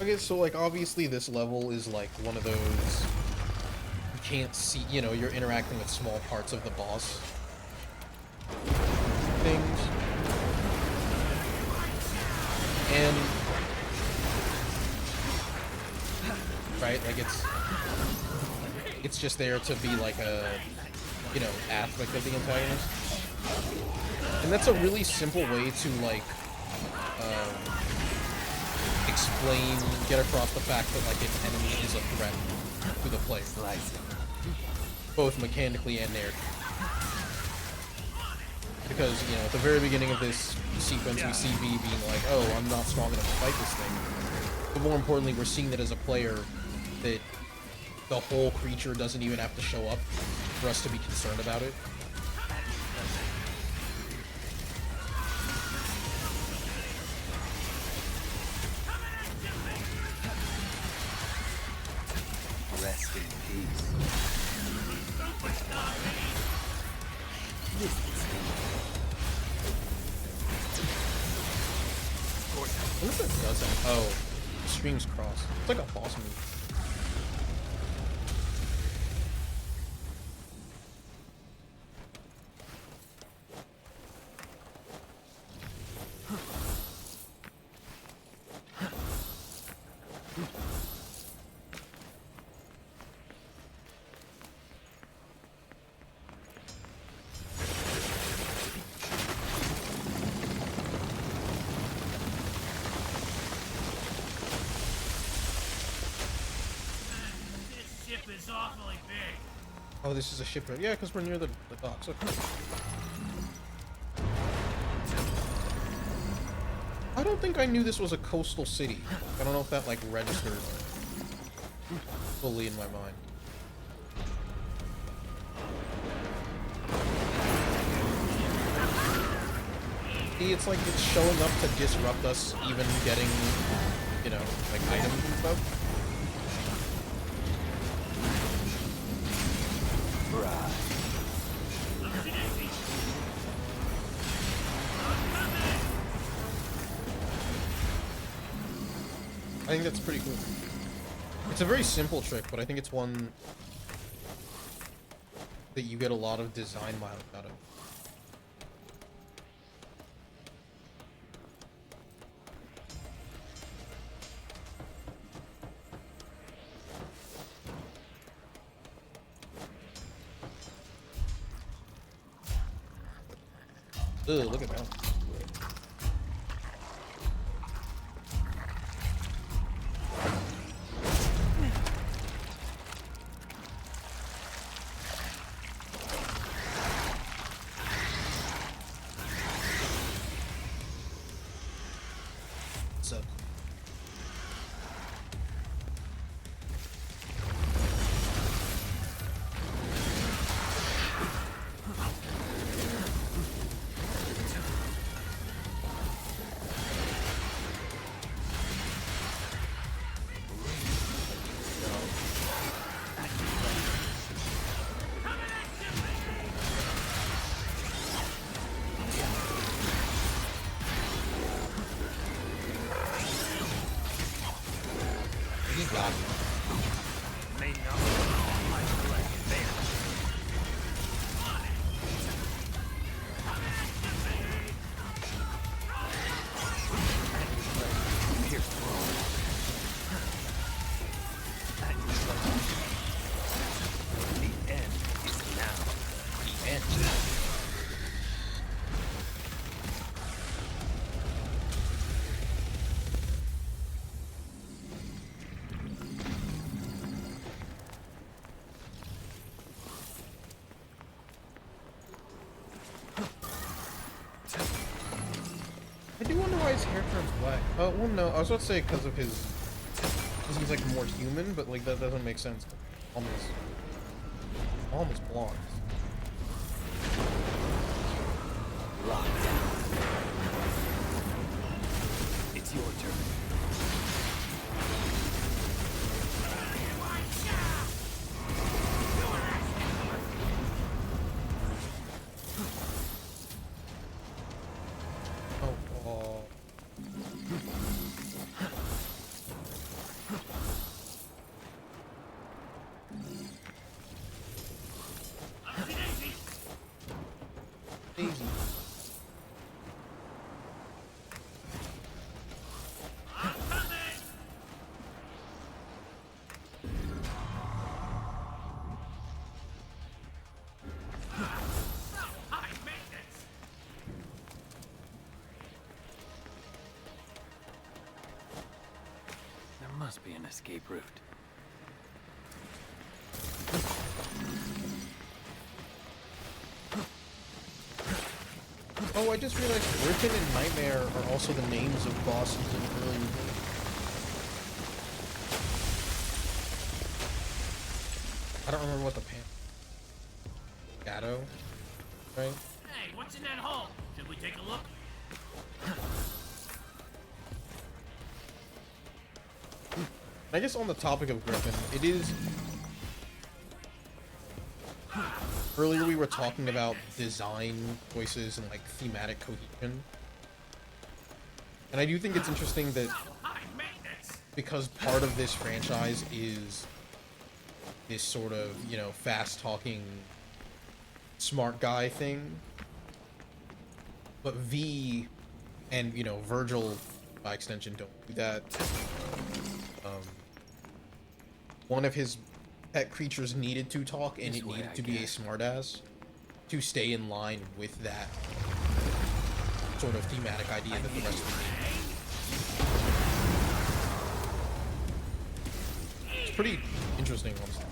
Speaker 1: Okay, so like obviously this level is like one of those you can't see, you know, you're interacting with small parts of the boss things. And right, like it's just there to be like a, you know, aspect of the antagonist. And that's a really simple way to like explain, get across the fact that like an enemy is a threat to the player, both mechanically and narratively. Because, you know, at the very beginning of this sequence, we see V being like, "Oh, I'm not strong enough to fight this thing." But more importantly, we're seeing that as a player, that the whole creature doesn't even have to show up for us to be concerned about it.
Speaker 4: Rest in peace.
Speaker 1: What if that doesn't? Oh, streams cross. It's like a boss move.
Speaker 2: awfully big.
Speaker 1: Oh, this is a shipyard. Yeah, because we're near the docks. Okay. I don't think I knew this was a coastal city. I don't know if that, like, registered fully in my mind. See, it's like it's showing up to disrupt us even getting, you know, like, items and stuff. I think that's pretty cool. It's a very simple trick, but I think it's one that you get a lot of design mileage out of. Ugh, look at that. What's up? He got me.
Speaker 4: May not all my flesh vanish. Pierce through. The end is now.
Speaker 1: The end. I do wonder why his hair turns black. Well, no, I was about to say because of his... Because he's, like, more human, but, like, that doesn't make sense. Almost blonde.
Speaker 4: Locked down. It's your turn.
Speaker 1: Oh, Daisy.
Speaker 4: There must be an escape route.
Speaker 1: Oh, I just realized Griffin and Nightmare are also the names of bosses in early. I don't remember what the Shadow, right?
Speaker 2: Hey, what's in that hole? Should we take a look?
Speaker 1: I guess on the topic of Griffin, it is... Earlier we were talking about design choices and, like, thematic cohesion. And I do think it's interesting that because part of this franchise is this sort of, you know, fast-talking smart guy thing, but V and, you know, Virgil, by extension, don't do that. One of his pet creatures needed to talk, and it needed to be a smartass to stay in line with that sort of thematic idea that the rest of the game. It's pretty interesting, honestly.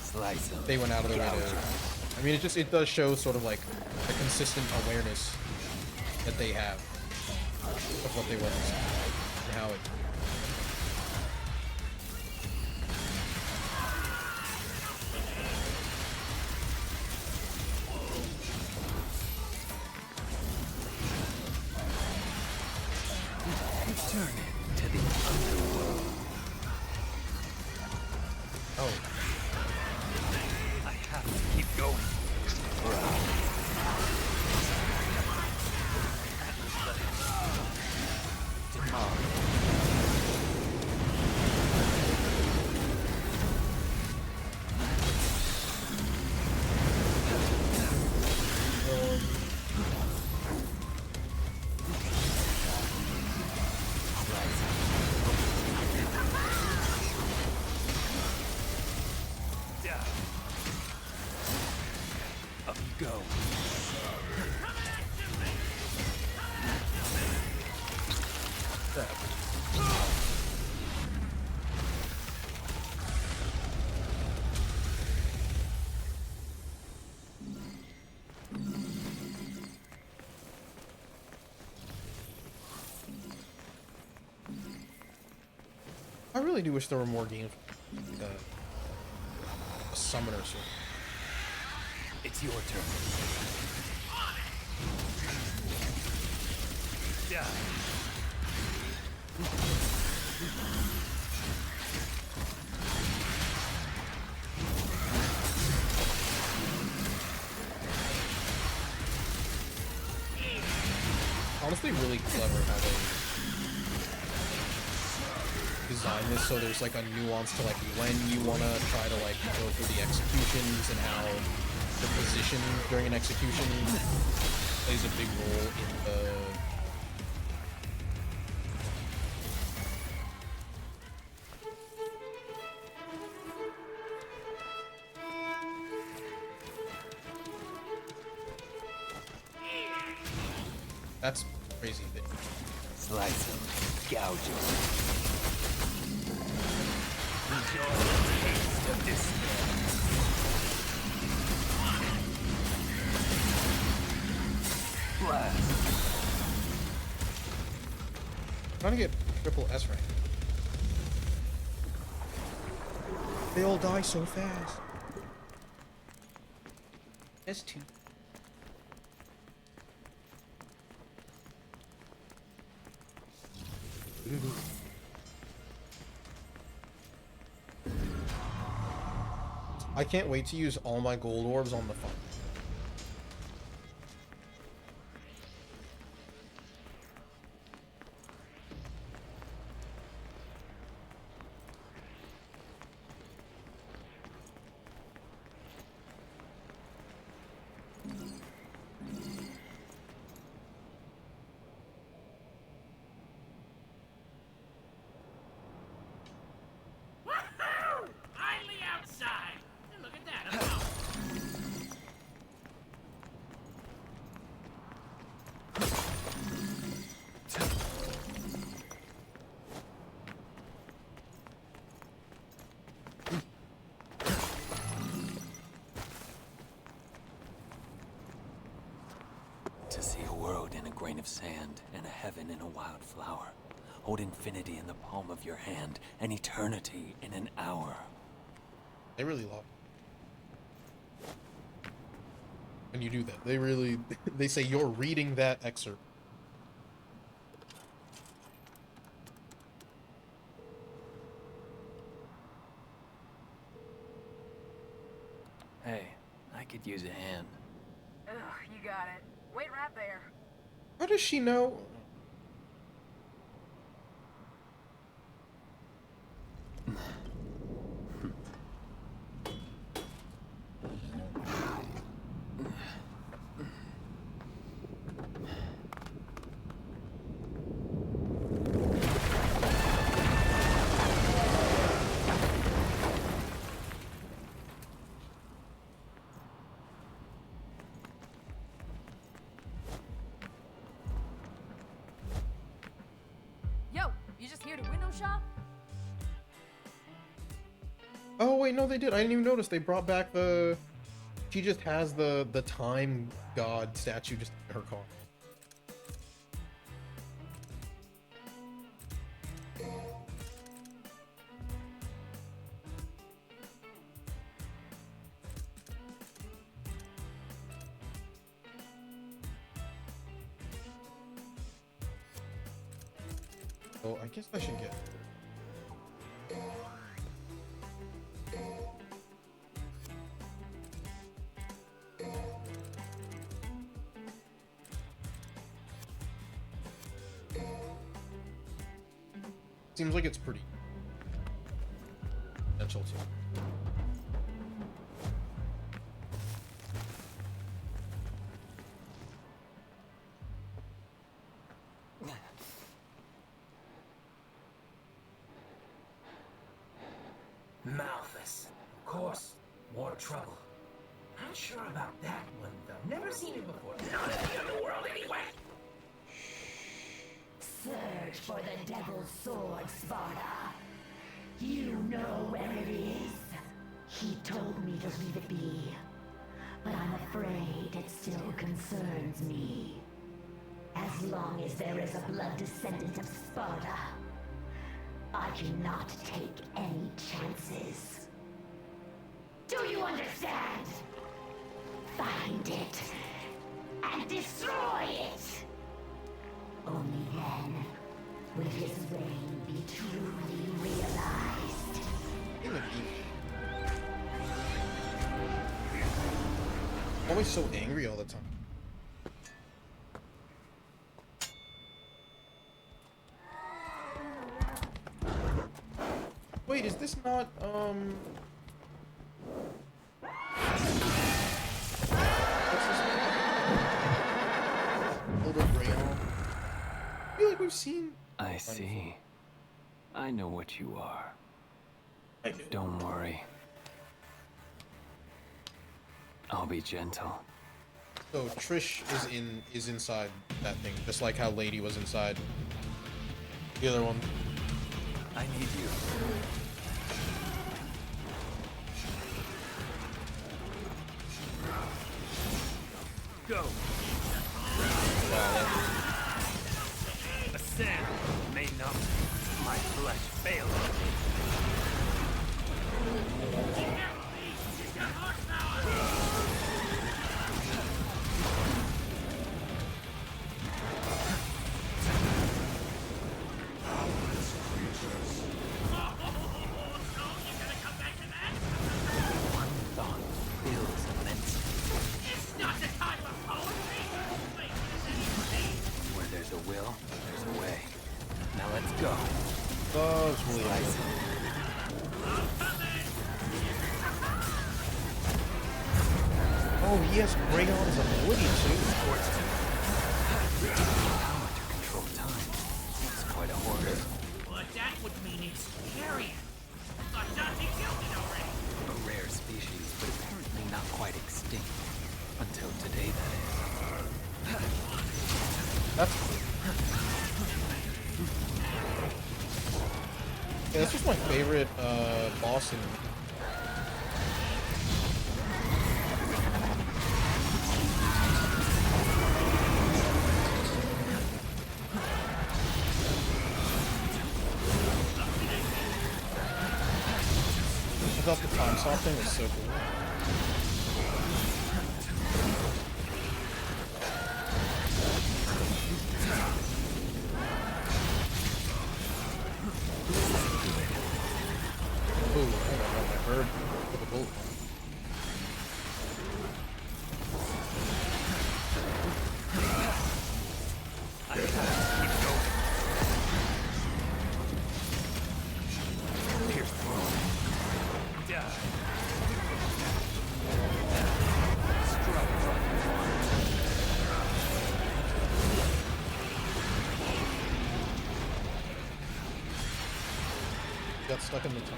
Speaker 4: Slice 'em.
Speaker 1: they went out of their way to. I mean, it does show sort of like the consistent awareness that they have of what they witnessed and how it.
Speaker 4: Turn it to the underworld.
Speaker 1: Oh,
Speaker 4: I have to keep going. Up you go.
Speaker 1: I really do wish there were more games. A summoner sword.
Speaker 4: It's your turn. Yeah.
Speaker 1: Honestly, really clever how they design this so there's like a nuance to like when you want to try to like go through the executions and how the position during an execution plays a big role in the that's crazy that
Speaker 4: Slice 'em. Gouge 'em. Enjoy the taste of despair. Blast.
Speaker 1: trying to get triple S rank. They all die so fast. S2. I can't wait to use all my gold orbs on the phone.
Speaker 5: Woohoo! Finally outside! And look at that, I'm out.
Speaker 4: To see a world in a grain of sand and a heaven in a wildflower. Hold infinity in the palm of your hand and eternity in an hour.
Speaker 1: They really love when you do that. They really they say you're reading that excerpt.
Speaker 4: Hey, I could use a hand.
Speaker 7: Ugh, you got it. Wait right there.
Speaker 1: How does she know?
Speaker 8: Yo, you just here to window shop?
Speaker 1: Oh wait, no, they did. I didn't even notice. They brought back the. She just has the time god statue just in her car. So I guess I should get. Seems like it's pretty potential too.
Speaker 5: Malthus. Of course. More trouble. Not sure about that one, though. Never seen it before. Not in the underworld, anyway.
Speaker 9: Search for the Devil's Sword, Sparta. You know where it is. He told me to leave it be, but I'm afraid it still concerns me. As long as there is a blood descendant of Sparta, I cannot take any chances. Do you understand? Find it and destroy it. Only then will his reign be truly realized.
Speaker 1: Always so angry all the time. Wait, is this not what's this one? Little Rayon? I feel like we've seen.
Speaker 4: I see. I know what you are.
Speaker 1: I do.
Speaker 4: Don't worry. I'll be gentle.
Speaker 1: So Trish is inside that thing, just like how Lady was inside the other one.
Speaker 4: I need you. Go. Ascend. May not my flesh fail.
Speaker 1: Oh, he has Rayon's ability too.
Speaker 4: Power to control time. It's quite a horror.
Speaker 5: What that would mean is carrion. I thought they killed it already.
Speaker 4: A rare species, but apparently not quite extinct. Until today, that is.
Speaker 1: That's cool. Yeah, this was my favorite boss in. I thought the time stop thing was so cool. Ooh, I got my bird with a bullet. Got stuck in the tunnel.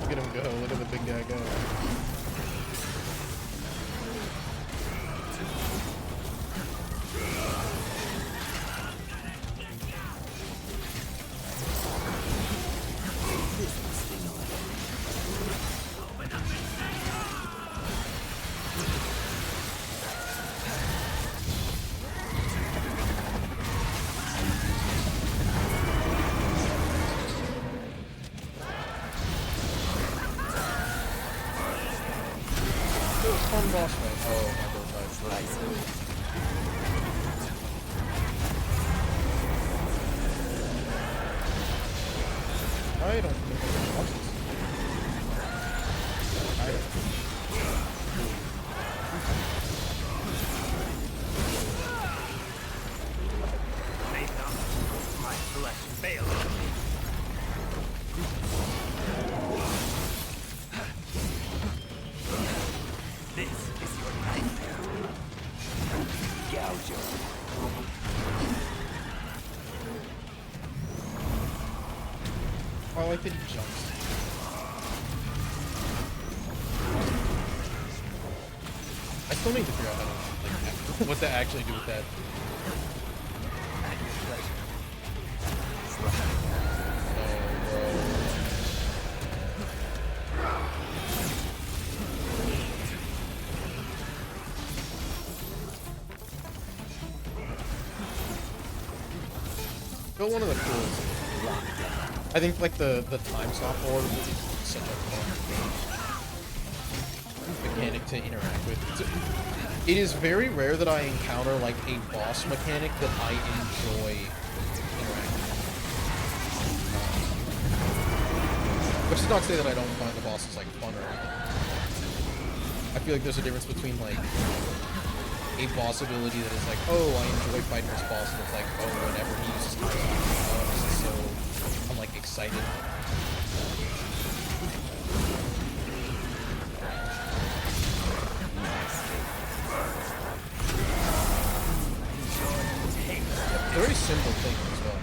Speaker 1: Look at him go. Look at the big guy go. boss fight. Oh, my god. I don't think I can watch this. I don't.
Speaker 4: May not my flesh fail. This is your nightmare. Gouge your.
Speaker 1: I like that he jumps. I still need to figure out how to, like, what to actually do with that.
Speaker 4: At your pleasure.
Speaker 1: Still one of the coolest. I think like the time stop orb is such a fun mechanic to interact with. It is very rare that I encounter like a boss mechanic that I enjoy interacting with. Which is not to say that I don't find the bosses like fun or anything. I feel like there's a difference between like a boss ability that is like, oh, I enjoy fighting this boss, and it's like, oh, whenever he uses time stop, oh, this is so, I'm like excited. Very simple thing as well.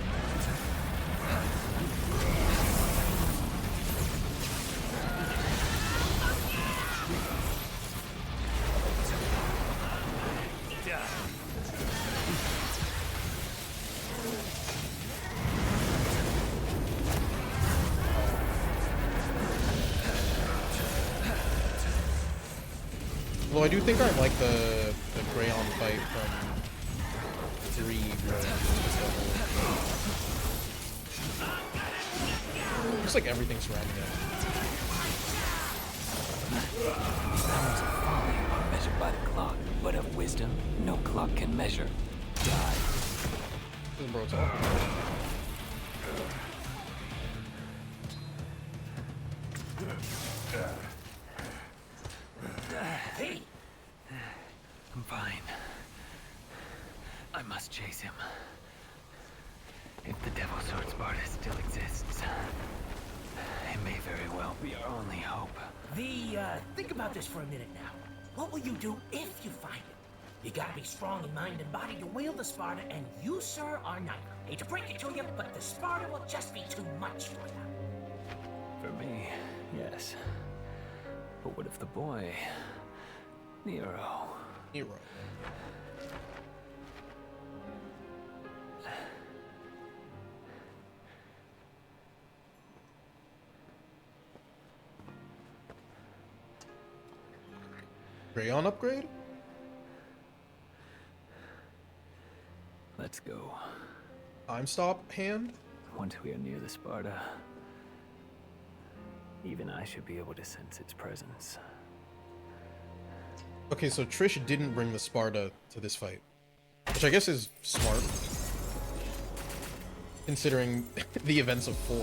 Speaker 1: Although I do think I like the Crayon fight from 3 Looks like everything surrounding it.
Speaker 4: Sounds of folly are measured by the clock, but of wisdom, no clock can measure. Die.
Speaker 1: Bro, it's all.
Speaker 5: Hey!
Speaker 4: I'm fine. I must chase him. If the Devil Sword Sparta still exists, it may very well be our only hope.
Speaker 5: Think about this for a minute now. What will you do if you find it? You gotta be strong in mind and body to wield the Sparta, and you, sir, are neither. Hate to break it to you, but the Sparta will just be too much for you.
Speaker 4: For me, yes. But what if the boy, Nero?
Speaker 1: Nero. Crayon upgrade?
Speaker 4: Let's go.
Speaker 1: Time stop hand?
Speaker 4: Once we are near the Sparta, even I should be able to sense its presence.
Speaker 1: Okay, so Trish didn't bring the Sparta to this fight. Which I guess is smart. Considering the events of 4.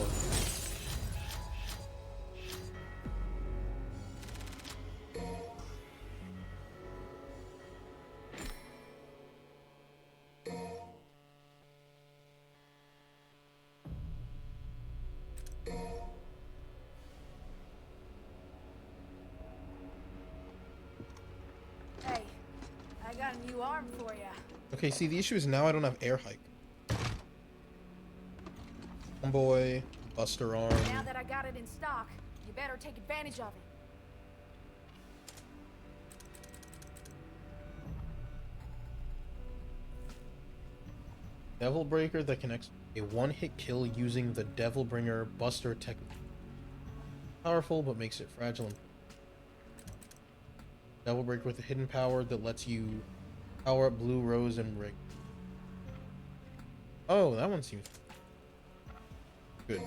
Speaker 7: Hey, I got a new arm for ya.
Speaker 1: Okay, see, the issue is now I don't have air hike. Homeboy, Buster arm.
Speaker 7: Now that I got it in stock, you better take advantage of it.
Speaker 1: Devil Breaker that connects a one-hit kill using the Devil Bringer Buster technique. Powerful, but makes it fragile. And Devil Breaker with a hidden power that lets you power up Blue, Rose, and Rig. Oh, that one seems good.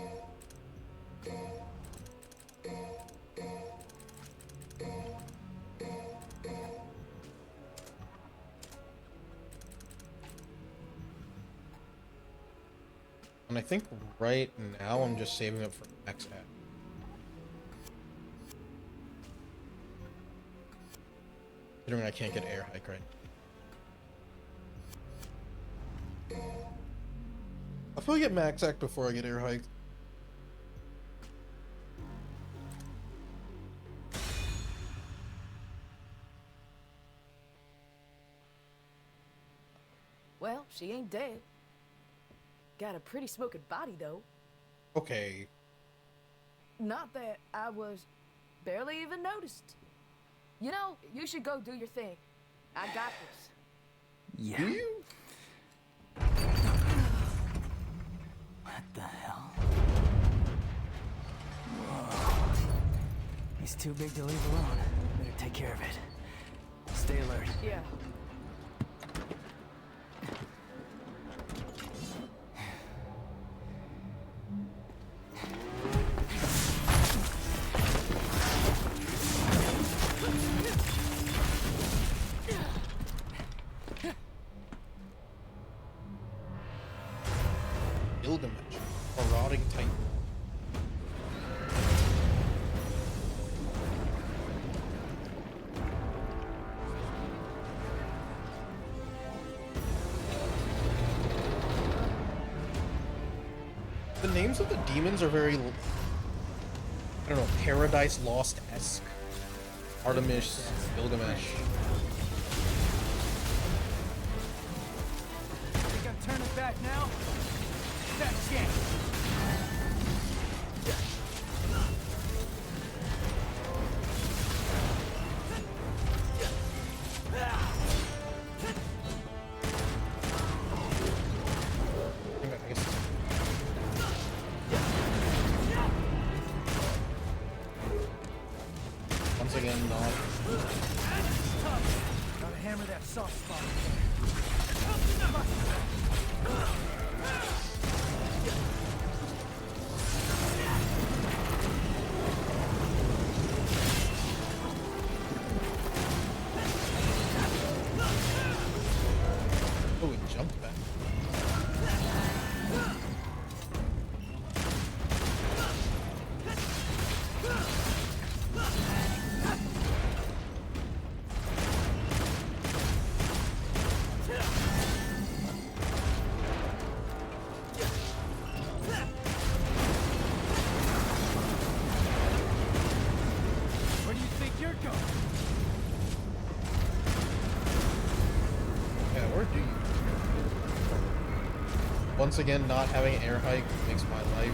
Speaker 1: And I think right now I'm just saving up for max hat. Considering I can't get air hike right now. I'll probably get max hack before I get air hike.
Speaker 8: Well, she ain't dead. Got a pretty smoking body, though.
Speaker 1: Okay.
Speaker 8: Not that I was barely even noticed. You know, you should go do your thing. I got this.
Speaker 3: Yeah.
Speaker 1: Do you?
Speaker 3: What the hell? Whoa. He's too big to leave alone. Better take care of it. Stay alert.
Speaker 8: Yeah.
Speaker 1: Gilgamesh, marauding titan. The names of the demons are very, I don't know, Paradise Lost-esque. Artemis, Gilgamesh.
Speaker 3: Think I'm turning back now? That chance.
Speaker 1: I guess. Once again, not.
Speaker 3: Gotta hammer that soft spot.
Speaker 1: Oh, it jumped back.
Speaker 3: Where do you think you're going?
Speaker 1: Yeah, where do you? Once again, not having air hike makes my life.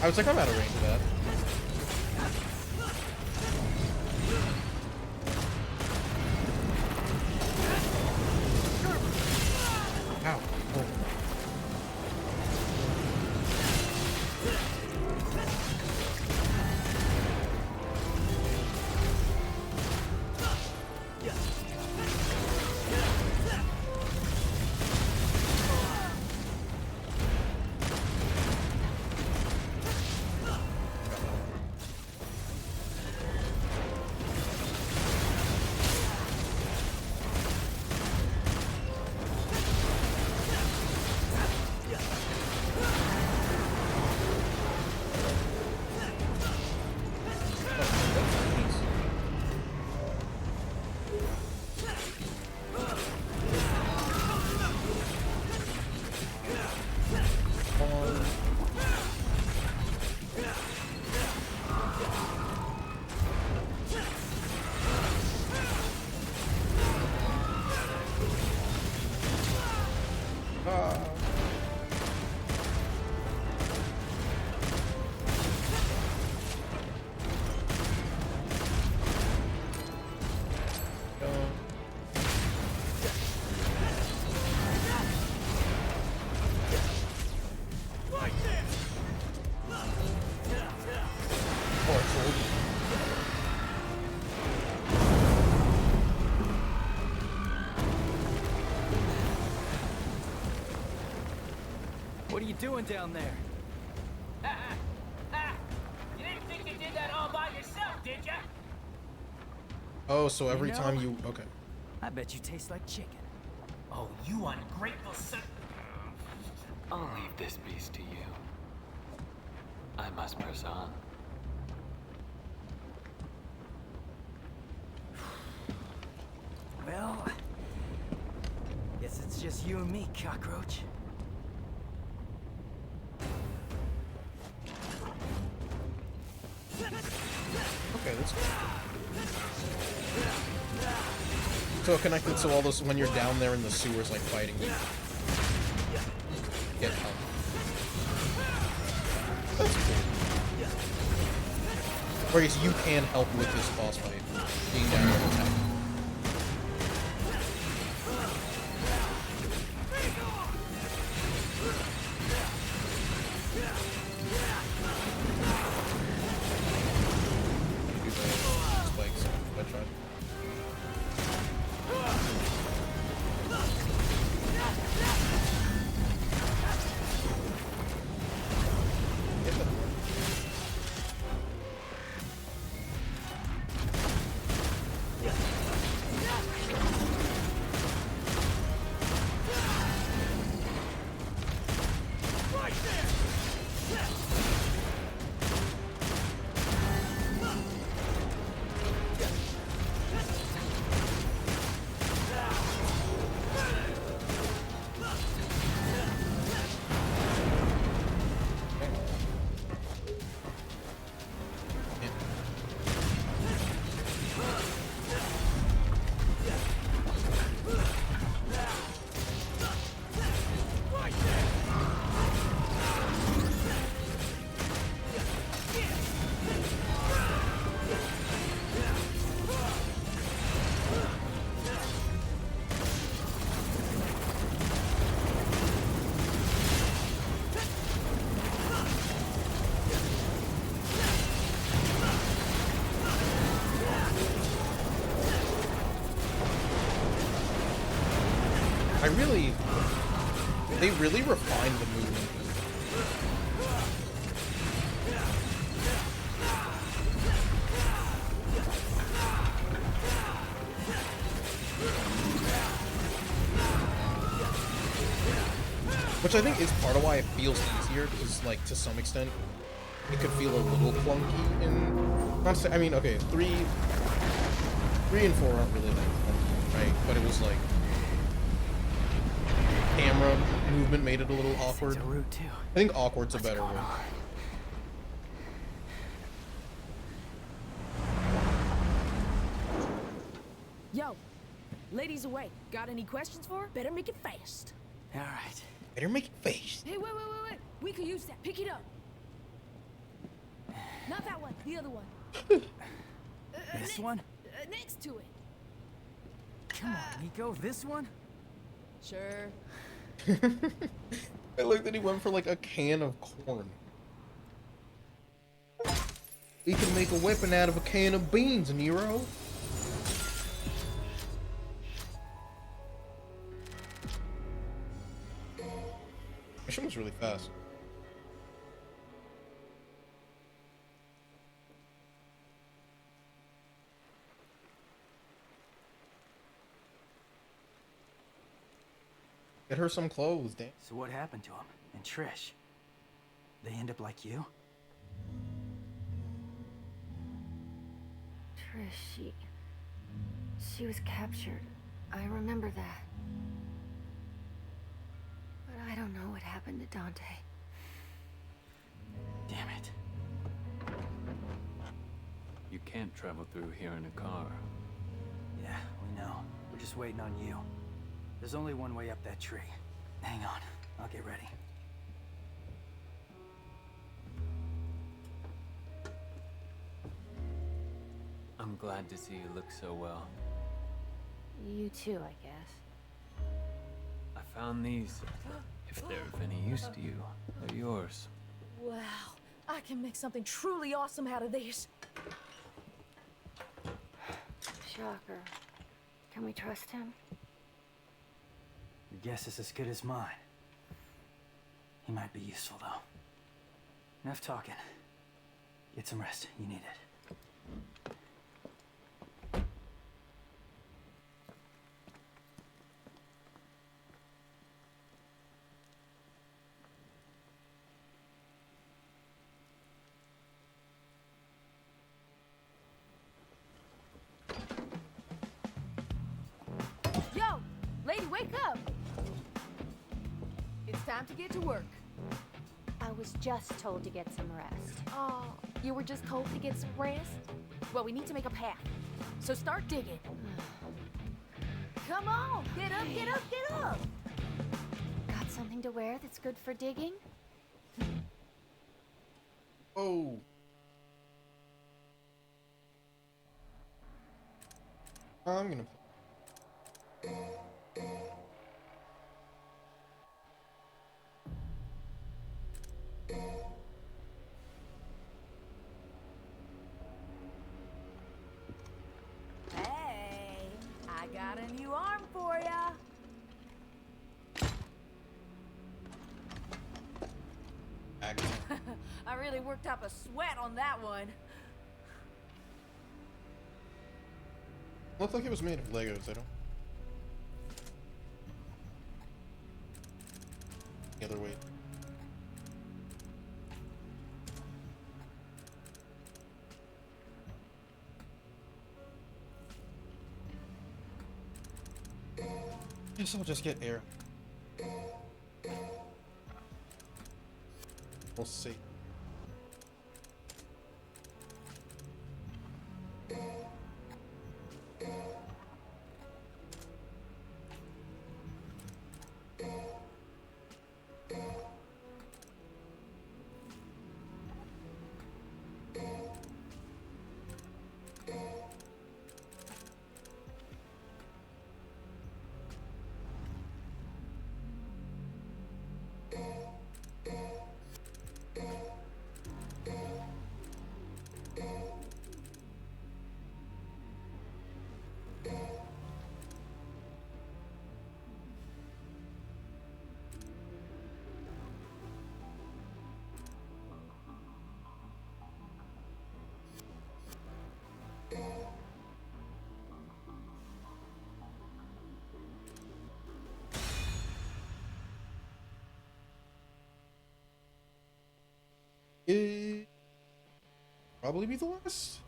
Speaker 1: I was like, I'm out of range of that. Ow. Oh.
Speaker 3: you doing down there?
Speaker 5: You didn't think you did that all by yourself, did ya?
Speaker 1: Oh, so every
Speaker 3: know-
Speaker 1: time you okay.
Speaker 3: I bet you taste like chicken.
Speaker 5: Oh, you ungrateful son.
Speaker 4: I'll leave this beast to you. I must press on.
Speaker 3: Well, guess it's just you and me, cockroach.
Speaker 1: Okay, that's good. So connected to all those when you're down there in the sewers, like fighting. Get help. That's cool. Whereas you can help with this boss fight, being down there and attacking. Spikes, I tried. They really refined the movement. Which I think is part of why it feels easier, because, like, to some extent, it could feel a little clunky in... Not to say, I mean, okay, 3 and 4 aren't really that clunky, right? But it was, like... camera movement made it a little awkward.
Speaker 3: It's a route too.
Speaker 1: I think awkward's a better word.
Speaker 8: Yo, ladies away. Got any questions for her? Better make it fast.
Speaker 3: All right.
Speaker 1: Better make it fast.
Speaker 8: Hey, wait. We could use that. Pick it up. Not that one. The other one.
Speaker 3: This one?
Speaker 8: Next to it.
Speaker 3: Come on, Nico. This one?
Speaker 8: Sure.
Speaker 1: I looked and he went for like a can of corn. We can make a weapon out of a can of beans, Nero. Mission was really fast. Get her some clothes, damn.
Speaker 3: So what happened to him? And Trish? They end up like you?
Speaker 7: Trish, she was captured. I remember that. But I don't know what happened to Dante.
Speaker 3: Damn it.
Speaker 4: You can't travel through here in a car.
Speaker 3: Yeah, we know. We're just waiting on you. There's only one way up that tree. Hang on, I'll get ready.
Speaker 4: I'm glad to see you look so well.
Speaker 7: You too, I guess.
Speaker 4: I found these. If they're of any use to you, they're yours.
Speaker 8: Wow. I can make something truly awesome out of these.
Speaker 7: Shocker. Can we trust him?
Speaker 3: Your guess is as good as mine. He might be useful, though. Enough talking. Get some rest. You need it.
Speaker 8: Yo, lady, wake up! It's time to get to work.
Speaker 10: I was just told to get some rest.
Speaker 8: Oh, you were just told to get some rest? Well, we need to make a path. So start digging. Come on, get up, get up, get up!
Speaker 10: Got something to wear that's good for digging?
Speaker 1: Oh. I'm gonna.
Speaker 8: Hey, I got a new arm for ya. I really worked up a sweat on that one.
Speaker 1: Looked like it was made of Legos. I don't. The other way. Guess I'll just get air. We'll see. It probably be the last.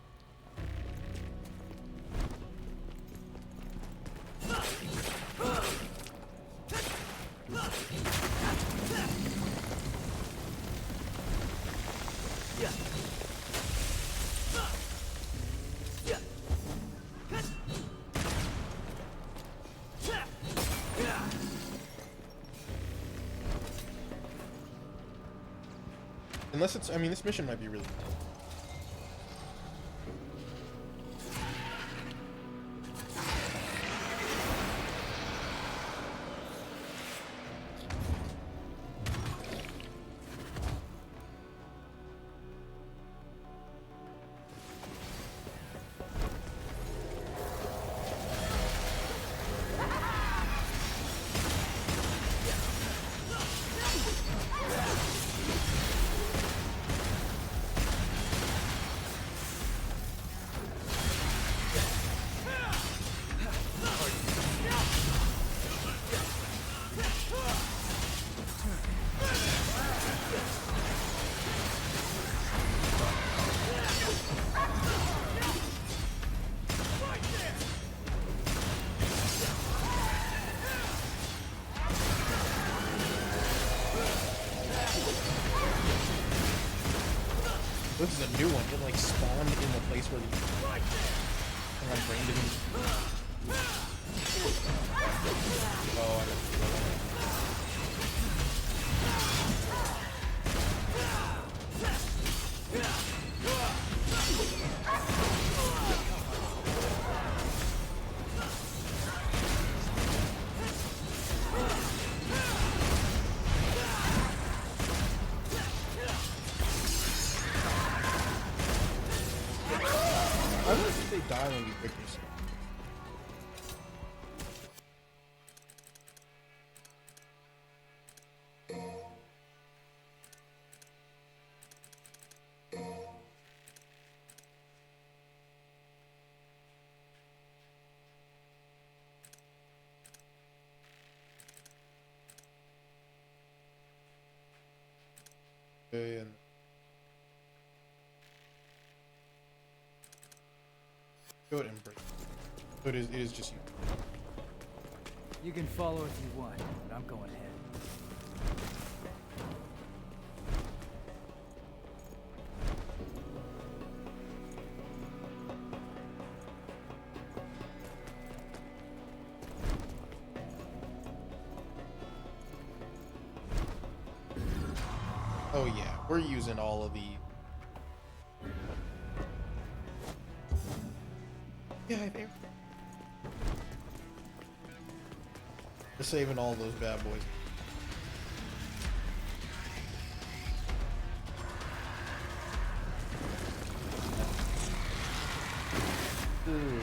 Speaker 1: Unless it's, I mean, this mission might be really cool. This is a new one. It like spawned in the place where the and like brain didn't. Oh, I didn't. I don't think they die when you pick yourself. and go ahead and break. So it is just you.
Speaker 3: You can follow if you want, but I'm going ahead.
Speaker 1: Oh yeah, we're using all of the. Yeah, I think. We're saving all those bad boys. Ooh.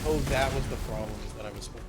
Speaker 1: Oh, that was the problem, is that I was supposed.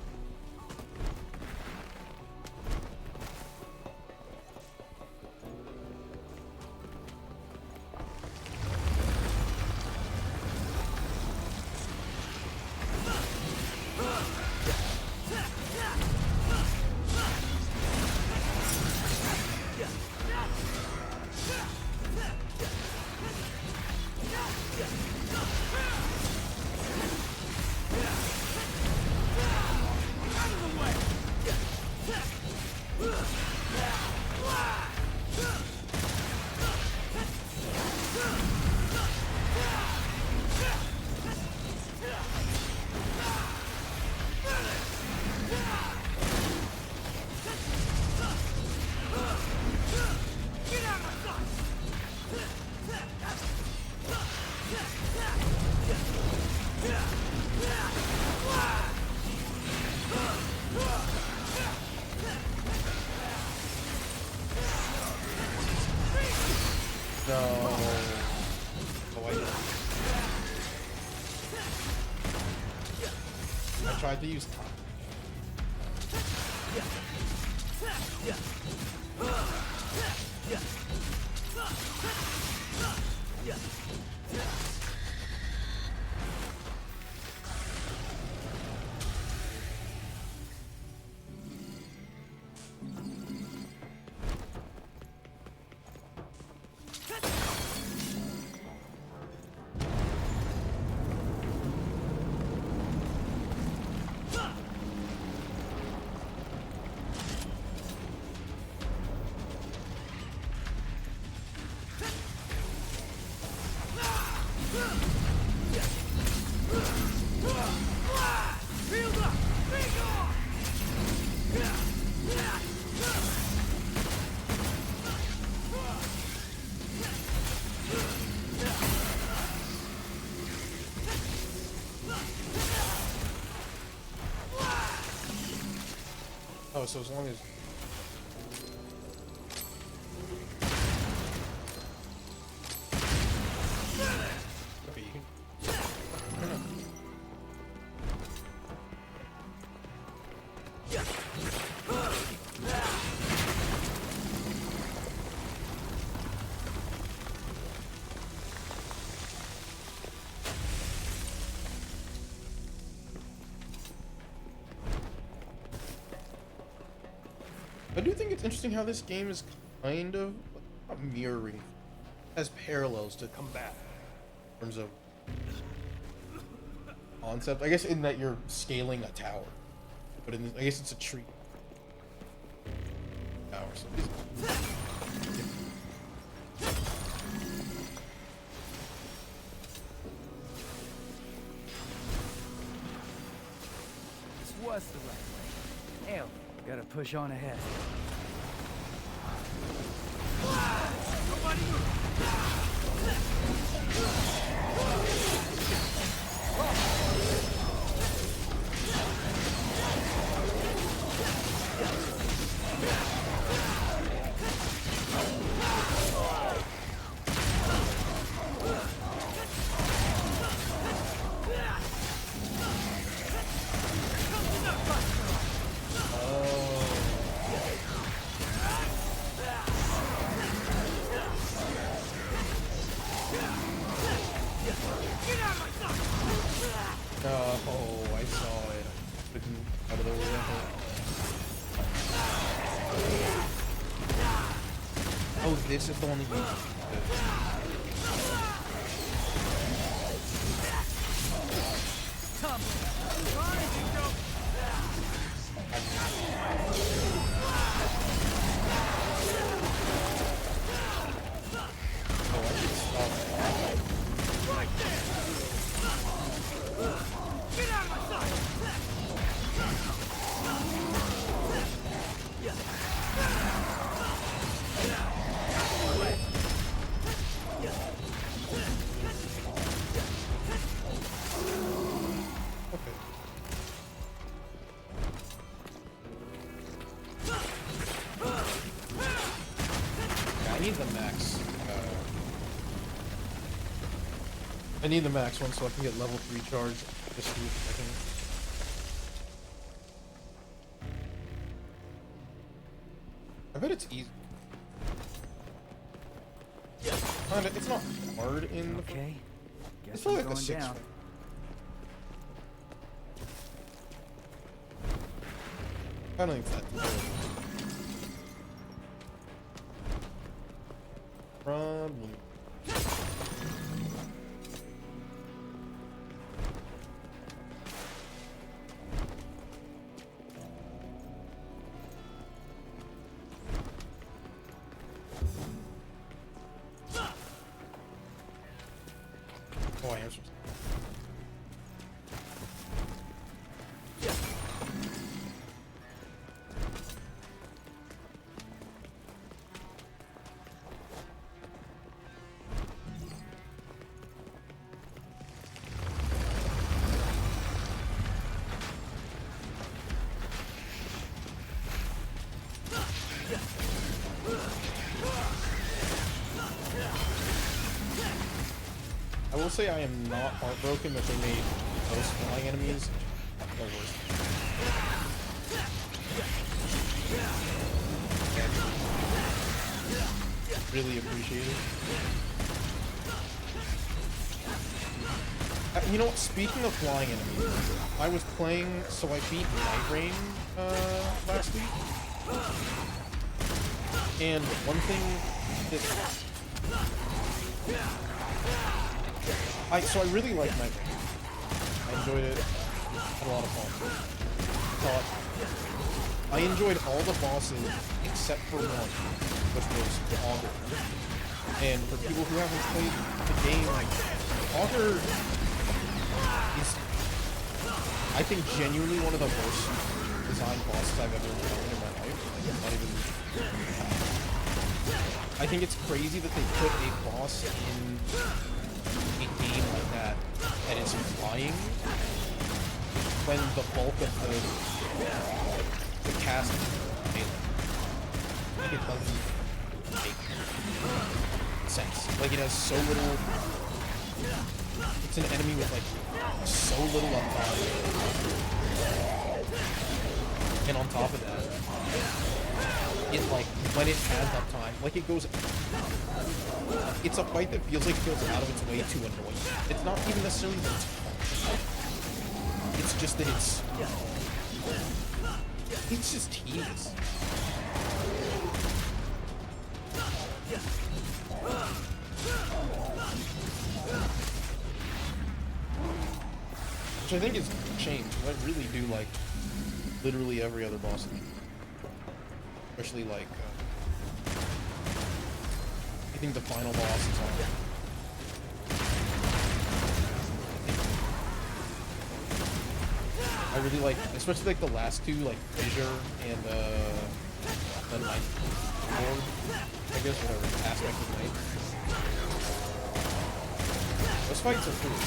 Speaker 1: No. Oh, I tried to use time. Oh, so as long as. Okay, you can. I do think it's interesting how this game is kind of mirroring, has parallels to Combat in terms of concept. I guess in that you're scaling a tower, but in this, I guess it's a tree tower. So
Speaker 3: This was the right way. Hell, gotta push on ahead.
Speaker 2: Nobody move!
Speaker 1: this is the one that you. I need the max. I need the max one so I can get level 3 charge. Just see if I bet it's easy. Kinda, it's not hard in the.
Speaker 3: Okay. Guess
Speaker 1: It's probably
Speaker 3: I'm
Speaker 1: like a
Speaker 3: going
Speaker 1: 6.
Speaker 3: down.
Speaker 1: I don't think it's that terrible. Probably. Oh, I am supposed to. I will say I am not heartbroken that they made those flying enemies no worse. Really appreciate it. You know what? Speaking of flying enemies, I was playing, so I beat Night Rain last week, and one thing that so I really like Night Rain. I enjoyed it. Had a lot of fun. I enjoyed all the bosses except for one, which was Augur. And for people who haven't played the game, like Augur is, I think, genuinely one of the worst designed bosses I've ever encountered in my life. Like, not even. I think it's crazy that they put a boss in a game like that and it's flying when the bulk of the cast is melee. Like, it doesn't make sense. Like, it has so little. It's an enemy with like so little uptime, and on top of that, it like when it has uptime, like it goes. It's a fight that feels like it goes out of its way to annoy you. It's not even necessarily that it's fun. It's just that it's just tedious. Which I think is changed. I really do like literally every other boss in the game. Especially like I think the final boss is on. I really like, especially like the last two, like Fissure and the Night Lord, I guess, whatever aspect of Night. Those fights are cool.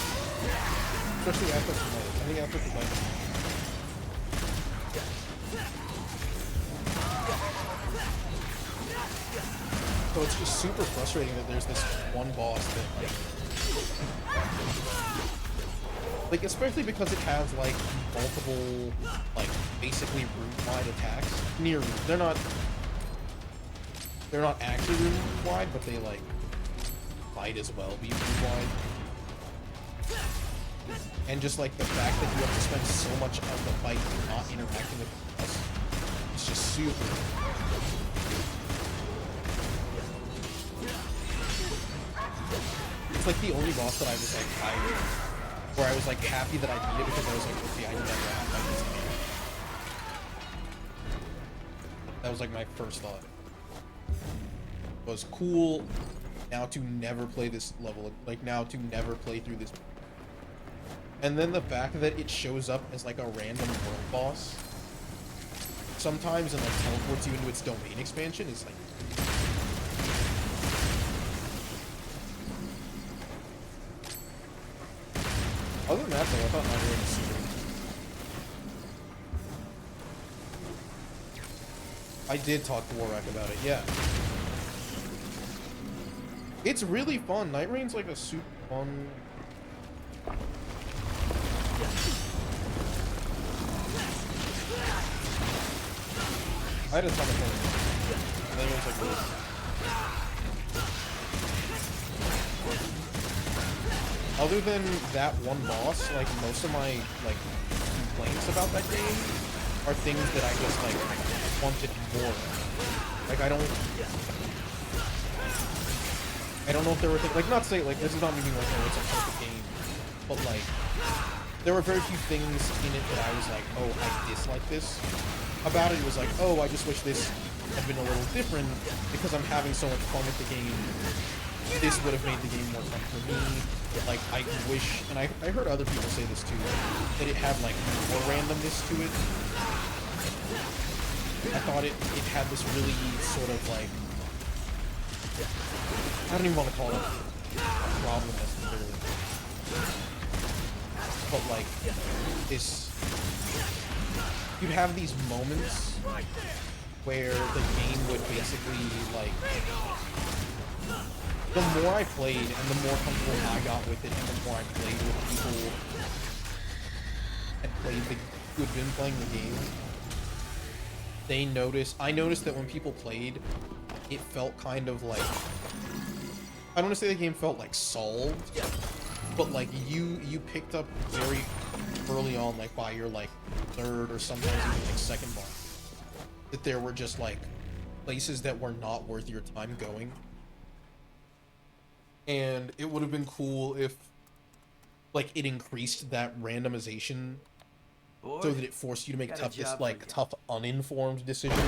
Speaker 1: Especially after the Night. I think after the Night. So it's just super frustrating that there's this one boss that like especially because it has like multiple like basically room-wide attacks. Near they're not actually room-wide, but they like might as well be room-wide. And just like the fact that you have to spend so much of the fight not interacting with the boss, it's just super. It's like the only boss that I was like where I was like happy that I beat it because I was like, okay, I never have to fight this again. That was like my first thought. It was cool now to never play this level, like now to never play through this. And then the fact that it shows up as like a random world boss sometimes and like teleports you into its domain expansion is like. Other than that though, I thought Night Rain was super. I did talk to Warrack about it, yeah. It's really fun. Night Rain's like a super fun. I had a ton of fun. Night Rain's like really fun. Other than that one boss, like most of my like complaints about that game are things that I just like wanted more of. Like I don't know if there were things, like not say like this is not me being like oh it's a perfect game, but like there were very few things in it that I was like oh I dislike this about it. It was like oh I just wish this had been a little different because I'm having so much fun with the game. This would have made the game more fun for me. Like, I wish, and I heard other people say this too, that it had, like, more randomness to it. I thought it had this really sort of, like, I don't even want to call it a problem necessarily. But, like, this, you'd have these moments where the game would basically, like, the more I played and the more comfortable I got with it and the more I played with people and who had been playing the game, I noticed that when people played, it felt kind of like, I don't want to say the game felt like solved, but like you picked up very early on, like by your like third or sometimes even like second boss, that there were just like places that were not worth your time going. And it would have been cool if, like, it increased that randomization so that it forced you to make tough, tough, uninformed decisions.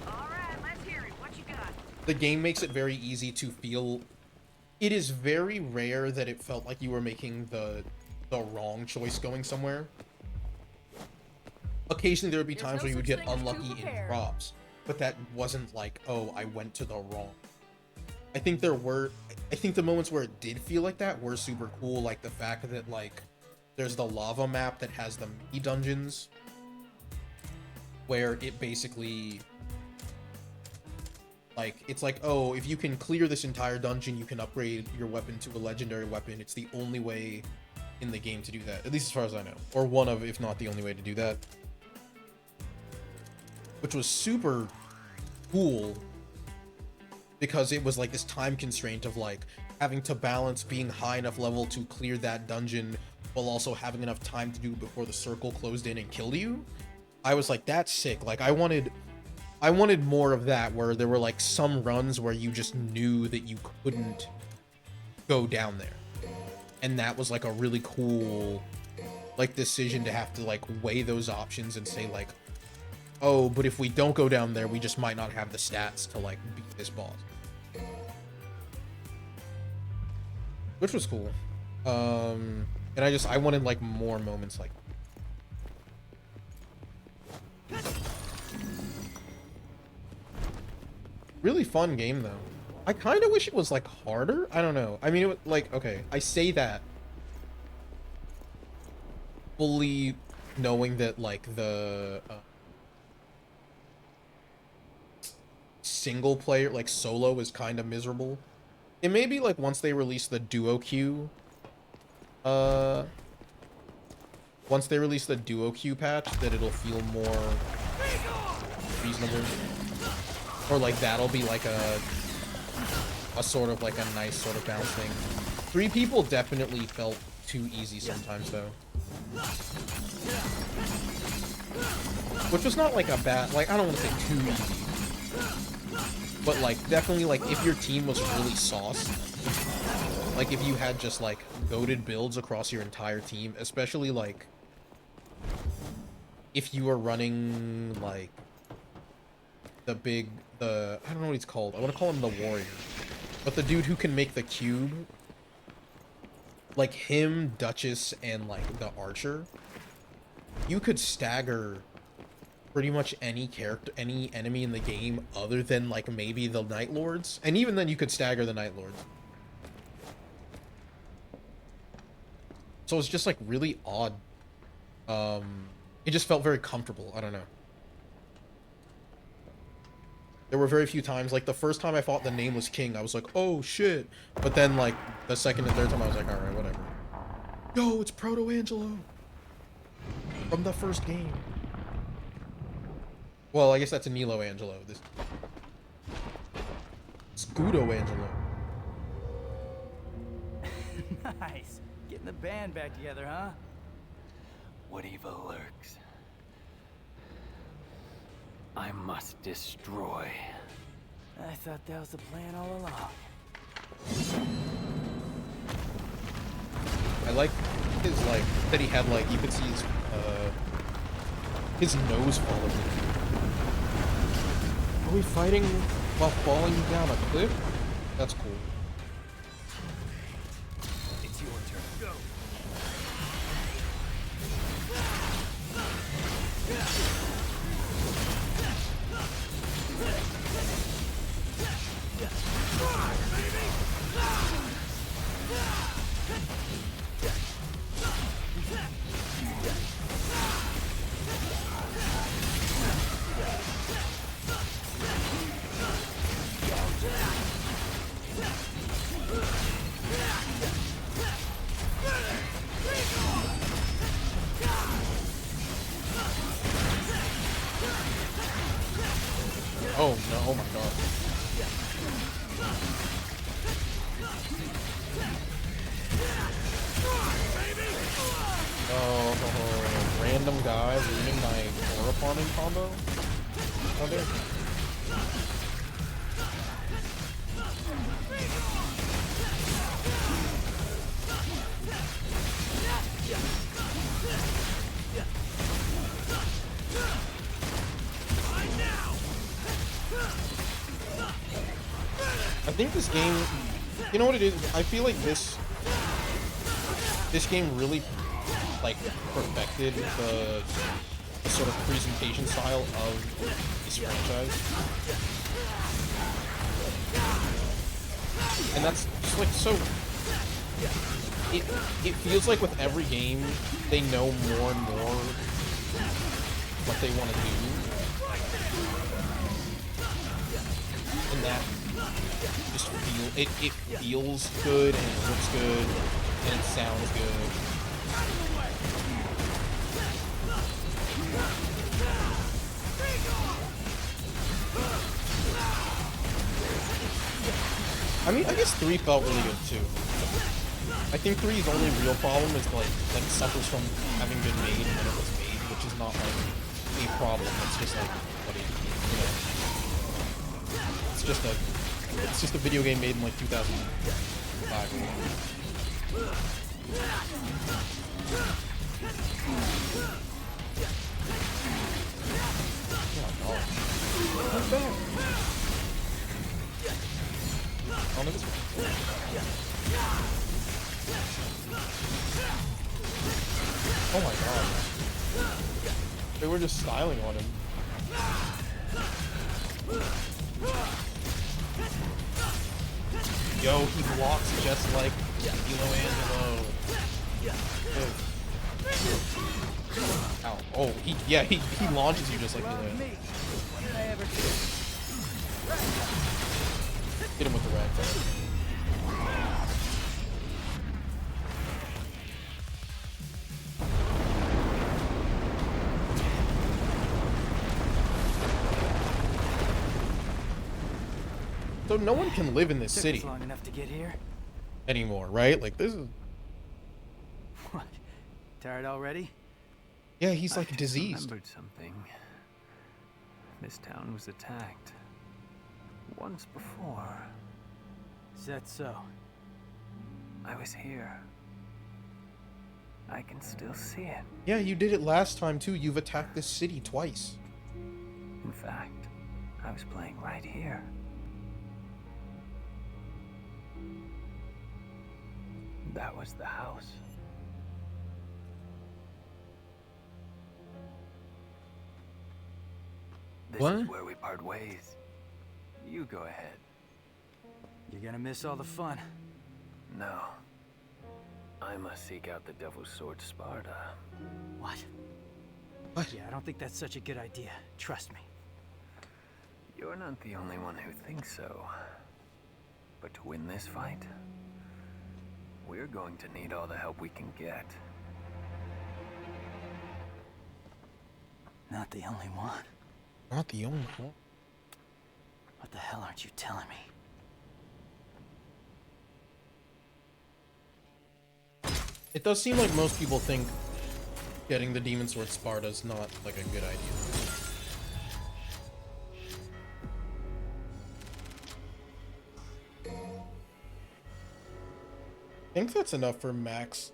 Speaker 9: All right, let's hear it. What you got?
Speaker 1: The game makes it very easy to feel. It is very rare that it felt like you were making the wrong choice going somewhere. Occasionally there would be times where you would get unlucky in drops, but that wasn't like, oh, I went to the wrong. I think the moments where it did feel like that were super cool, like the fact that like there's the lava map that has the mini dungeons where it basically like it's like oh if you can clear this entire dungeon you can upgrade your weapon to a legendary weapon. It's the only way in the game to do that, at least as far as I know, or one of if not the only way to do that, which was super cool. Because it was like this time constraint of like having to balance being high enough level to clear that dungeon while also having enough time to do it before the circle closed in and killed you. I was like, that's sick. Like I wanted more of that where there were like some runs where you just knew that you couldn't go down there. And that was like a really cool like decision to have to like weigh those options and say like, oh, but if we don't go down there, we just might not have the stats to like beat this boss. Which was cool. And I wanted like more moments like that. Really fun game though. I kind of wish it was like harder. I don't know. I mean, it was like, okay, I say that fully knowing that like the single player, like solo, is kind of miserable. It may be like once they release the duo queue, patch, that it'll feel more reasonable. Or like that'll be like a sort of like a nice sort of balance thing. 3 people definitely felt too easy sometimes though. Which was not like a bad, like I don't want to say too easy. But like definitely like if your team was really sauced, like if you had just like goated builds across your entire team, especially like if you were running like I don't know what he's called. I want to call him the warrior, but the dude who can make the cube, like him, Duchess, and like the archer, you could stagger pretty much any character, any enemy in the game other than like maybe the Night Lords, and even then you could stagger the Night Lords. So it's just like really odd. It just felt very comfortable. I don't know. There were very few times, like the first time I fought the Nameless King, I was like, oh shit. But then like the second and third time I was like, alright, whatever. Yo, it's Proto-Angelo from the first game. Well, I guess that's a Nilo Angelo. This Scudo Angelo.
Speaker 3: Nice. Getting the band back together, huh?
Speaker 4: What evil lurks? I must destroy.
Speaker 3: I thought that was the plan all along.
Speaker 1: I like his like that he had like you could see his nose fall over. Are we fighting while falling down a cliff? That's cool.
Speaker 3: It's your turn. Go.
Speaker 1: Oh no, oh my god. Oh, random guy ruining my aura farming combo? Oh, there. I think this game, you know what it is? I feel like this game really like perfected the sort of presentation style of this franchise. And that's just like so it feels like with every game they know more and more what they want to do. And that just it feels good and it looks good and it sounds good. I mean, I guess 3 felt really good too. I think 3's only real problem is like that it suffers from having been made when it was made, which is not like a problem. It's just like what you know. It's just a video game made in like 2005 or whatever. Oh, no. Come back. Oh, no, this one. Oh my god. They were just styling on him. Yo, he blocks just like Milo Angelo. Ow. Oh, he launches you just like Milo Angelo. Hit him with the rag fire. So no one can live in this city
Speaker 3: Long enough to get here.
Speaker 1: anymore, right? Like this is.
Speaker 3: What? Tired already?
Speaker 1: Yeah, he's like
Speaker 4: I
Speaker 1: diseased.
Speaker 4: remembered something. This town was attacked once before.
Speaker 3: Is that so?
Speaker 4: I was here. I can still see it.
Speaker 1: Yeah, you did it last time too. You've attacked this city twice.
Speaker 4: In fact, I was playing right here. That was the house. This
Speaker 1: What?
Speaker 4: is where we part ways. You go ahead.
Speaker 3: You're gonna miss all the fun.
Speaker 4: No. I must seek out the Devil's Sword Sparta.
Speaker 3: What?
Speaker 1: What?
Speaker 3: Yeah, I don't think that's such a good idea. Trust me.
Speaker 4: You're not the only one who thinks so. But to win this fight, we're going to need all the help we can get.
Speaker 3: Not the only one.
Speaker 1: Not the only one.
Speaker 3: What the hell aren't you telling me?
Speaker 1: It does seem like most people think getting the Demon Sword Sparta is not like a good idea. I think that's enough for Max.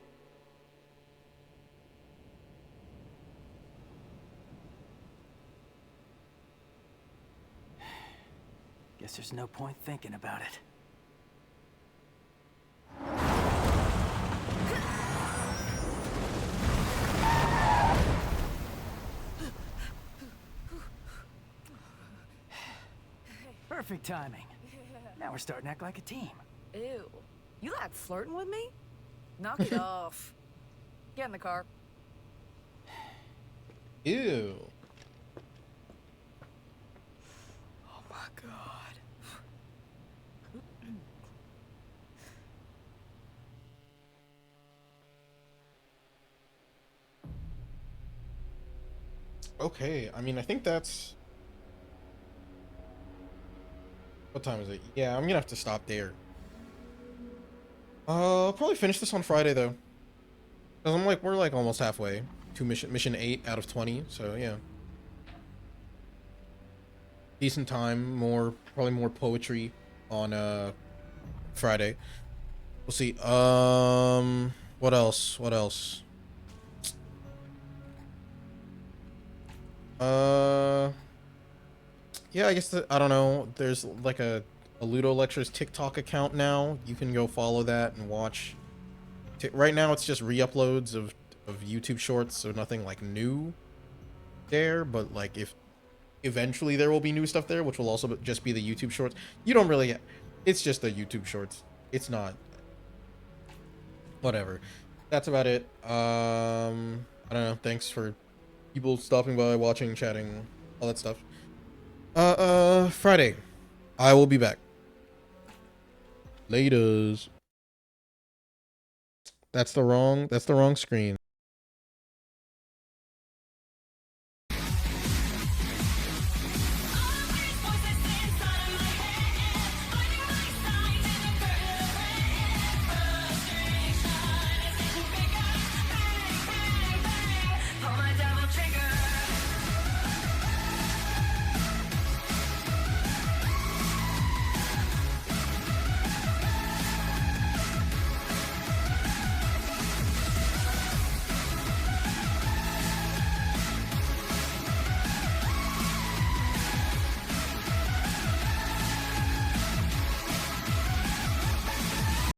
Speaker 3: Guess there's no point thinking about it. Perfect timing. Now we're starting to act like a team.
Speaker 7: Ew. You like flirting with me? Knock it off. Get in the car.
Speaker 1: Ew.
Speaker 7: Oh my god.
Speaker 1: Okay, I mean, I think that's... What time is it? Yeah, I'm gonna have to stop there. I'll probably finish this on Friday, though. Because we're like almost halfway to mission 8 out of 20, so yeah. Decent time, probably more poetry on, Friday. We'll see. What else? Yeah, I guess I don't know. There's like a Ludo Lectures TikTok account now. You can go follow that and watch. Right now, it's just re-uploads of YouTube shorts, so nothing like new there. But like, if eventually there will be new stuff there, which will also just be the YouTube shorts. You don't really. It's just the YouTube shorts. It's not. Whatever. That's about it. I don't know. Thanks for people stopping by, watching, chatting, all that stuff. Friday, I will be back. Laters. That's the wrong screen.